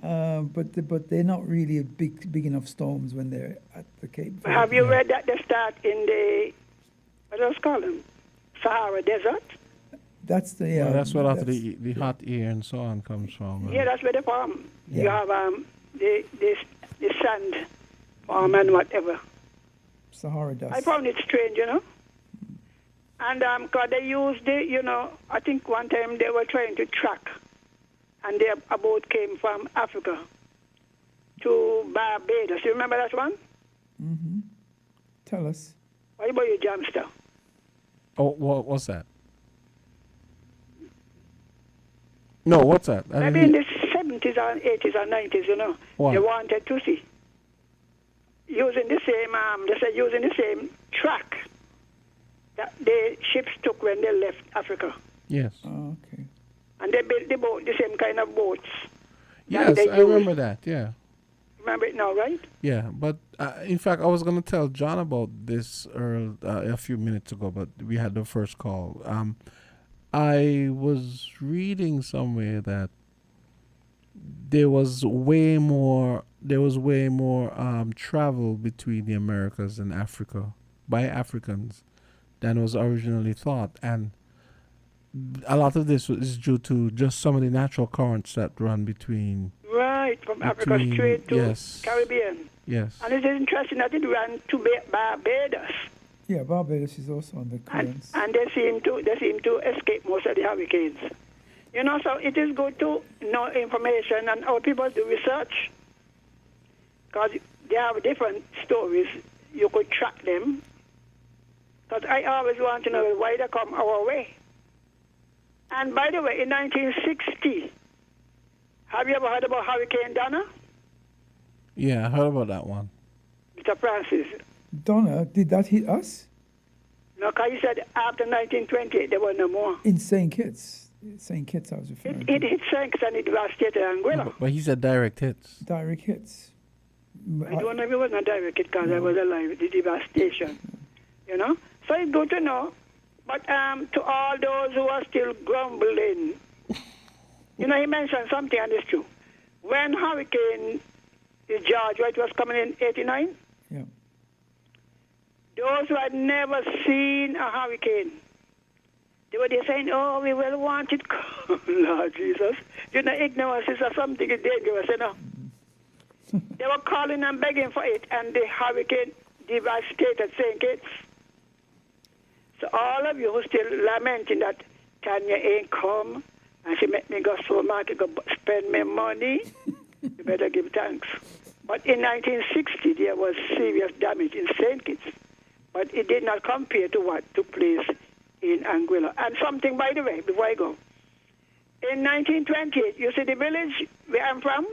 but they're not really big enough storms when they're at the Cape Verde. Have you read that they start in the, what else call them, Sahara Desert? That's that's where after the hot air and so on comes from. Yeah, that's where they farm. Yeah. You have the sand farm and whatever. Sahara dust. I found it strange, And because they used I think one time they were trying to track, and a boat came from Africa to Barbados. You remember that one? Mm-hmm. Tell us. What about you, Jamster? Oh, what was that? No, what's that? Maybe in the 70s or 80s or 90s, What? They wanted to see. Using the same track that the ships took when they left Africa. Yes. Oh, okay. And they built the same kind of boats. Yes, I remember that, yeah. Remember it now, right? Yeah, but in fact, I was going to tell John about this a few minutes ago, but we had the first call. I was reading somewhere that there was way more travel between the Americas and Africa by Africans than was originally thought, and a lot of this is due to just some of the natural currents that run between from Africa straight to Caribbean. Yes. And it is interesting that it ran to Barbados. Yeah, Barbados is also on the currents. And they seem to escape most of the hurricanes. So it is good to know information and how people do research, because they have different stories. You could track them. Because I always want to know why they come our way. And by the way, in 1960, have you ever heard about Hurricane Donna? Yeah, I heard about that one. Mr. Francis. Donna, did that hit us? No, because he said after 1928 there were no more. In St. Kitts. St. Kitts I was referring to. It hit St. Kitts and it devastated Anguilla. But he said direct hits. Direct hits. I don't know if it was not direct hit because I was alive with the devastation. So it's good to know. But to all those who are still grumbling, he mentioned something, and it's true. When Hurricane is Georgia. It was coming in 89. Yeah. Those who had never seen a hurricane, they were there saying, oh, we will want it. Lord Jesus. You know, ignorance is something dangerous, you know. They were calling and begging for it, and the hurricane devastated St. Kitts. So all of you who still lamenting that Tanya ain't come, and she made me go to the market, go spend my money, you better give thanks. But in 1960, there was serious damage in St. Kitts, but it did not compare to what took place in Anguilla. And something, by the way, before I go. In 1928, you see the village where I'm from,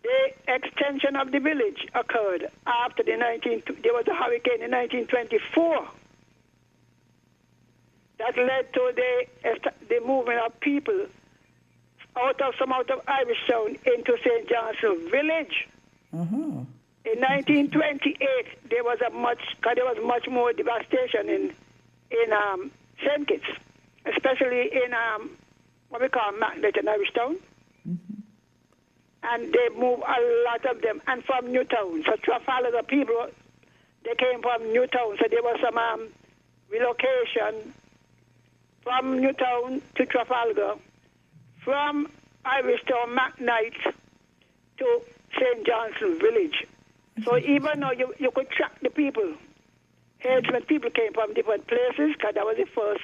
the extension of the village occurred after there was a hurricane in 1924 that led to the movement of people out of Irish Town into St. John's Village. Uh-huh. In 1928, there was much more devastation in St. Kitts, especially in what we call Maclet and Irish Town. Mm-hmm. And they moved a lot of them, and from Newtown. So Trafalgar people, they came from Newtown. So there was some relocation from Newtown to Trafalgar, from Irish Town, McKnight to St. John's Village. So even though you could track the people, herdsmen people came from different places, because that was the first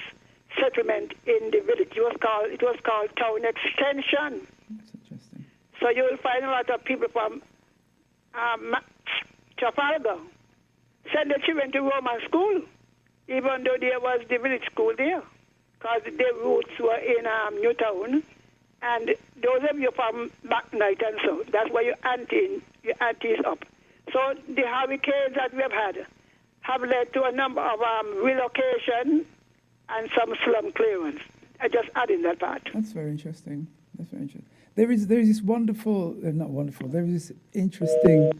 settlement in the village. It was called Town Extension. That's interesting. So you will find a lot of people from Trafalgar send their children to Roman school, even though there was the village school there, because their roots were in Newtown. And those of you from McKnight and so, that's where your aunties up. So the hurricanes that we have had have led to a number of relocation and some slum clearance. I just added that part. That's very interesting. There is this wonderful, not wonderful. There is this interesting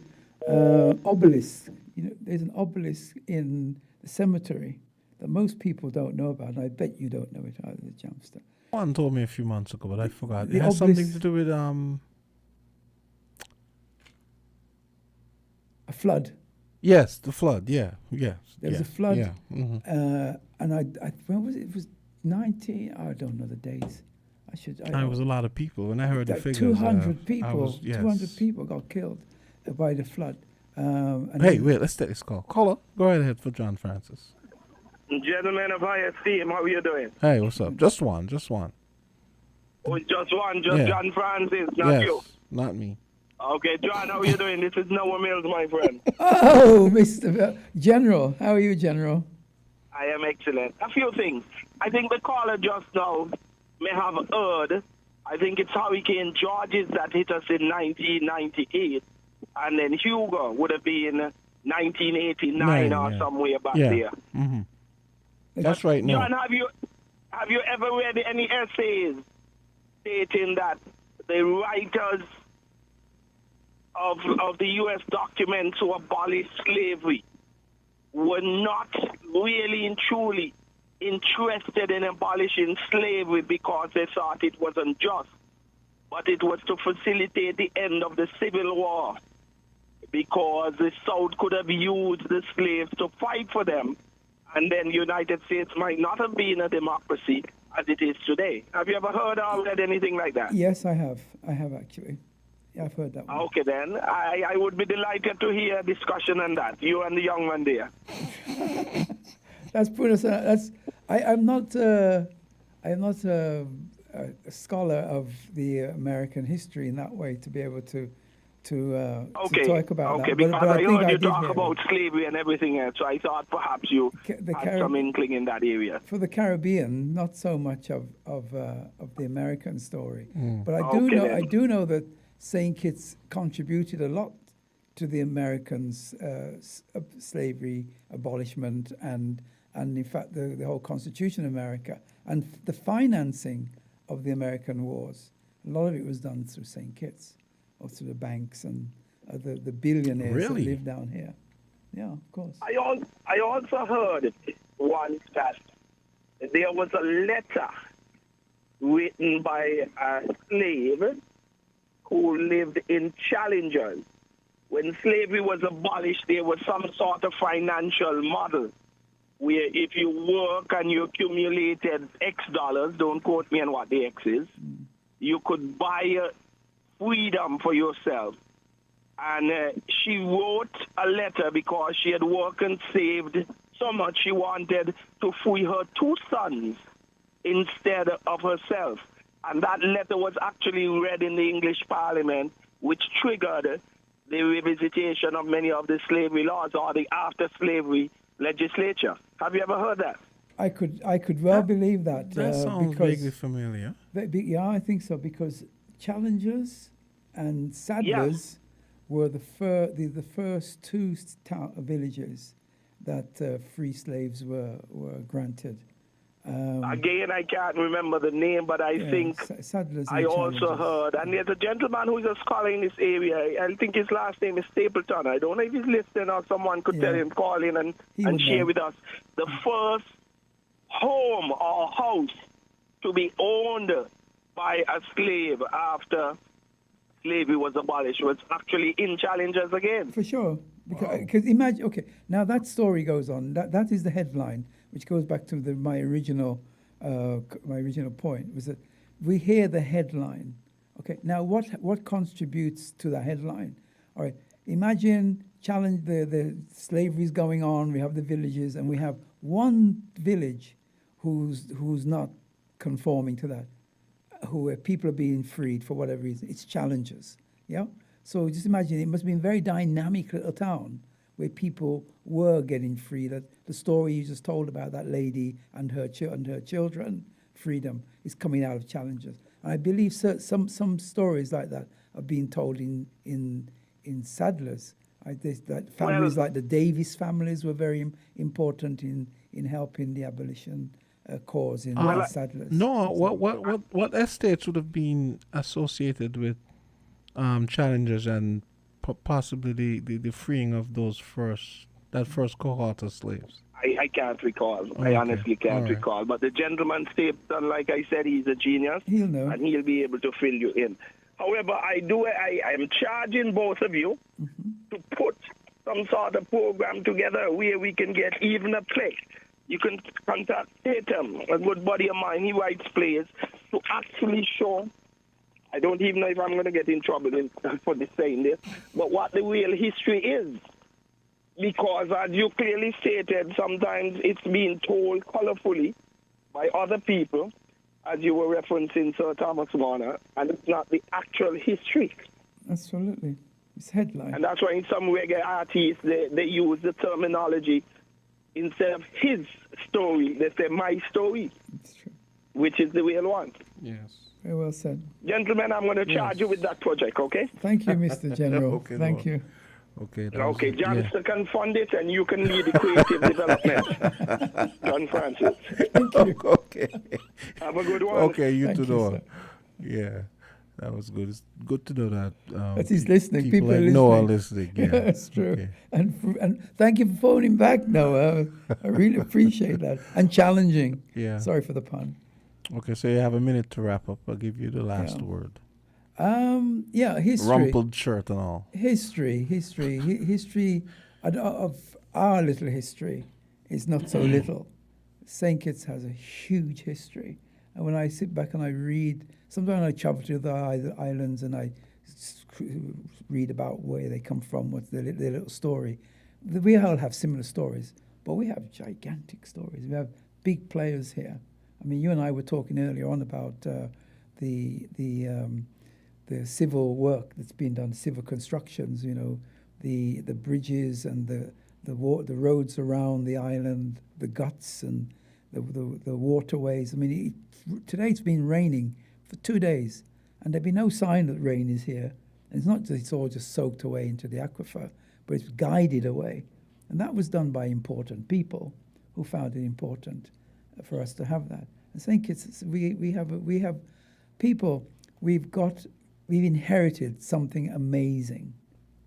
obelisk. You know, there's an obelisk in the cemetery that most people don't know about, and I bet you don't know it either, the Jamster. One told me a few months ago, but I forgot. The It has obelisk- something to do with a flood. Yes, the flood. Yeah, yes. There was yeah, a flood, Yeah. Mhm. and I when was it? It was 19. I don't know the days. It was a lot of people. When I heard the figures, 200 people. yes. 200 people got killed by the flood. And Hey, then- wait, let's take this call. Caller, go right ahead for John Francis. Gentlemen of high esteem, how are you doing? Hey, what's up? Just one. Oh, just one, Yeah. John Francis, not yes, you. not me. Okay, John, how are you doing? This is Noah Mills, my friend. Oh, Mr. General, how are you, General? I am excellent. A few things. I think the caller just now may have heard, I think it's Hurricane Georges that hit us in 1998, and then Hugo would have been 1989 or somewhere back there. Mm-hmm. That's right. No. John, have you ever read any essays stating that the writers of the U.S. documents who abolished slavery were not really and truly interested in abolishing slavery because they thought it wasn't just, but it was to facilitate the end of the Civil War, because the South could have used the slaves to fight for them, and then the United States might not have been a democracy as it is today. Have you ever heard or read anything like that? Yes, I have. I have actually. Yeah, I've heard that one. Okay, then. I would be delighted to hear a discussion on that, you and the young one there. That's put us. I'm not a scholar of the American history in that way to be able to talk about that. Because But I think heard you did talk hear about slavery and everything else, so I thought perhaps you had some inkling in that area. For the Caribbean, not so much of the American story, Mm. but I do know that St. Kitts contributed a lot to the Americans' slavery abolishment and in fact the whole Constitution of America and the financing of the American wars. A lot of it was done through St. Kitts or through the banks and the billionaires Really? that live down here. Yeah, of course. I also heard once that there was a letter written by a slave who lived in Challengers when slavery was abolished, there was some sort of financial model where if you work and you accumulated X dollars, don't quote me on what the X is, you could buy freedom for yourself. And she wrote a letter because she had worked and saved so much she wanted to free her 2 sons instead of herself. And that letter was actually read in the English Parliament, which triggered the revisitation of many of the slavery laws or the after-slavery legislature. Have you ever heard that? I could well believe that. That sounds because vaguely familiar. Yeah, I think so, because challengers and saddlers were the first 2 villages that free slaves were granted. Again, I can't remember the name, but I think Saddlers I also heard, and there's a gentleman who's a scholar in this area. I think his last name is Stapleton. I don't know if he's listening or someone could tell him, call in and share with us. The first home or house to be owned by a slave after slavery was abolished was actually in Challengers again. For sure. Because imagine, okay, now that story goes on. That is the headline, which goes back to my original point, was that we hear the headline. Okay, now what contributes to the headline? All right, imagine the slavery is going on. We have the villages, and we have one village who's not conforming to that, who people are being freed for whatever reason. It's Challengers, yeah. So just imagine, it must have been a very dynamic little town where people were getting free. That the story you just told about that lady and her children, freedom, is coming out of Challengers. And I believe some stories like that are being told in Saddlers. That families like the Davis families were very important in helping the abolition cause in Saddlers. No, what estates would have been associated with Challengers and possibly the freeing of that first cohort of slaves? I can't recall. I honestly can't recall. But the gentleman Stapleton, like I said, he's a genius. He'll know. And he'll be able to fill you in. However, I am charging both of you to put some sort of program together where we can get even a play. You can contact Tatum, a good buddy of mine. He writes plays to actually show. I don't even know if I'm going to get in trouble for saying this, but what the real history is. Because as you clearly stated, sometimes it's being told colorfully by other people, as you were referencing Sir Thomas Warner, and it's not the actual history. Absolutely. It's headline. And that's why in some reggae artists, they use the terminology, instead of his story, they say my story. It's true. Which is the real one. Yes. Very well said. Gentlemen, I'm going to charge you with that project, okay? Thank you, Mr. General. Okay, Thank you. Okay. Johnston can fund it, and you can lead the creative development. John Francis. Thank you. Okay. Have a good one. Okay, you Thank too, you, Noah. sir. Yeah, that was good. It's good to know that. That he's listening. People like are listening. Noah are listening. Yeah, That's true. Okay. And thank you for phoning back, Noah. I really appreciate that. And challenging. Yeah. Sorry for the pun. Okay, so you have a minute to wrap up. I'll give you the last word. History. Rumpled shirt and all. History of our little history is not so little. St. Kitts has a huge history. And when I sit back and I read, sometimes I travel to the islands and I read about where they come from, what's their little story. We all have similar stories, but we have gigantic stories. We have big players here. I mean, you and I were talking earlier on about the civil work that's been done, civil constructions. You know, the bridges and the roads around the island, the guts and the waterways. I mean, today it's been raining for 2 days, and there'd be no sign that rain is here. And it's not that it's all just soaked away into the aquifer, but it's guided away, and that was done by important people who found it important for us to have that. I think we have people. We've inherited something amazing.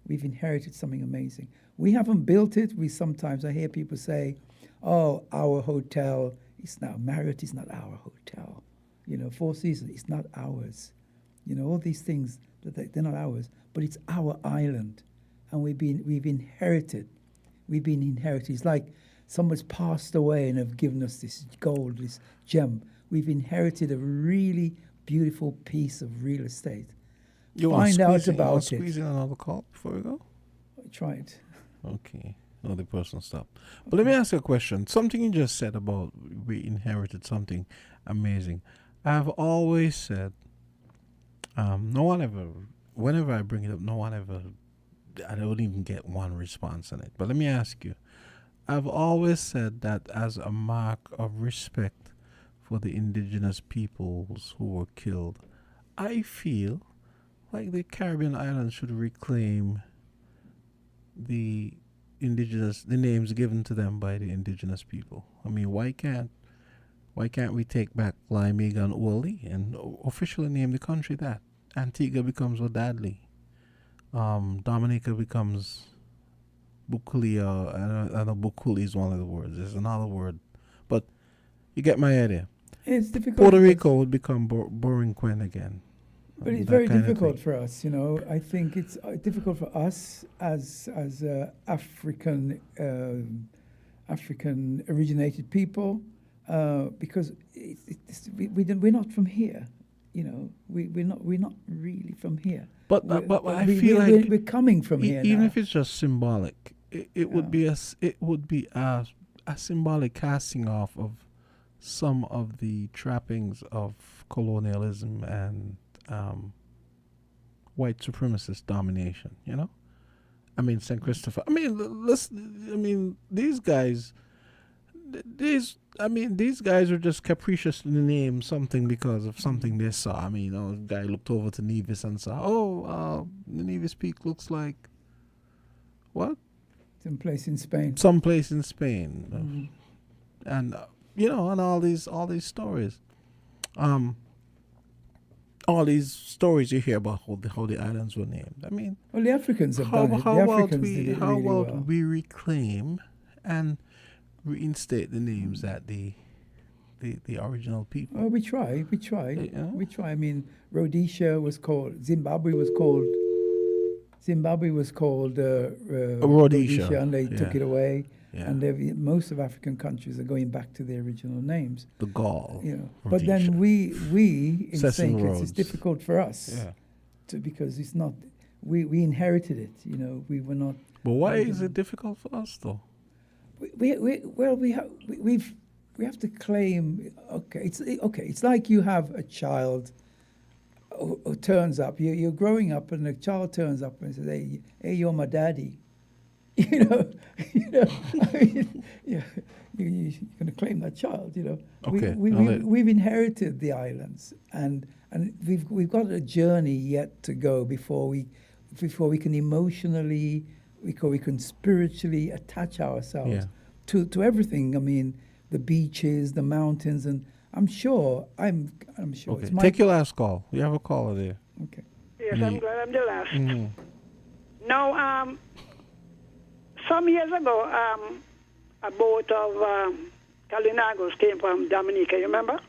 We've inherited something amazing. We haven't built it. I hear people say, "Oh, our hotel is now Marriott is not our hotel. You know, Four Seasons it's not ours. You know, all these things they're not ours, but it's our island, and we've inherited. It's like someone's passed away and have given us this gold, this gem. We've inherited a really beautiful piece of real estate. Find out about it. Squeeze in another call before we go? Try it. Okay. No, the person stopped. But let me ask you a question. Something you just said about we inherited something amazing. I've always said, whenever I bring it up, I don't even get one response on it. But let me ask you. I've always said that as a mark of respect for the indigenous peoples who were killed, I feel like the Caribbean islands should reclaim the names given to them by the indigenous people. I mean, why can't we take back Limega and Uoli and officially name the country that? Antigua becomes Wadadli. Dominica becomes Bukulia. I know Bukuli is one of the words. There's another word, but you get my idea. It's difficult. Puerto Rico would become Borinquen again. But it's very difficult for us, you know. I think it's difficult for us as African originated people because we're not from here, you know. We're not really from here. But I feel like we're coming from here. Even now. if it's just symbolic, it would be a symbolic casting off of some of the trappings of colonialism and white supremacist domination, you know? I mean, St. Christopher. I mean, these guys are just capriciously named something because of something they saw. I mean, a guy looked over to Nevis and saw, the Nevis Peak looks like what? Someplace in Spain. And and all these stories. All these stories you hear about how the islands were named. I mean, well, the Africans have done it. The Africans did it really well. We reclaim and reinstate the names that the original people? Oh, we try. I mean, Rhodesia was called, Zimbabwe was called Rhodesia, and they took it away. Yeah. And most of African countries are going back to their original names. The Gaul. But then we in St. Kitts, it's difficult for us because it's not. We inherited it. We were not. But why is it difficult for us though? We have to claim. It's like you have a child who turns up. You're growing up, and the child turns up and says, "Hey, you're my daddy." You're going to claim that child. Okay. We've inherited the islands, and we've got a journey yet to go before we can emotionally, before we can spiritually attach ourselves to everything. I mean, the beaches, the mountains, and I'm sure. Okay. Take your last call. You have a caller there. Okay. Yes, I'm glad I'm the last. Mm-hmm. Now, some years ago, a boat of Calinagos came from Dominica, you remember?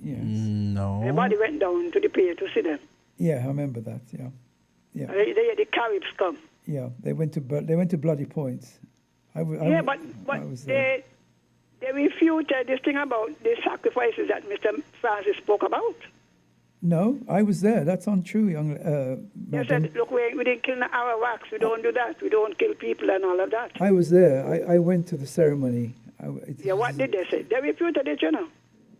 Yes. No. Everybody went down to the pier to see them. Yeah, I remember that, yeah. The Caribs come. Yeah, they went to Bloody Point. But they refuted this thing about the sacrifices that Mr. Francis spoke about. No, I was there. That's untrue, young. You said, look, we didn't kill our wax. We don't do that. We don't kill people and all of that. I was there. I went to the ceremony. What did they say? They refuted it,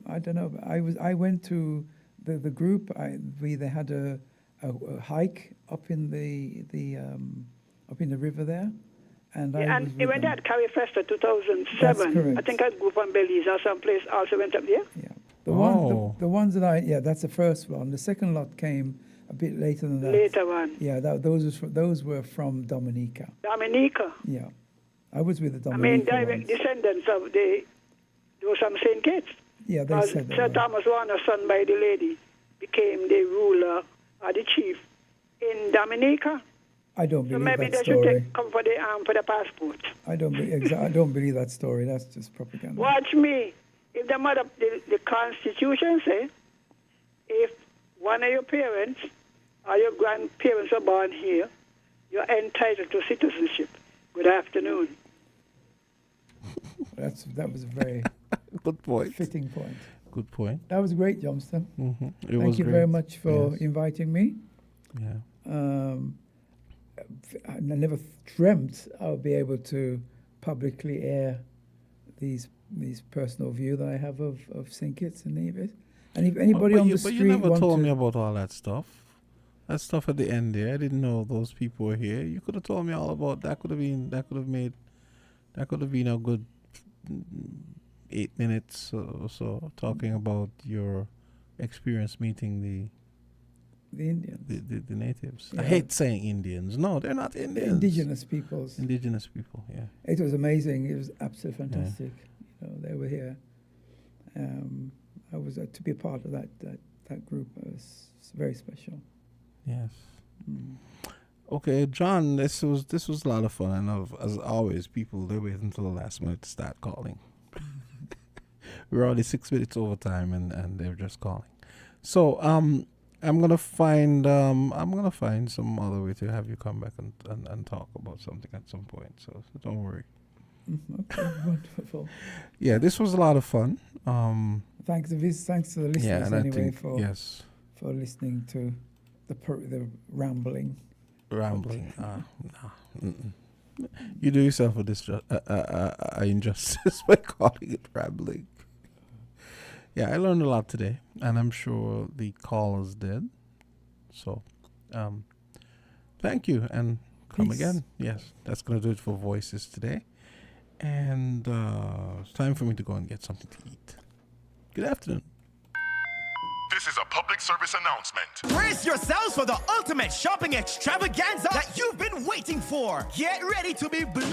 I don't know. I went to the group. They had a hike up in the river there, and they went at Carrie Festa 2007. That's correct. I think a group from Belize or someplace also went up there. Yeah. The ones that that's the first one. The second lot came a bit later than that. Later one. Yeah, those were from Dominica. Dominica. Yeah, I was with the Dominica. Direct descendants of those from St. Kitts. Yeah, they said that. Sir Thomas Warner's son by the lady became the ruler or the chief in Dominica. I don't believe that story. So maybe they should come for the passport. I don't believe that story. That's just propaganda. Watch me. If the Constitution says, if one of your parents or your grandparents are born here, you're entitled to citizenship. Good afternoon. That was a very good point. Fitting point. Good point. That was great, Johnston. Mm-hmm. Thank you very much for Yes. inviting me. Yeah. I never dreamt I would be able to publicly air these personal view that I have of St. Kitts and Nevis. And if anybody on the street But you never told to, me about all that stuff. That stuff at the end there. I didn't know those people were here. You could have told me all about that. Could have been a good 8 minutes or so talking about your experience meeting the Indians, the natives. Yeah. I hate saying Indians. No, they're not Indians. The indigenous peoples. Indigenous people. Yeah. It was amazing. It was absolutely fantastic. You know, they were here. I was to be a part of that group. It was very special. Yes. Okay, John. This was a lot of fun. And as always, people they wait until the last minute to start calling. We're already 6 minutes over time, and they're just calling. So I'm gonna find some other way to have you come back and talk about something at some point. So don't worry. Okay, wonderful. Yeah, this was a lot of fun. Thanks to the listeners anyway for listening to the rambling. Rambling. No. You do yourself a injustice by calling it rambling. Yeah, I learned a lot today, and I'm sure the callers did. So, thank you, and come Peace. again. Yes, that's going to do it for Voices today. And it's time for me to go and get something to eat. Good afternoon. This is a public service announcement. Brace yourselves for the ultimate shopping extravaganza that you've been waiting for. Get ready to be